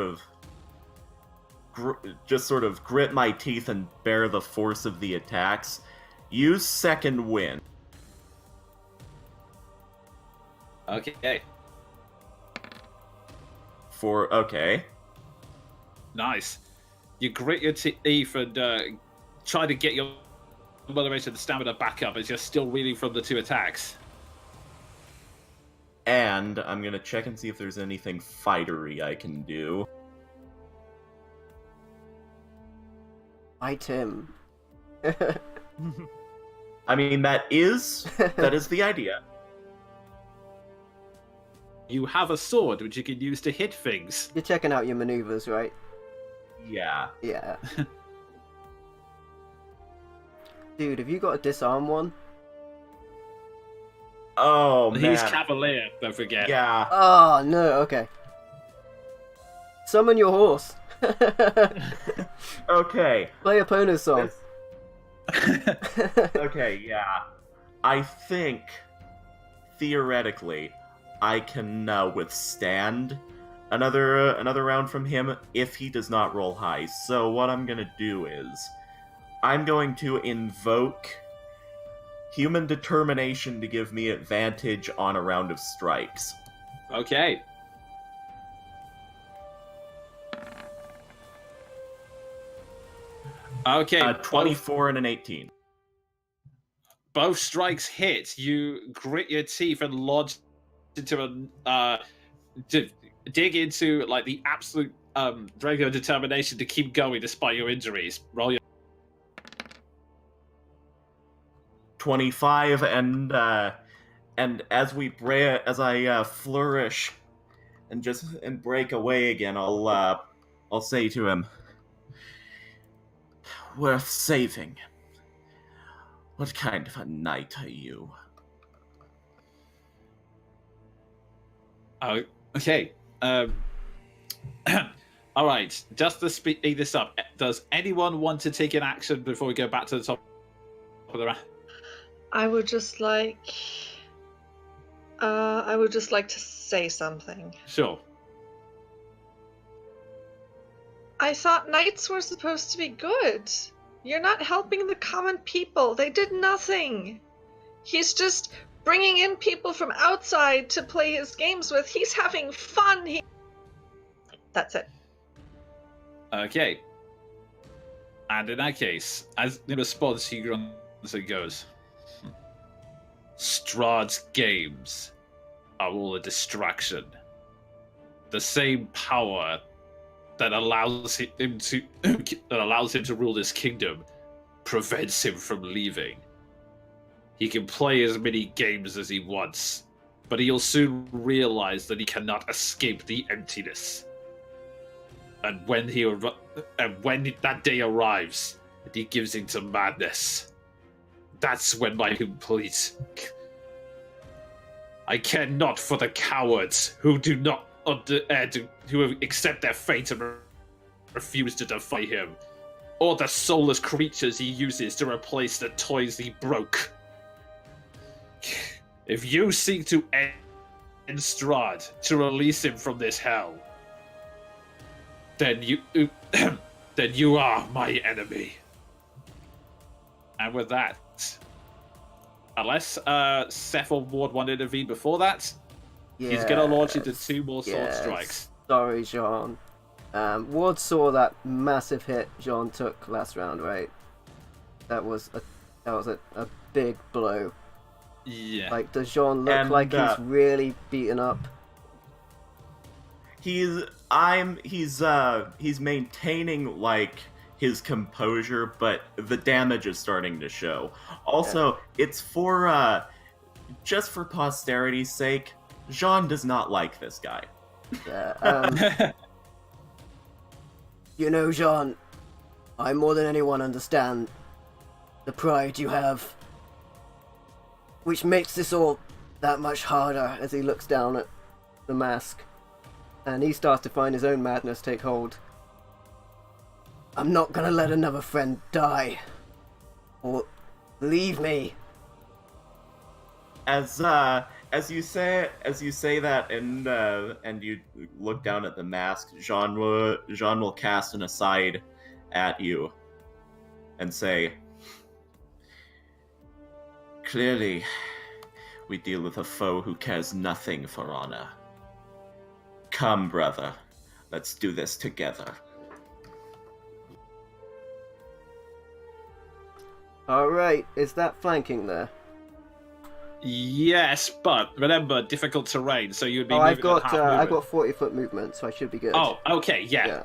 of grit my teeth and bear the force of the attacks. Use second wind. Okay. Okay. Nice. You grit your teeth and try to get your motivation and stamina back up as you're still reeling from the 2 attacks. And I'm gonna check and see if there's anything fightery I can do. Fight him. I mean, that is the idea. You have a sword which you can use to hit things. You're checking out your maneuvers, right? Yeah. Yeah. Dude, have you got a disarm one? Oh man. He's Cavalier, don't forget. Yeah. Oh, no, okay. Summon your horse. Okay. Play opponent's song. Okay, yeah. I think, theoretically, I can withstand another round from him if he does not roll high. So what I'm gonna do is, I'm going to invoke human determination to give me advantage on a round of strikes. Okay. Okay. 24 and an 18. Both strikes hit. You grit your teeth and lodge into to dig into like the absolute regular determination to keep going despite your injuries. Roll your 25 and as I flourish and break away again, I'll say to him, "Worth saving. What kind of a knight are you?" Okay. All right. Just to speed this up, does anyone want to take an action before we go back to the top of the round? I would just like to say something. Sure. I thought knights were supposed to be good. You're not helping the common people. They did nothing. He's just bringing in people from outside to play his games with. He's having fun. That's it. Okay. And in that case, as in response, he grunts and goes, "Strahd's games are all a distraction. The same power that allows him to rule this kingdom prevents him from leaving. He can play as many games as he wants, but he'll soon realize that he cannot escape the emptiness. And when that day arrives, and he gives into madness, that's when my complete. I care not for the cowards who do not who accept their fate and refuse to defy him, or the soulless creatures he uses to replace the toys he broke. If you seek to end Strahd, to release him from this hell, then you are my enemy." And with that, unless Seth or Ward want to intervene before that, he's going to launch into 2 more sword strikes. Sorry, Jean. Ward saw that massive hit Jean took last round, right? That was a big blow. Yeah. Like, does Jean look And, like he's really beaten up? He's maintaining like his composure, but the damage is starting to show. Also, it's for just for posterity's sake, Jean does not like this guy. Yeah. You know, Jean, I more than anyone understand the pride you have, which makes this all that much harder. As he looks down at the mask, and he starts to find his own madness take hold. I'm not gonna let another friend die, or leave me. As you say that, and you look down at the mask, Jean will cast an aside at you, and say, "Clearly, we deal with a foe who cares nothing for honor. Come, brother, let's do this together." Alright, is that flanking there? Yes, but remember, difficult terrain, so you'd be Oh, moving I've got at half movement. 40-foot movement, so I should be good. Oh, okay, yeah. Yeah.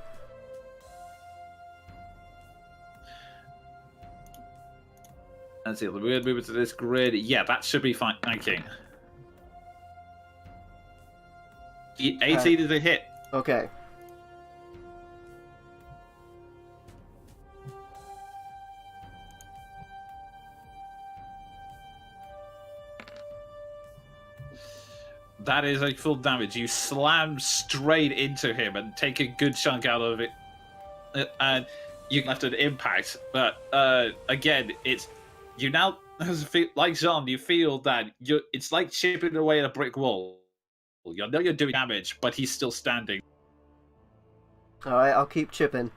Let's see, we're moving to this grid. Yeah, that should be fine. Thanking. 18 is a hit. Okay. That is a full damage. You slam straight into him and take a good chunk out of it. And you left an impact. But again, it's you now, like Jean, you feel that it's like chipping away at a brick wall. You know you're doing damage, but he's still standing. Alright, I'll keep chipping.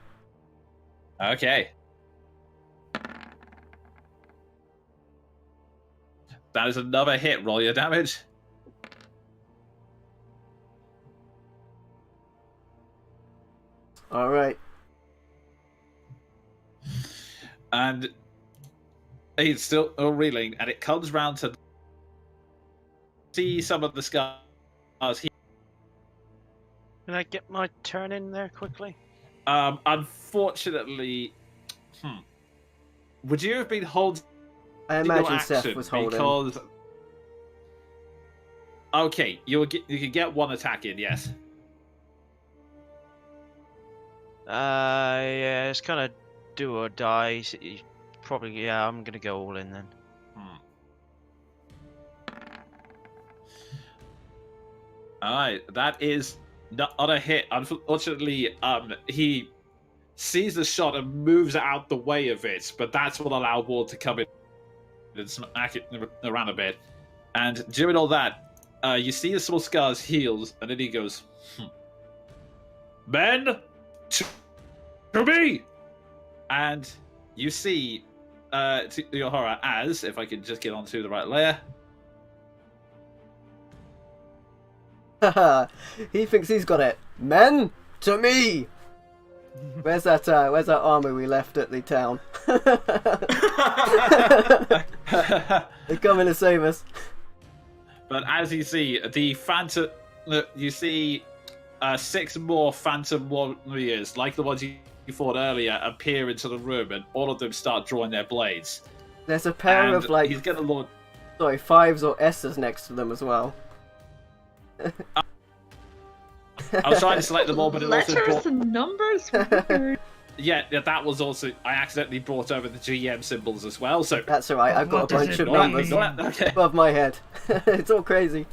Okay. That is another hit. Roll your damage. Alright. And he's still reeling, and it comes round to see some of the scars. Can I get my turn in there quickly? Unfortunately, would you have been holding I your imagine Seth action was holding. because? Okay, you can get one attack in. Yes. Yeah, it's kind of do or die. Probably, yeah, I'm gonna go all in then. Alright, that is not a hit. Unfortunately, he sees the shot and moves out the way of it, but that's what allowed Ward to come in and smack it around a bit. And during all that, you see the small scars heals, and then he goes, Men, to me! And you see, to your horror, as, if I can just get onto the right layer, He thinks he's got it. Men, to me! Where's that armor we left at the town? They're coming to save us. But as you see, the phantom, you see 6 more phantom warriors, like the ones you fought earlier, appear into the room, and all of them start drawing their blades. There's a pair And of like, he's gonna launch. sorry, 5s or S's next to them as well. I was trying to select them all, but it also Letters brought... and numbers? Weird. Yeah, that was also... I accidentally brought over the GM symbols as well, so... That's alright, I've got What a does bunch it of mean? numbers Okay. above my head. It's all crazy.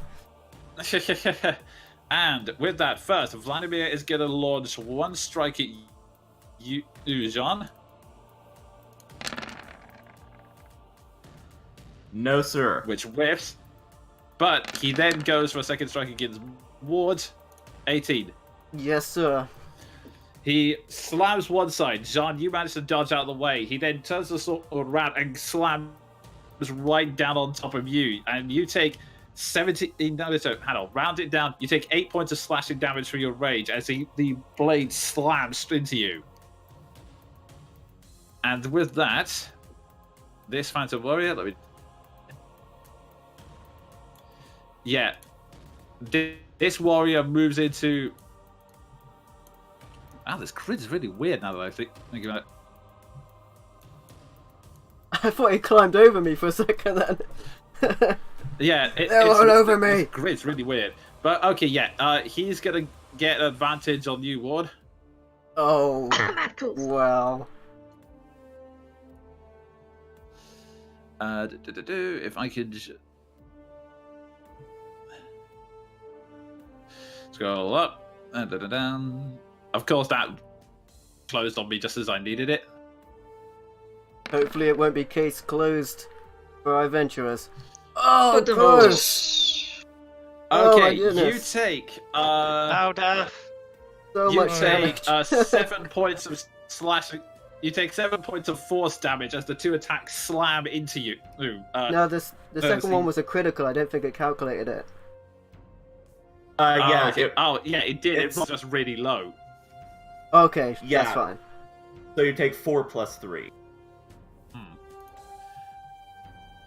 And with that, first, Vladimir is going to launch one strike at you, Jean. No, sir. Which whiffs. But he then goes for a second strike against Ward. 18. Yes, sir. He slams one side. Jean, you manage to dodge out of the way. He then turns the sword around and slams right down on top of you. And you take 17. No, so hang on. Round it down. You take 8 points of slashing damage for your rage as the blade slams into you. And with that, this Phantom Warrior. Let me. Yeah. This warrior moves into. Ah, this grid is really weird now that I think about it. I thought he climbed over me for a second then. Yeah, They're all over me. This grid's really weird. But okay, yeah, he's gonna get an advantage on you, Ward. Oh, wow. If I could scroll up, down. Of course, that closed on me just as I needed it. Hopefully it won't be case closed for our adventurers. Oh, Good gross! Oh, my Okay, goodness. you take Now, Death. So you much take damage. 7 points of slashing. You take 7 points of force damage as the 2 attacks slam into you. No, the second see. one was a critical. I don't think it calculated it. Yeah. okay. Yeah, it did. It it's- was just really low. Okay, Yeah. that's fine. So you take 4 plus 3.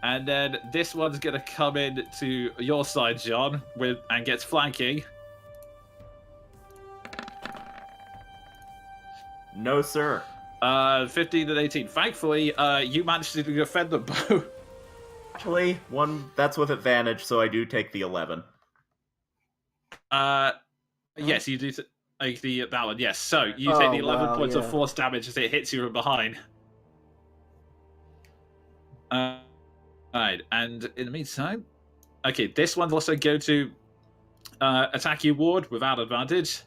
And then this one's gonna come in to your side, John, and gets flanking. No, sir. 15 and 18. Thankfully, you managed to defend the bow. Actually, that's with advantage, so I do take the 11. Yes, you do take that one. Yes, so you take the 11 wow, points of yeah. force damage as it hits you from behind. Right, and in the meantime, okay, this one's also go to attack you, Ward, without advantage.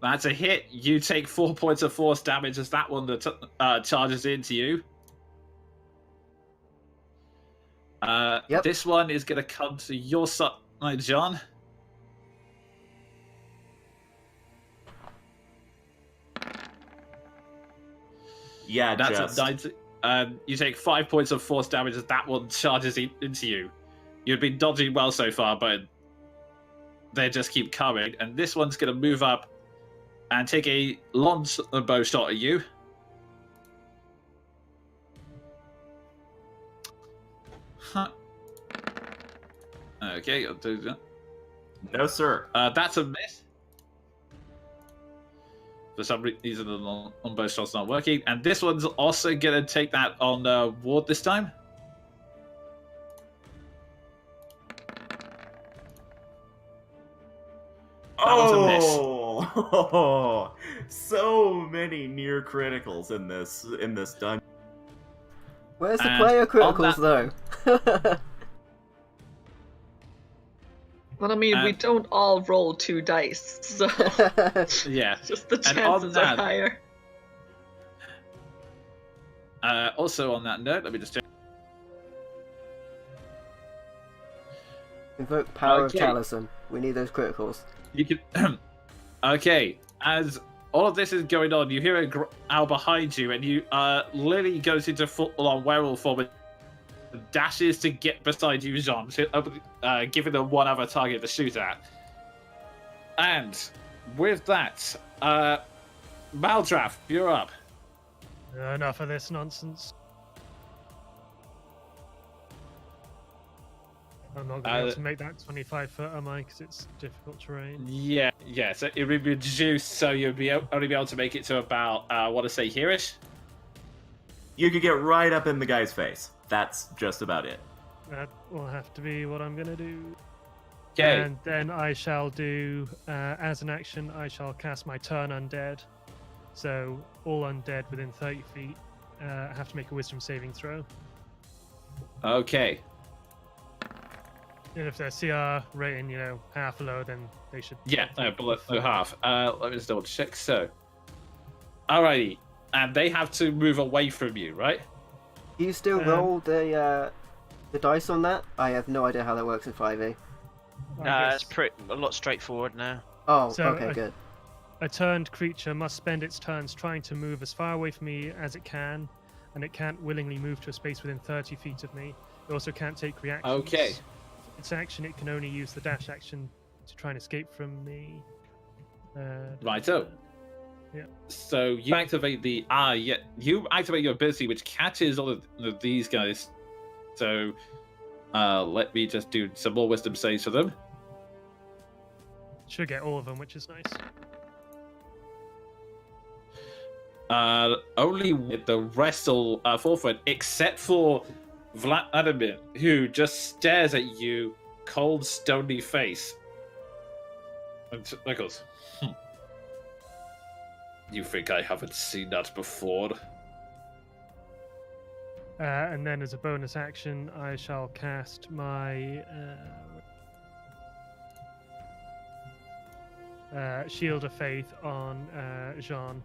That's a hit. You take 4 points of force damage as that one charges into you. Yep. This one is going to come to your side, John. Yeah, That's just. a 90. You take 5 points of force damage as that one charges into you. You've been dodging well so far, but they just keep coming. And this one's going to move up and take a longbow shot at you. Huh. Okay, I'll do that. No, sir. That's a miss. For some reason, the longbow shot's not working. And this one's also going to take that on Ward this time. That was a miss. Oh, so many near criticals in this dungeon. Where's the And player on criticals, though? Well, I mean, we And- don't all roll 2 dice, so Yeah. just the And on chances that- are higher. Also, on that note, let me just check. Invoke power Okay. of Talisman. We need those criticals. You can. Okay, as all of this is going on, you hear a growl behind you, and you Lily goes into full-on werewolf form and dashes to get beside you, Jean, giving them one other target to shoot at. And with that, Maldraff, you're up. Enough of this nonsense. I'm not going to be able to make that 25 foot, am I? Because it's difficult terrain. Yeah. So it would be reduced, so you'd only be able to make it to about, I want to say here-ish. You could get right up in the guy's face. That's just about it. That will have to be what I'm going to do. Okay. And then I shall do, as an action, I shall cast my Turn Undead. So all undead within 30 feet have to make a wisdom saving throw. Okay. And if their CR rating, half low, then they should. Yeah, below half. Let me just double check. So, alrighty, and they have to move away from you, right? Do you still roll the dice on that? I have no idea how that works in 5e. It's a lot straightforward now. Oh, So, okay, good. A turned creature must spend its turns trying to move as far away from me as it can, and it can't willingly move to a space within 30 feet of me. It also can't take reactions. Okay. Its action, it can only use the dash action to try and escape from me. Righto. Yeah. So you activate you activate your ability, which catches all of these guys. So let me just do some more wisdom saves for them. Should get all of them, which is nice. Only with the rest will forfeit, except for Vladimir, who just stares at you, cold, stony face. And goes, You think I haven't seen that before? And then as a bonus action, I shall cast my Shield of Faith on Jean.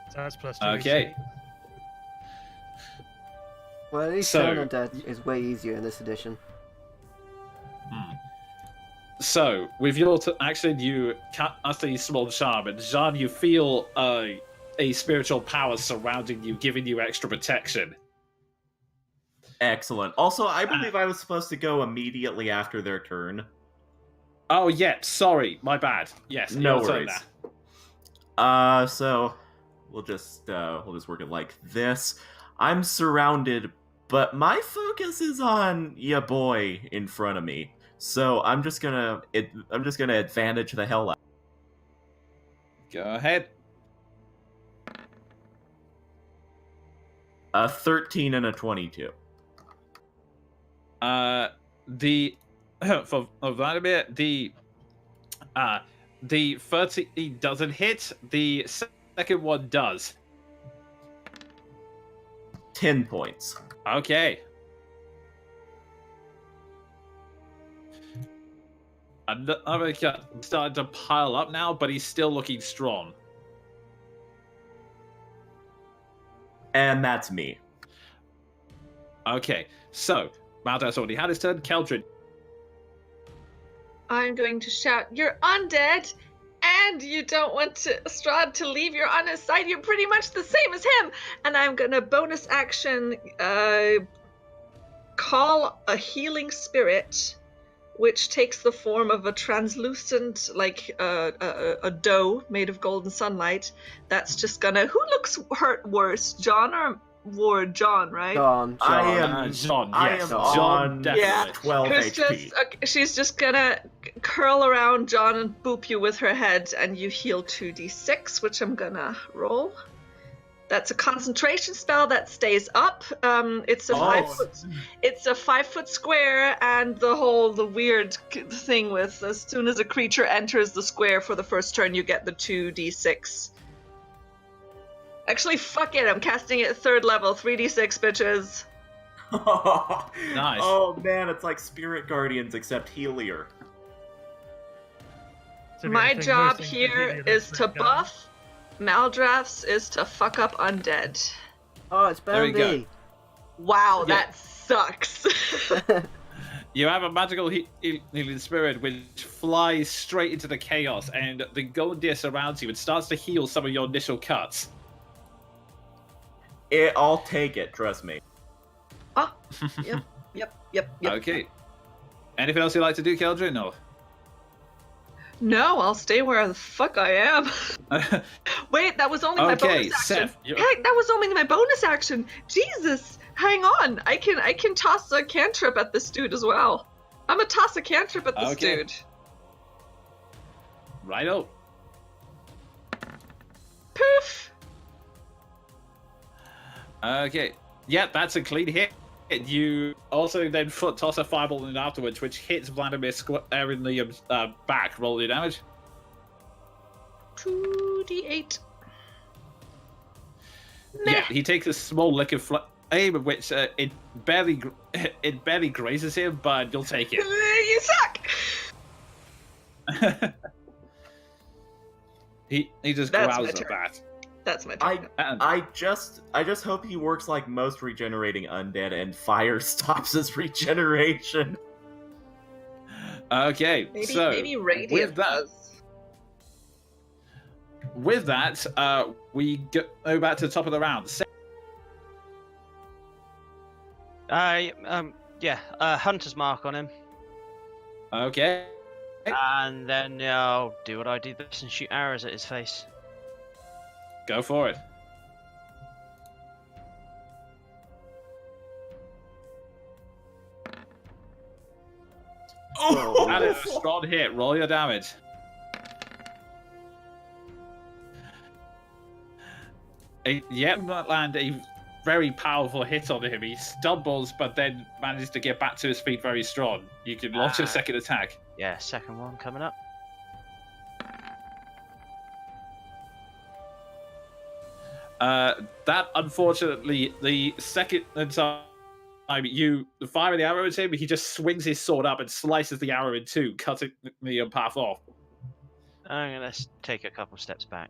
So that's plus 2. Okay. Well, at least So- Turn Undead is way easier in this edition. So, with your action, you cast a small charm, and Jean, you feel a spiritual power surrounding you, giving you extra protection. Excellent. Also, I believe I was supposed to go immediately after their turn. Oh, yeah, sorry, my bad. Yes, No your turn worries. now. So we'll just work it like this. I'm surrounded, but my focus is on ya boy in front of me. So I'm just gonna advantage the hell out. Go ahead. 13 and a 22. For Vladimir, the 30 doesn't hit. The second one does. 10 points. Okay. Another cut starting to pile up now, but he's still looking strong. And that's me. Okay, so Maldas already had his turn. Keldrin. I'm going to shout, "You're undead, and you don't want Strahd to leave. You're on his side. You're pretty much the same as him." And I'm gonna bonus action call a healing spirit, which takes the form of a translucent, like a dough made of golden sunlight. That's just gonna. Who looks hurt worse, John or Ward? John, right? John. I am John, I yes. am John, on definitely. 12 Who's HP. she's just gonna curl around John and boop you with her head, and you heal 2d6, which I'm gonna roll. That's a concentration spell that stays up. It's a it's a 5-foot square, and the weird thing with as soon as a creature enters the square for the first turn, you get the 2d6. Actually, fuck it, I'm casting it at 3rd level, 3d6, bitches. Nice. Oh man, it's like Spirit Guardians except healier. To be My honest, job most things here are easier is than to Spirit buff. Maldrafts is to fuck up undead. Oh, it's There we go. Bambi. Wow, Yeah. that sucks. You have a magical healing spirit which flies straight into the chaos, and the gold deer surrounds you and starts to heal some of your initial cuts. I'll take it, trust me. Ah, yep. Okay. Anything else you'd like to do, Keldrin? No. No, I'll stay where the fuck I am. Wait, that was only my Okay, bonus action. Seth, you're- Heck, that was only my bonus action. Jesus, hang on. I can toss a cantrip at this dude as well. I'm gonna toss a cantrip at this Okay. dude. Righto. Poof. Okay. Yeah, that's a clean hit. You also then foot toss a fireball in afterwards, which hits Vladimir square in the back. Roll your damage. 2d8. Yeah, he takes a small lick of flame, which it barely grazes him, but you'll take it. You suck. He just That's growls my at turn. that. That's my turn. I just hope he works like most regenerating undead and fire stops his regeneration. Okay, so maybe radiant with that, does. we go back to the top of the round. Hunter's mark on him. Okay. And then I'll do what I do best and shoot arrows at his face. Go for it. That is a strong hit. Roll your damage. Not land a very powerful hit on him. He stumbles, but then manages to get back to his feet very strong. You can launch a second attack. Yeah, second one coming up. That unfortunately, the second time you fire the arrow at him, he just swings his sword up and slices the arrow in two, cutting the path off. I'm gonna take a couple steps back.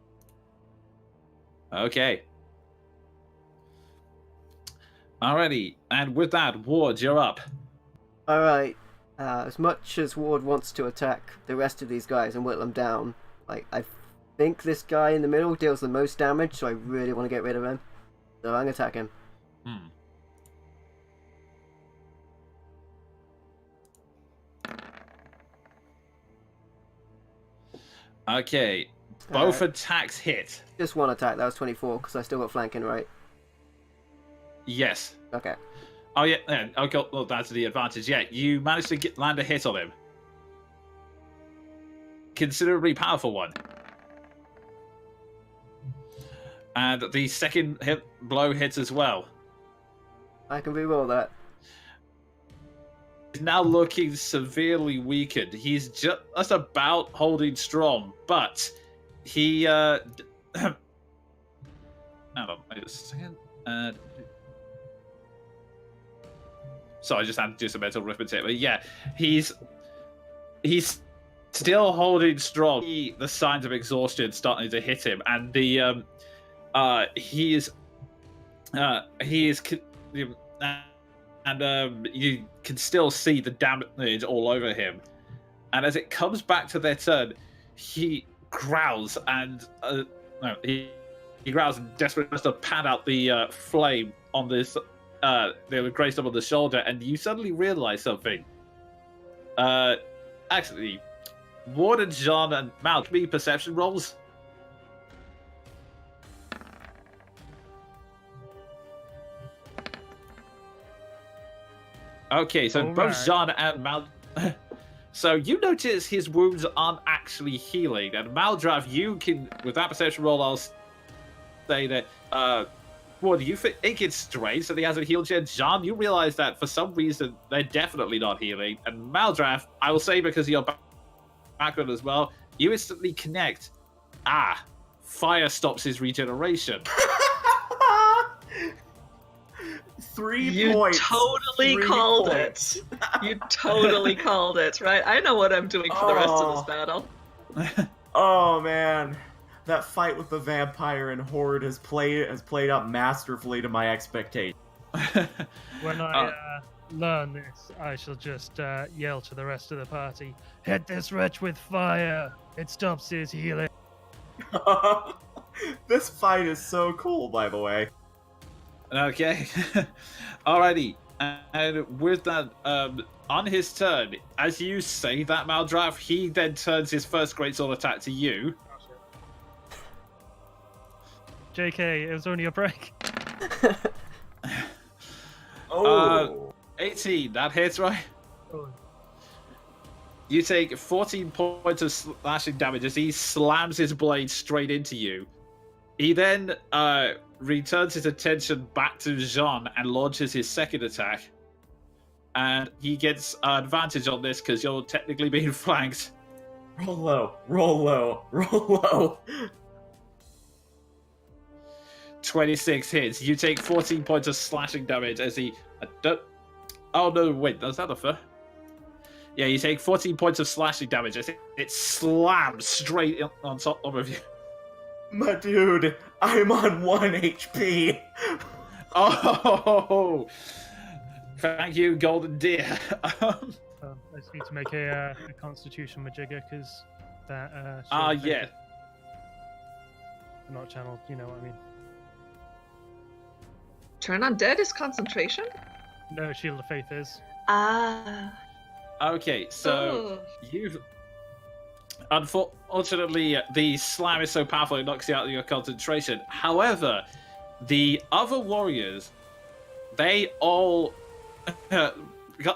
Okay. Alrighty, and with that, Ward, you're up. Alright, as much as Ward wants to attack the rest of these guys and whittle them down, like, I think this guy in the middle deals the most damage, so I really want to get rid of him. So I'm going to attack him. Okay, both attacks hit. Just one attack, that was 24, because I still got flanking, right? Yes. Okay. Oh yeah, okay, well, that's the advantage. Yeah, you managed to land a hit on him. Considerably powerful one. And the second blow hits as well. I can reroll that. He's now looking severely weakened. He's just about holding strong, but he... Hold on, wait a second. So I just had to do some mental arithmetic. But yeah, he's still holding strong. The signs of exhaustion starting to hit him, and the he is you can still see the damage all over him. And as it comes back to their turn, he growls and he growls and desperately tries to pad out the flame on this. They were grazed up on the shoulder, and you suddenly realize something. Actually, Ward and John and Mal, give me perception rolls. Okay, so both John and Mal. So you notice his wounds aren't actually healing, and Maldrav, you can, with that perception roll, I'll say that. Ward, you think it's strange that he hasn't healed yet? John, you realize that for some reason they're definitely not healing, and Maldrav, I will say because of your background as well, you instantly connect. Fire stops his regeneration. 3 points. You totally called it. You totally called it, right? I know what I'm doing for the rest of this battle. Oh man, that fight with the vampire and horde has played out masterfully to my expectations. When I learn this, I shall just yell to the rest of the party, "Hit this wretch with fire! It stops his healing." This fight is so cool, by the way. Okay. Alrighty. And with that, on his turn, as you say that, Maldraf, he then turns his first greatsword attack to you. JK, it was only a break. 18, that hits, right? Oh. You take 14 points of slashing damage as he slams his blade straight into you. He then returns his attention back to Jean and launches his second attack. And he gets advantage on this because you're technically being flanked. Roll low, roll low, roll low. 26 hits. You take 14 points of slashing damage as he... Oh no, wait, is that a fair? Yeah, you take 14 points of slashing damage as it slams straight on top of you. My dude, I'm on 1 HP. Oh, thank you, Golden Deer. I just need to make a Constitution Majigger because that. Yeah. Not channeled, you know what I mean. Turn on dead is concentration? No, Shield of Faith is. Ah. Okay, so you've. Unfortunately, the slam is so powerful it knocks you out of your concentration. However, the other warriors, they all.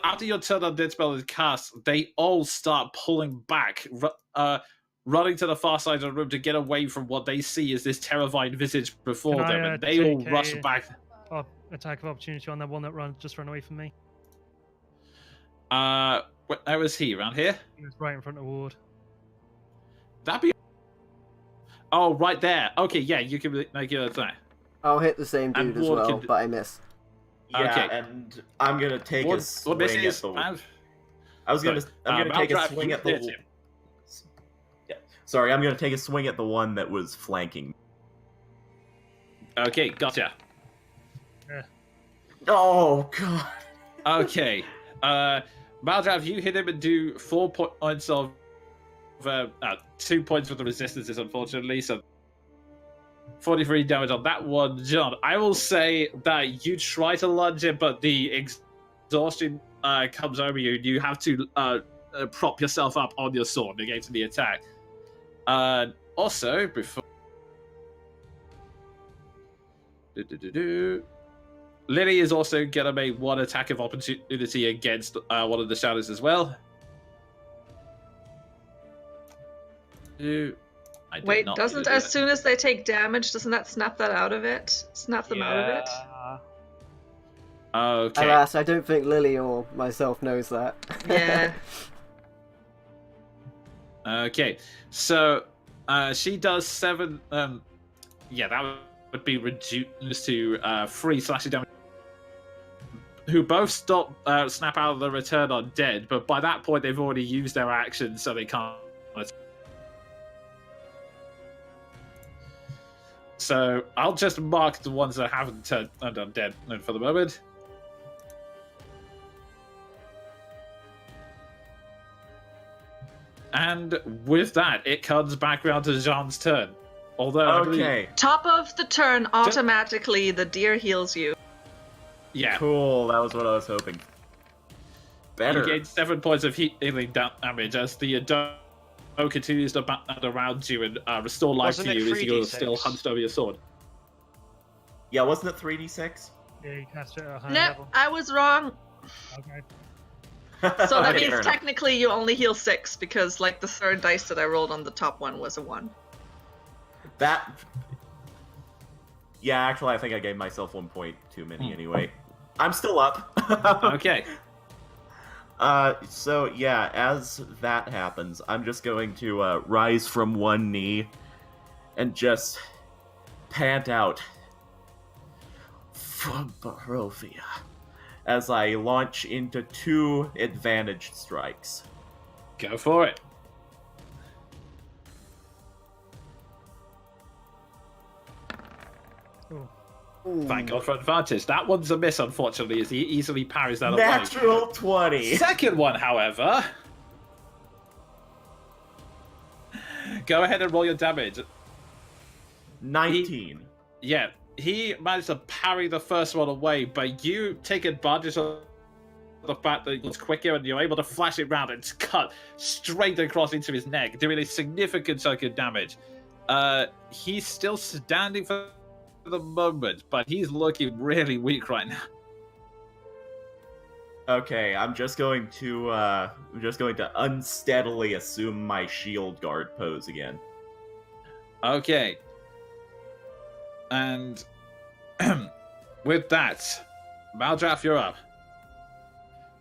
After your turn on Dead Spell is cast, they all start pulling back, running to the far side of the room to get away from what they see as this terrifying visage before Can them, I, and they all take rush a back. Attack of opportunity on that one that just ran away from me. Where was he? Around here? He was right in front of Ward. That'd be. Oh, right there. Okay, yeah, you can make your attack. I'll hit the same And dude as Ward well, can- but I miss. Yeah, Okay. and I'm gonna take a What swing misses? at the. Mav? I was gonna. I'm gonna take a Maldraff, swing you at the. hit him. Yeah. Sorry, I'm gonna take a swing at the one that was flanking. Okay, gotcha. Oh god. Okay. Maldraff, you hit him and do 4 points of 2 points for the resistances, unfortunately. So 43 damage on that one. John, I will say that you try to lunge it, but the exhaustion comes over you. You have to prop yourself up on your sword against the attack. Also, before. Lily is also going to make one attack of opportunity against one of the shadows as well. Wait, doesn't as soon as they take damage, doesn't that snap that out of it? Snap them out of it? Okay. Alas, I don't think Lily or myself knows that. Yeah. Okay. So she does 7. Yeah, that would be reduced to 3 slashing damage. Who both snap out of the return on dead, but by that point they've already used their action, so they can't. So I'll just mark the ones that haven't turned undead for the moment. And with that, it comes back round to Jean's turn. Although I believe- Okay. Top of the turn, automatically the deer heals you. yeah, Cool. That was what I was hoping. Better. you gain 7 points of healing damage as the doe continues to bound around you and restore life Wasn't to it you as you're 3d6? still hunched over your sword. Yeah, wasn't it 3d6? Yeah, you cast it at a high Nope, level. I was wrong. Okay. So that Okay, means fair enough. technically you only heal 6 because like the third dice that I rolled on the top one was a 1. That. Yeah, actually, I think I gave myself 1 point too many anyway. I'm still up. Okay. So yeah, as that happens, I'm just going to rise from one knee and just pant out from Barovia as I launch into 2 advantage strikes. Go for it. Cool. Ooh. Thank God for advantage. That one's a miss, unfortunately, as he easily parries that away. Natural 20. Second one, however. Go ahead and roll your damage. 19. Yeah, he managed to parry the first one away, but you take advantage of the fact that it's quicker and you're able to flash it round and cut straight across into his neck, doing a significant chunk of damage. He's still standing for the moment, but he's looking really weak right now. Okay, I'm just going to unsteadily assume my shield guard pose again. Okay. And with that, Maldraff, you're up.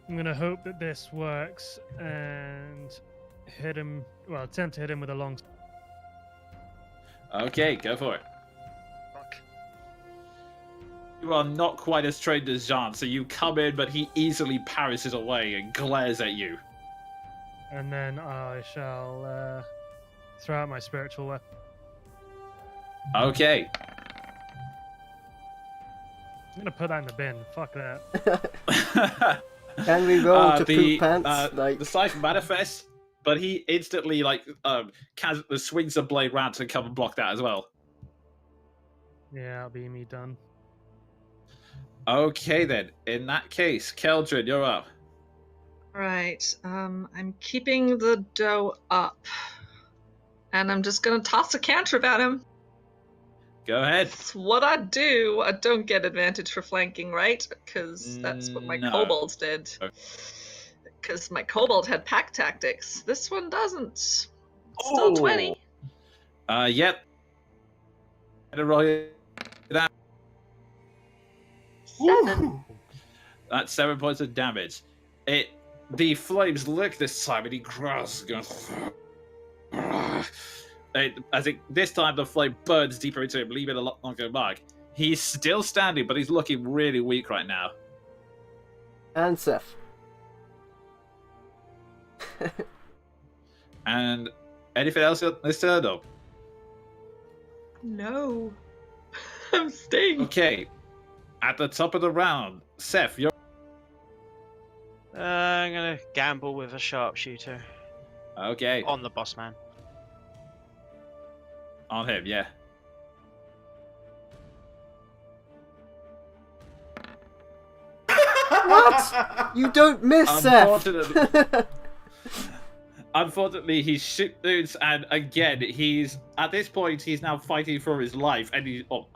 I'm gonna hope that this works and hit him. Well, attempt to hit him with a long. Okay, go for it. Fuck. You are not quite as trained as Jean, so you come in, but he easily parries it away and glares at you. And then I shall throw out my spiritual weapon. Okay. I'm gonna put that in the bin. Fuck that. Can we roll to the poop pants? the scythe manifests, but he instantly swings the blade round to come and block that as well. Yeah, that'll be me done. Okay then. In that case, Keldrin, you're up. Right. I'm keeping the dough up. And I'm just gonna toss a cantrip at him. Go ahead. That's what I do. I don't get advantage for flanking, right? Because that's what my No. kobolds did. Because my kobold had pack tactics. This one doesn't. Still 20. Yep. Better roll it down. 7. That's 7 points of damage. The flames lick this time, and he growls, goes. I think this time the flame burns deeper into him, leaving a lot longer mark. He's still standing, but he's looking really weak right now. And Seth. And anything else on this turn up? No. I'm staying. Okay. At the top of the round, Seth, you're I'm gonna gamble with a sharpshooter okay. on the boss man. On him, yeah. What? You don't miss, Seth! Unfortunately, he shoots, and again, he's at this point he's now fighting for his life, and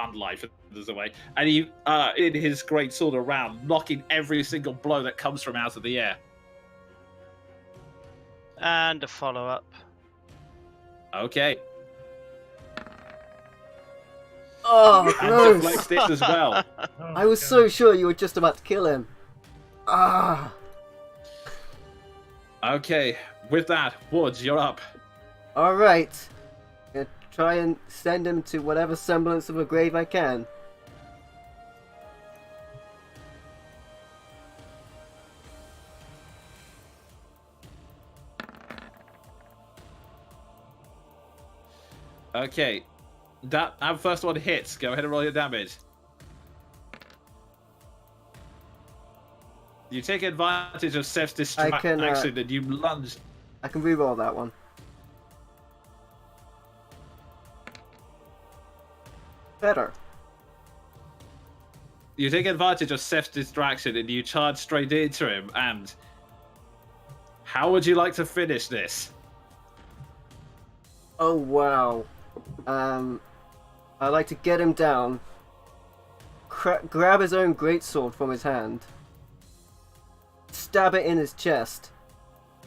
unlife there's a way, and he in his great sword around, knocking every single blow that comes from out of the air. And a follow up. Okay, Oh, and gross! deflects this as well. Oh, I was God. so sure you were just about to kill him. Ah! Okay, with that, Woods, you're up. Alright. Gonna try and send him to whatever semblance of a grave I can. Okay, that first one hits. Go ahead and roll your damage. You take advantage of Seth's distraction and you lunge. I can reroll that one. Better. You take advantage of Seth's distraction and you charge straight into him. And how would you like to finish this? Oh wow. I'd like to get him down, grab his own greatsword from his hand, stab it in his chest,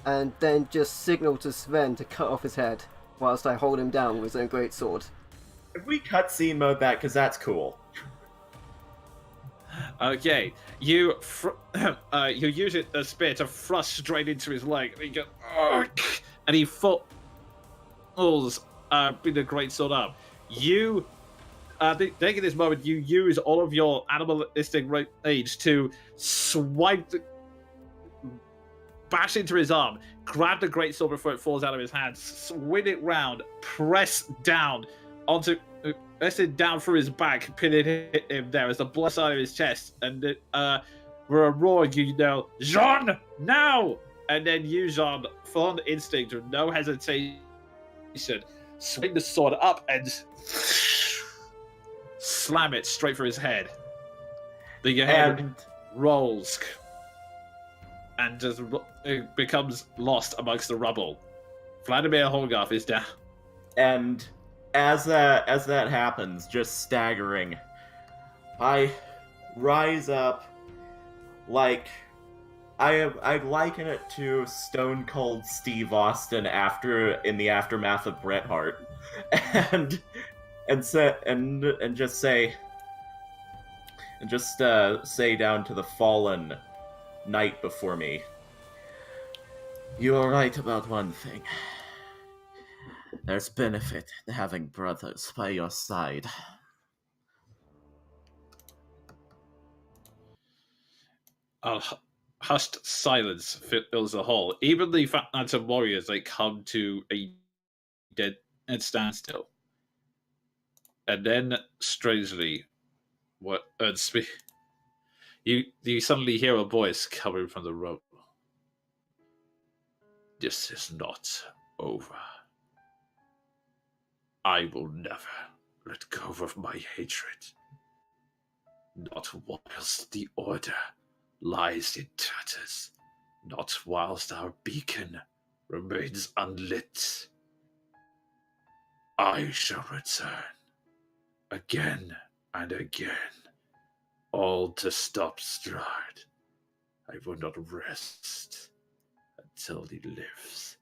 and then just signal to Sven to cut off his head whilst I hold him down with his own greatsword. If we cutscene mode that, because that's cool. Okay, you use it the spear to thrust straight into his leg, and he goes, and he falls, bring the greatsword up. You, taking this moment, you use all of your animalistic rage to swipe, bash into his arm, grab the greatsword before it falls out of his hand, swing it round, press it down through his back, pinning him there as the blood side of his chest, and with a roar, you know, Jean, now! And then you, Jean, full on instinct, with no hesitation, swing the sword up and slam it straight for his head. The head rolls and just becomes lost amongst the rubble. Vladimir Holgarth is down. And as that happens, just staggering, I rise up like I liken it to Stone Cold Steve Austin in the aftermath of Bret Hart, and say down to the fallen knight before me, you are right about one thing. There's benefit in having brothers by your side. Hushed silence fills the hall. Even the phantom warriors, they come to a dead standstill. And then, strangely, you suddenly hear a voice coming from the room. This is not over. I will never let go of my hatred. Not whilst the order lies in tatters. Not whilst our beacon remains unlit. I shall return again and again, all to stop Strahd. I will not rest until he lives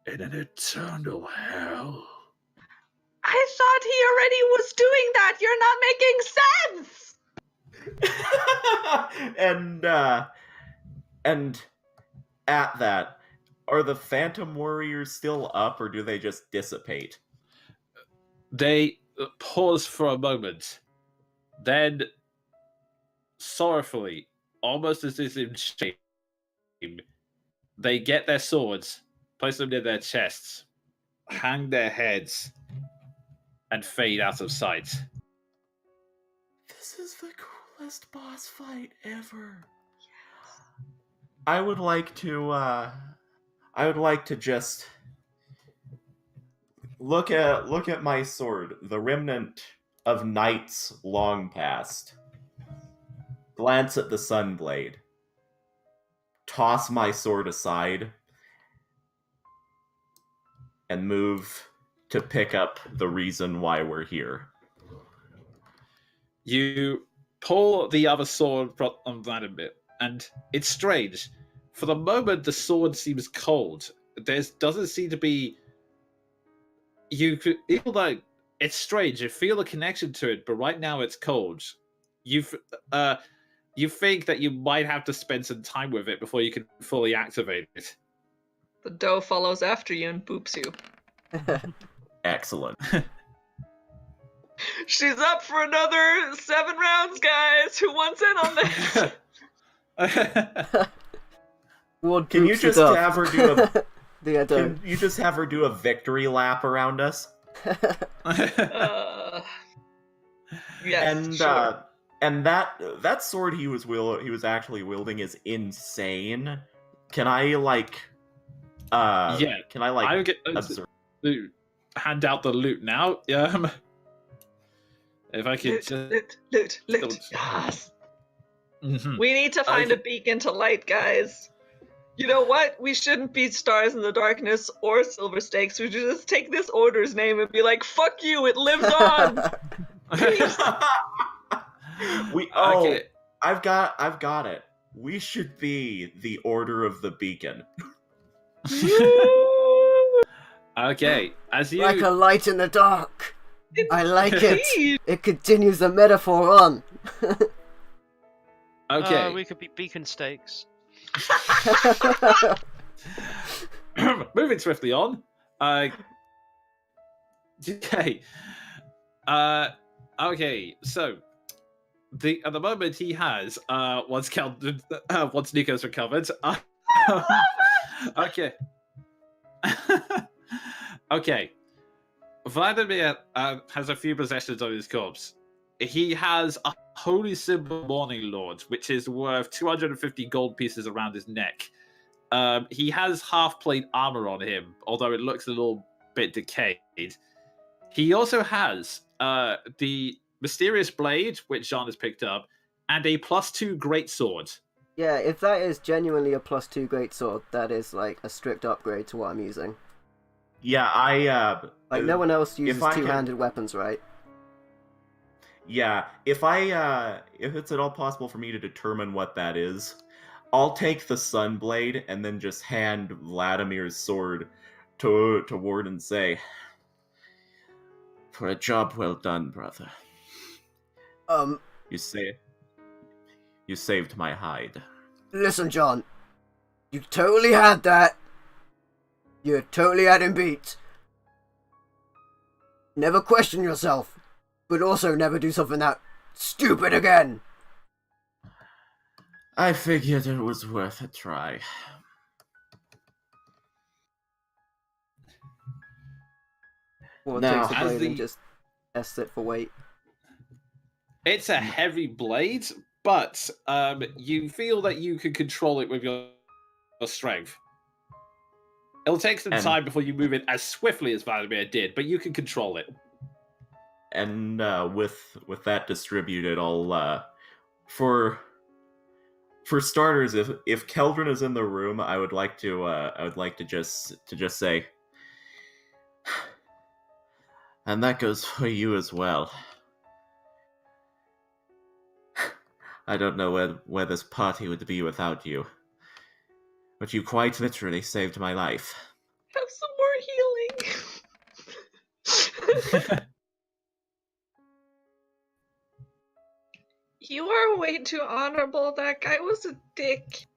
in an eternal hell. I thought he already was doing that. You're not making sense. And at that, are the Phantom Warriors still up, or do they just dissipate? They pause for a moment, then sorrowfully, almost as if in shame, they get their swords, place them near their chests, hang their heads, and fade out of sight. This is the coolest boss fight ever. I would like to just look at my sword, the remnant of nights long past. Glance at the Sunblade. Toss my sword aside and move to pick up the reason why we're here. You pull the other sword from Vladimir, and it's strange. For the moment, the sword seems cold. There doesn't seem to be. You could feel like it's strange. You feel a connection to it, but right now it's cold. You think that you might have to spend some time with it before you can fully activate it. The doe follows after you and boops you. Excellent. She's up for another 7 rounds, guys. Who wants in on this? Ward Can you boops just it up. have her do a Yeah, don't. Can you just have her do a victory lap around us? Yes, And sure. and that sword he was actually wielding is insane. Can I Yeah, can I I would get observe? hand out the loot now. If I could Loot. still- Yes. Mhm. We need to find Okay. a beacon to light, guys. You know what? We shouldn't be Stars in the Darkness or Silver Stakes. We should just take this order's name and be like, fuck you, it lives on! Okay. I've got it. We should be the Order of the Beacon. Okay, as you Like a light in the dark. I like it. Indeed. It continues the metaphor on. okay, We could be beacon stakes. moving swiftly on. Okay. Okay. So, at the moment he has once Nico's recovered. Okay. Okay. Vladimir has a few possessions on his corpse. He has a Holy Symbol Morning Lord, which is worth 250 gold pieces around his neck. He has half-plate armor on him, although it looks a little bit decayed. He also has the Mysterious Blade, which Jean has picked up, and a +2 greatsword. Yeah, if that is genuinely a +2 greatsword, that is like a strict upgrade to what I'm using. Yeah, Like no one else uses I can- two-handed weapons, right? Yeah, if it's at all possible for me to determine what that is, I'll take the Sunblade and then just hand Vladimir's sword to Ward and say, "For a job well done, brother. You saved my hide." Listen, John. You totally had that. You totally had him beat. Never question yourself, but also never do something that stupid again. I figured it was worth a try. Or Now, takes the as blade the- and just tests it for weight. It's a heavy blade, but you feel that you can control it with your strength. It'll take some And- time before you move it as swiftly as Vladimir did, but you can control it. And with that distributed, I'll for starters, if Keldrin is in the room, I would like to just say, and that goes for you as well. I don't know where this party would be without you, but you quite literally saved my life. Have some more healing. You are way too honorable. That guy was a dick.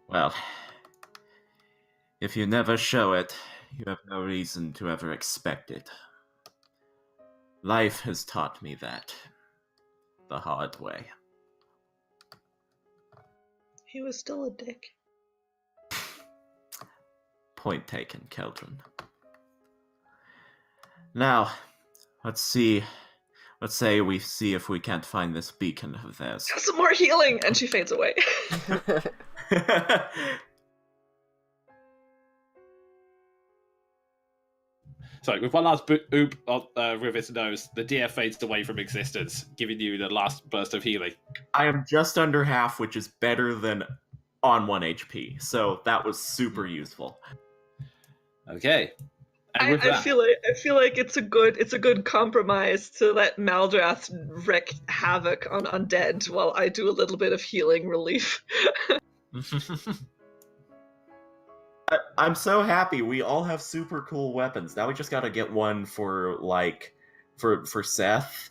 Well, if you never show it, you have no reason to ever expect it. Life has taught me that the hard way. He was still a dick. Point taken, Keldrin. Now, let's say we see if we can't find this beacon of theirs. Have some more healing, and she fades away. So, with one last oop with its nose, the DF fades away from existence, giving you the last burst of healing. I am just under half, which is better than on 1 HP, so that was super useful. Okay. And with I that, feel like it's a good compromise to let Maldrath wreak havoc on undead while I do a little bit of healing relief. I'm so happy. We all have super cool weapons. Now we just gotta get one for for Seth,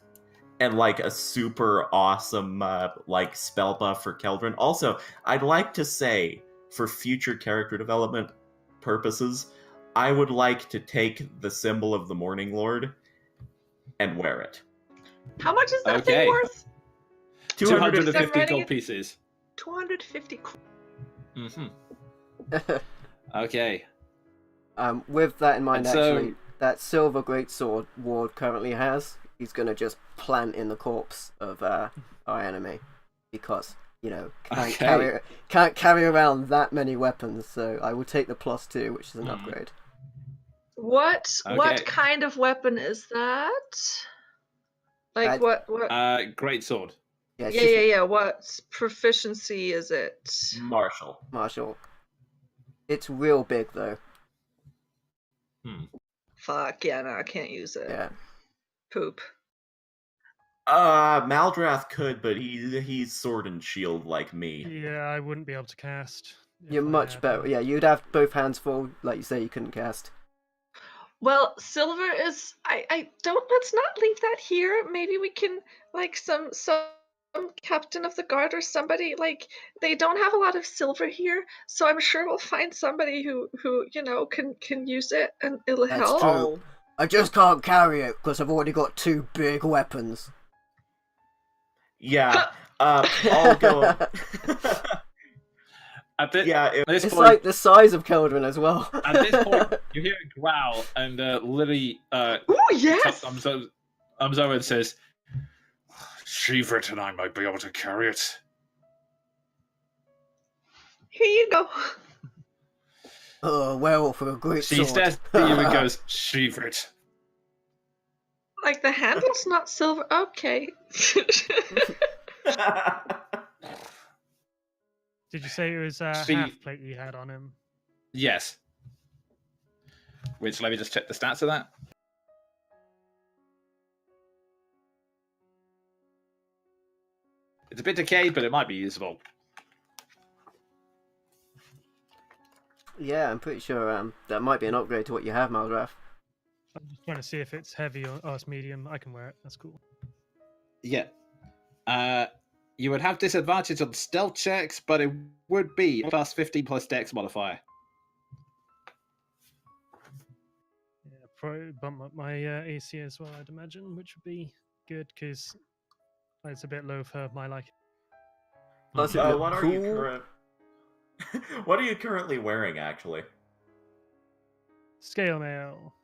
and like a super awesome like spell buff for Keldrin. Also, I'd like to say, for future character development purposes, I would like to take the symbol of the Morning Lord and wear it. How much is that Okay. thing worth? 250 gold pieces. 250. Mm-hmm. Okay. With that in mind, And so- actually, that silver greatsword Ward currently has, he's gonna just plant in the corpse of our enemy, because can't carry around that many weapons. So I will take the +2, which is an upgrade. What Okay. kind of weapon is that? Like what? Great sword. Yeah, Yeah. What proficiency is it? Marshall. It's real big though. Fuck yeah, no, I can't use it. Yeah. Poop. Maldrath could, but he's sword and shield like me. Yeah, I wouldn't be able to cast. if You're I much had better. one. Yeah, you'd have both hands full. Like you say, you couldn't cast. Well, silver is. I don't. Let's not leave that here. Maybe we can like some captain of the guard or somebody. Like they don't have a lot of silver here, so I'm sure we'll find somebody who can use it and it'll That's help. true. I just can't carry it because I've already got 2 big weapons. Yeah. I'll go. At this, Yeah. at this It's point, like the size of Keldrin as well. at this point, you hear a growl, and Lily Oh yes. comes over and says, "Sheevert and I might be able to carry it." Here you go. Oh, werewolf with a great She sword. stares at you and goes, "Sheevert." Like the handle's not silver. Okay. Did you say it was a See- half plate you had on him? Yes. Which, let me just check the stats of that. It's a bit decayed, but it might be usable. Yeah, I'm pretty sure that might be an upgrade to what you have, Maldrath. I'm just trying to see if it's heavy or it's medium. I can wear it. That's cool. Yeah. You would have disadvantage on stealth checks, but it would be plus 15 plus dex modifier. Yeah, probably bump up my AC as well, I'd imagine, which would be good because it's a bit low for my liking. Plus, it look What are cool. you What are you currently wearing, actually? Scale mail.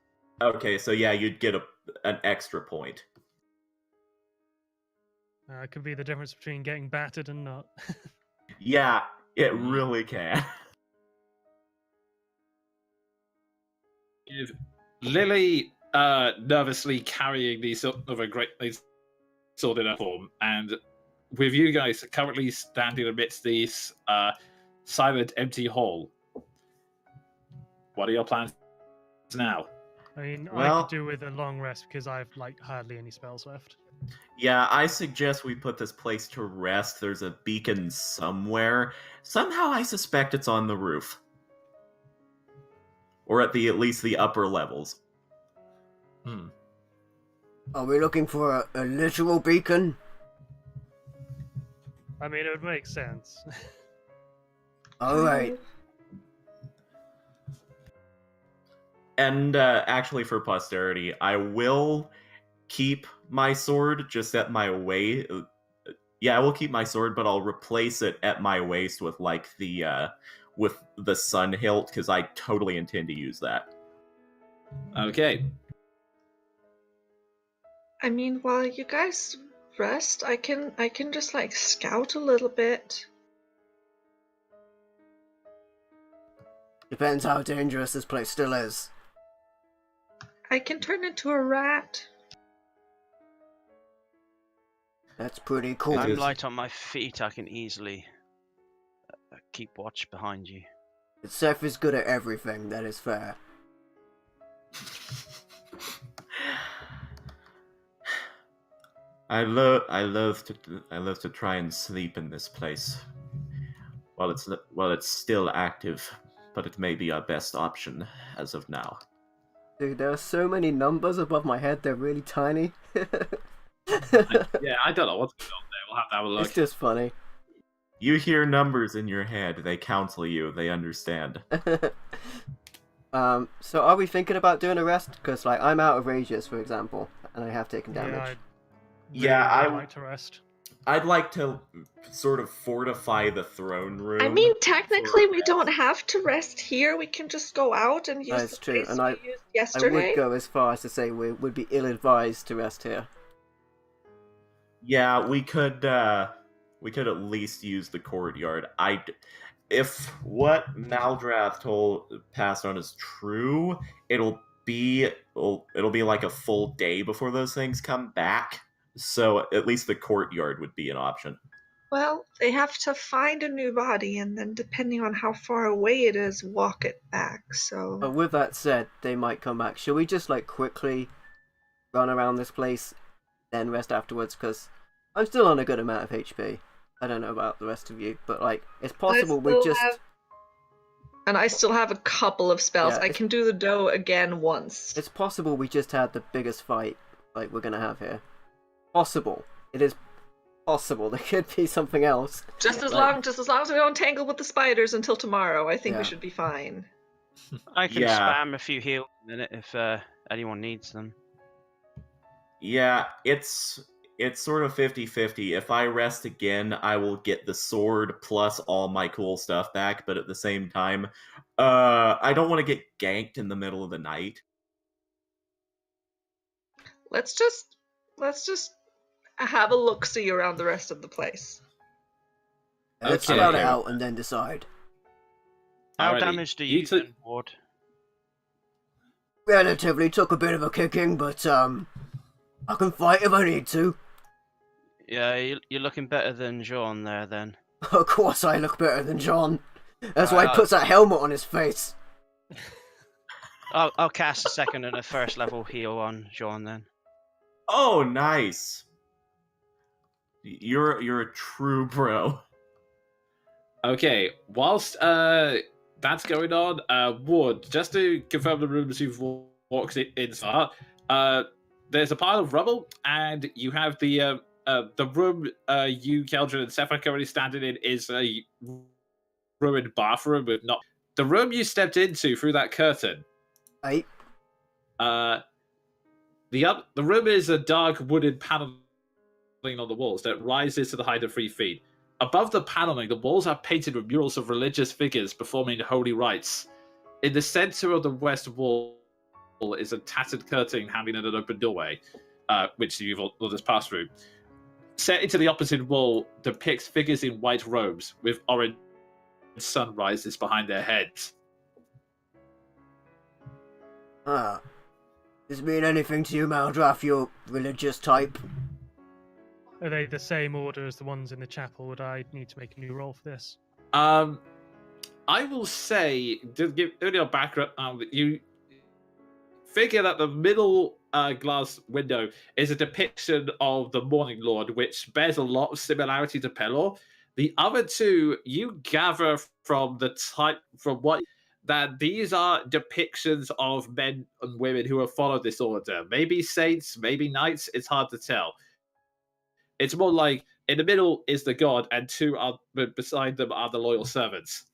Okay, so yeah, you'd get an extra point. It could be the difference between getting battered and not. Yeah, it really can. Lily nervously carrying these sword in a form, and with you guys currently standing amidst this silent, empty hall, what are your plans now? I mean, I Well- could do with a long rest because I've like hardly any spells left. Yeah, I suggest we put this place to rest. There's a beacon somewhere. Somehow I suspect it's on the roof. Or at least the upper levels. Are we looking for a literal beacon? I mean, it would make sense. Alright. And actually, for posterity, I will keep my sword just at my waist. Yeah, I will keep my sword, but I'll replace it at my waist with like with the sun hilt, because I totally intend to use that. Okay. I mean, while you guys rest, I can just like scout a little bit. Depends how dangerous this place still is. I can turn into a rat. That's pretty cool. It I'm is- light on my feet. I can easily keep watch behind you. Seth is good at everything, that is fair. I love to try and sleep in this place. Well, it's still active, but it may be our best option as of now. Dude, there are so many numbers above my head, they're really tiny. Yeah, I don't know what's going on there. We'll have to have a look. It's just funny. You hear numbers in your head, they counsel you, they understand. So are we thinking about doing a rest? Because, like, I'm out of rages, for example, and I have taken damage. Yeah, I I- would like to rest. I'd like to sort of fortify the throne room. I mean, technically, for we don't have to rest here. We can just go out and use That's the true, place and we I used I yesterday. would go as far as to say we would be ill-advised to rest here. Yeah, we could at least use the courtyard. If what Maldrath passed on is true, it'll be like a full day before those things come back. So at least the courtyard would be an option. Well, they have to find a new body, and then depending on how far away it is, walk it back. So But with that said, they might come back. Should we just, like, quickly run around this place, then rest afterwards? Because I'm still on a good amount of HP. I don't know about the rest of you, but, like, it's possible we still just... and I still have a couple of spells. Yeah, I can do the dough again once. It's possible we just had the biggest fight, like, we're gonna have here. Possible. It is possible. There could be something else. Just as Like- long as we don't tangle with the spiders until tomorrow, I think Yeah. we should be fine. I can Yeah. spam a few heals in it if anyone needs them. Yeah, it's sort of 50-50. If I rest again, I will get the sword plus all my cool stuff back, but at the same time, I don't want to get ganked in the middle of the night. Let's just have a look-see around the rest of the place. Let's Okay. scout it Okay. out and then decide. How Alrighty, damaged do you you took- then, Ward? Relatively took a bit of a kicking, but I can fight if I need to. Yeah, you're looking better than Jean there then. Of course I look better than John. That's why he Alright, puts that helmet on his face. I'll cast a second and a first level heal on Jean then. Oh, nice. You're a true bro. Okay, whilst that's going on, Ward, just to confirm the rooms you've walked in so far, there's a pile of rubble, and you have the room you, Keldrin, and Seth are currently standing in is a ruined bathroom with not... The room you stepped into through that curtain, Right? the room is a dark wooden paneling on the walls that rises to the height of 3 feet. Above the paneling, the walls are painted with murals of religious figures performing holy rites. In the center of the west wall is a tattered curtain hanging in an open doorway, which you've all just passed through. Set into the opposite wall depicts figures in white robes with orange sunrises behind their heads. Ah. Does it mean anything to you, Maldrath, your religious type? Are they the same order as the ones in the chapel? Would I need to make a new roll for this? I will say, to give a background, you figure that the middle glass window is a depiction of the Morning Lord, which bears a lot of similarity to Pelor. The other two, you gather from the type, from what, that these are depictions of men and women who have followed this order. Maybe saints, maybe knights, it's hard to tell. It's more like, in the middle is the god, and two are beside them are the loyal servants.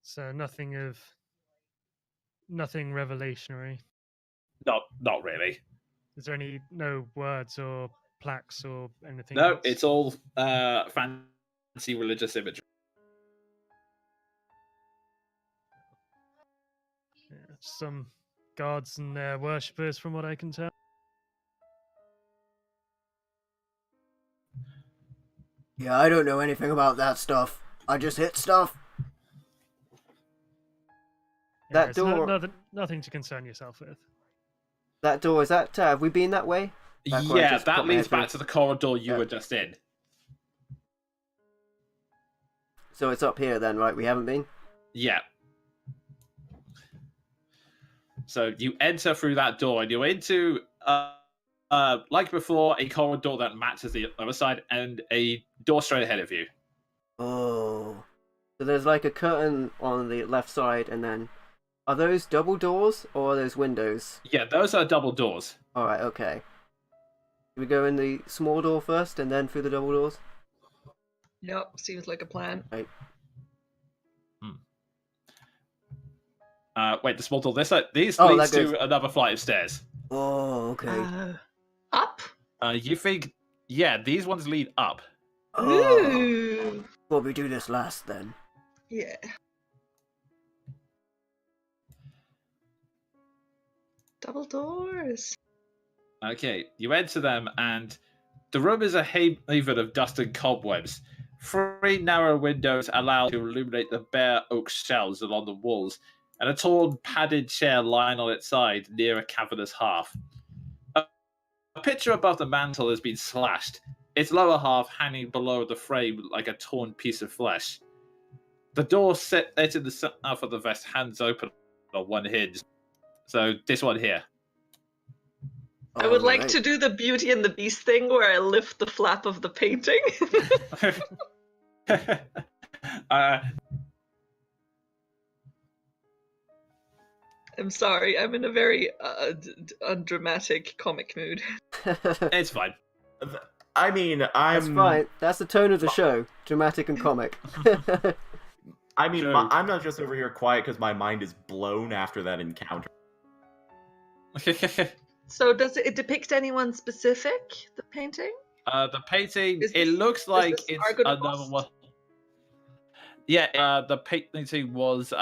So nothing revelationary. Not really. Is there no words or plaques or anything? No, that's- it's all fancy religious imagery. Yeah, some gods and their worshippers, from what I can tell. Yeah, I don't know anything about that stuff. I just hit stuff. Yeah, That it's no- door- nothing to concern yourself with. That door, is that, have we been that way? Back where I Yeah, just that put my leads head back to through. the corridor you Yeah. were just in. So it's up here then, right? We haven't been? Yeah. So you enter through that door, and you're into, like before, a corridor that matches the other side, and a door straight ahead of you. Oh. So there's like a curtain on the left side, and then... Are those double doors, or are those windows? Yeah, those are double doors. Alright, okay. We go in the small door first, and then through the double doors? Yep, seems like a plan. Right. Wait, the small door this side? These Oh, leads that goes- to another flight of stairs. Oh, okay. Up? You think, yeah, these ones lead up. Oh. Ooh. Well, we do this last then. Yeah. Double doors. Okay, you enter them, and the room is a haven of dust and cobwebs. 3 narrow windows allow to illuminate the bare oak shelves along the walls, and a torn, padded chair lying on its side near a cavernous hearth. A picture above the mantel has been slashed, its lower half hanging below the frame like a torn piece of flesh. The door set in the center of the vest hands open on one hinge. So this one here. I would like Alright. to do the Beauty and the Beast thing where I lift the flap of the painting. I'm sorry, I'm in a very undramatic comic mood. It's fine. I mean, That's fine. That's the tone of the show. Dramatic and comic. I mean, Sure. I'm not just over here quiet because my mind is blown after that encounter. So does it depict anyone specific, the painting? The painting, Is it this- looks like this it's Argonaut? another one. Yeah, the painting was,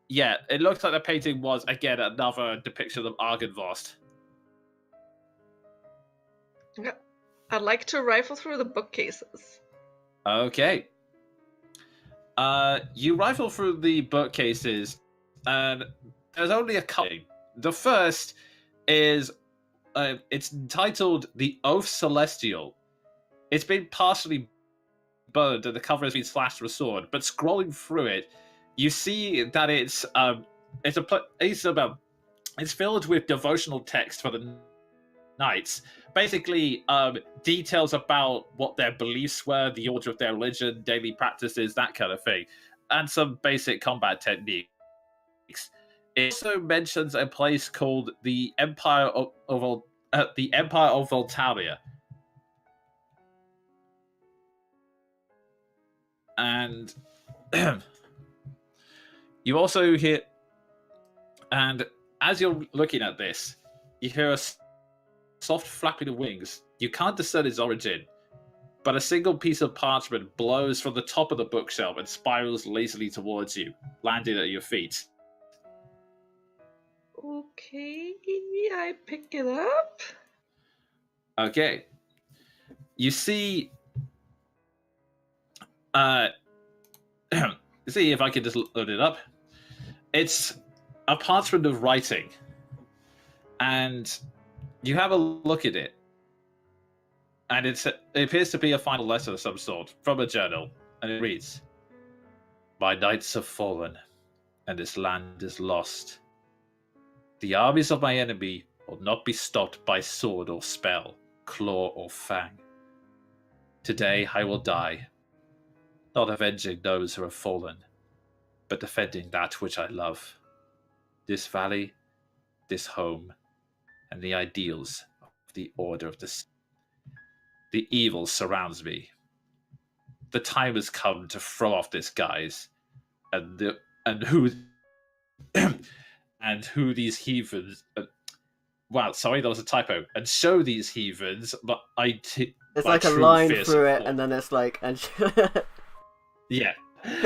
yeah, it looks like the painting was, again, another depiction of Argynvost. Yeah. I'd like to rifle through the bookcases. Okay. You rifle through the bookcases, and there's only a couple. The first is, it's entitled The Oath Celestial. It's been partially burned, and the cover has been slashed with a sword. But scrolling through it, you see that it's filled with devotional text for the knights. Basically, details about what their beliefs were, the order of their religion, daily practices, that kind of thing, and some basic combat techniques. It also mentions a place called the Empire of Voltaria, and you also hear. And as you're looking at this, you hear a soft flapping of wings. You can't discern its origin, but a single piece of parchment blows from the top of the bookshelf and spirals lazily towards you, landing at your feet. Okay, I pick it up. Okay. You see... see if I can just load it up. It's a parchment of writing. And You have a look at it, and it appears to be a final letter of some sort from a journal, and it reads, "My knights have fallen, and this land is lost. The armies of my enemy will not be stopped by sword or spell, claw or fang. Today I will die, not avenging those who have fallen, but defending that which I love. This valley, this home, and the ideals of the order of the sea. The evil surrounds me. The time has come to throw off this guise, and who and who these heathens. Wow, sorry, that was a typo. And show these heathens, It's my like a true line fierce through it, form." and then it's like, and Yeah,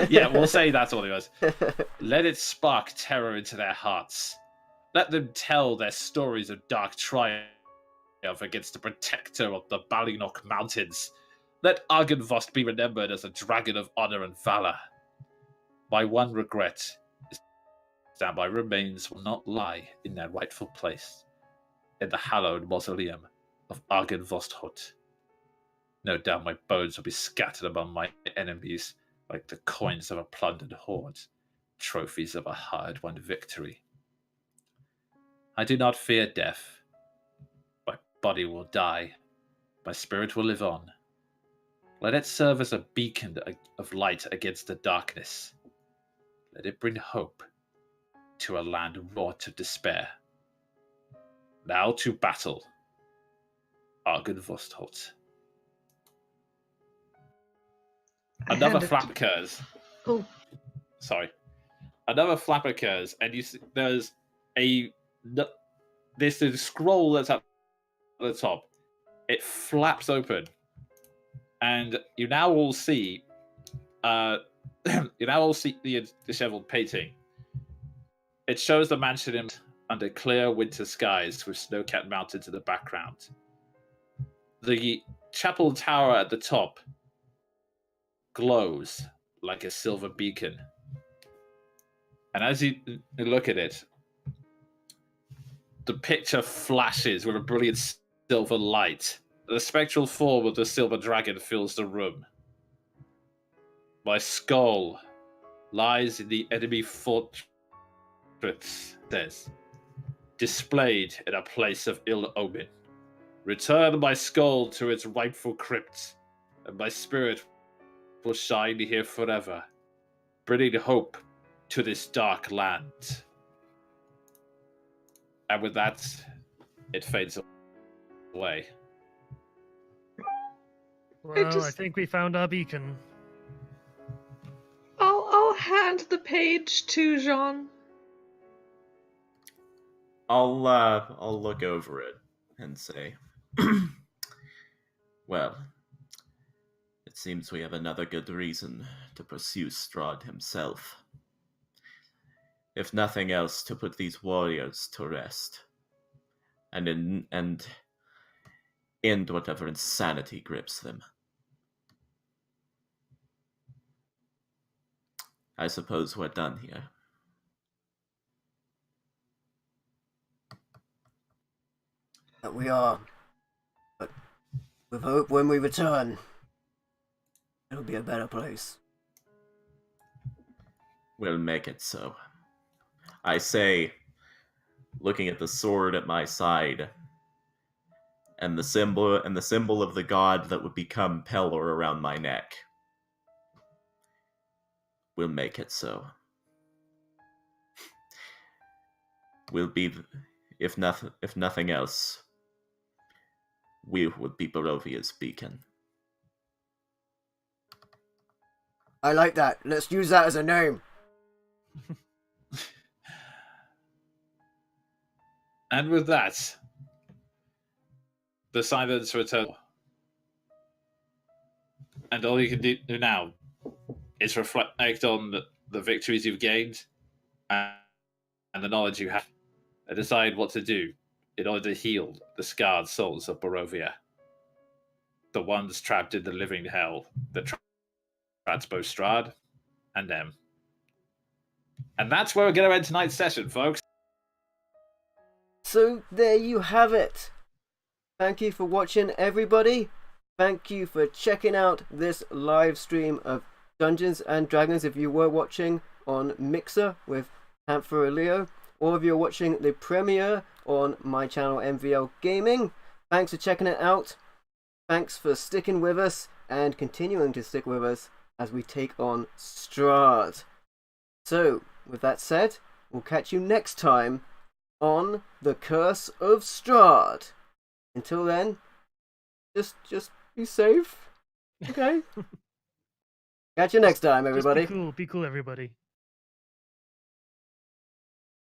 yeah, we'll say that's all it was. "Let it spark terror into their hearts. Let them tell their stories of dark triumph against the protector of the Ballinok Mountains. Let Argynvost be remembered as a dragon of honor and valor. My one regret is that my remains will not lie in their rightful place, in the hallowed mausoleum of Argynvost Hut. No doubt my bones will be scattered among my enemies like the coins of a plundered horde, trophies of a hard-won victory. I do not fear death. My body will die. My spirit will live on. Let it serve as a beacon of light against the darkness. Let it bring hope to a land wrought of despair. Now to battle, Argynvost Hut." Another flap occurs. Oh. Sorry. Another flap occurs, and you see there's this scroll that's at the top. It flaps open, and you now all see the disheveled painting. It shows the mansion under clear winter skies with snow-capped mountains in the background. The chapel tower at the top glows like a silver beacon. And as you look at it, the picture flashes with a brilliant silver light. The spectral form of the silver dragon fills the room. My skull lies in the enemy fortress, says, displayed in a place of ill omen. Return my skull to its rightful crypt, and my spirit will shine here forever, bringing hope to this dark land. And with that, it fades away. Well, I think we found our beacon. I'll hand the page to Jean. I'll look over it and say, well, it seems we have another good reason to pursue Strahd himself. If nothing else, to put these warriors to rest, and end whatever insanity grips them. I suppose we're done here. That we are. But with hope when we return, it'll be a better place. We'll make it so. I say, looking at the sword at my side, and the symbol of the god that would become Pelor around my neck. We'll make it so. We'll be, if nothing else, we would be Barovia's beacon. I like that. Let's use that as a name. And with that, the silence returns. And all you can do now is reflect on the victories you've gained and the knowledge you have, and decide what to do in order to heal the scarred souls of Barovia. The ones trapped in the living hell that traps both Strahd and them. And that's where we're going to end tonight's session, folks. So there you have it. Thank you for watching, everybody. Thank you for checking out this live stream of Dungeons and Dragons if you were watching on Mixer with Panther Leo, or if you're watching the premiere on my channel MVL Gaming. Thanks for checking it out. Thanks for sticking with us and continuing to stick with us as we take on Strahd. So, with that said, we'll catch you next time on The Curse of Strahd. Until then, just be safe. Okay? Catch you next time, everybody. Just be cool, everybody.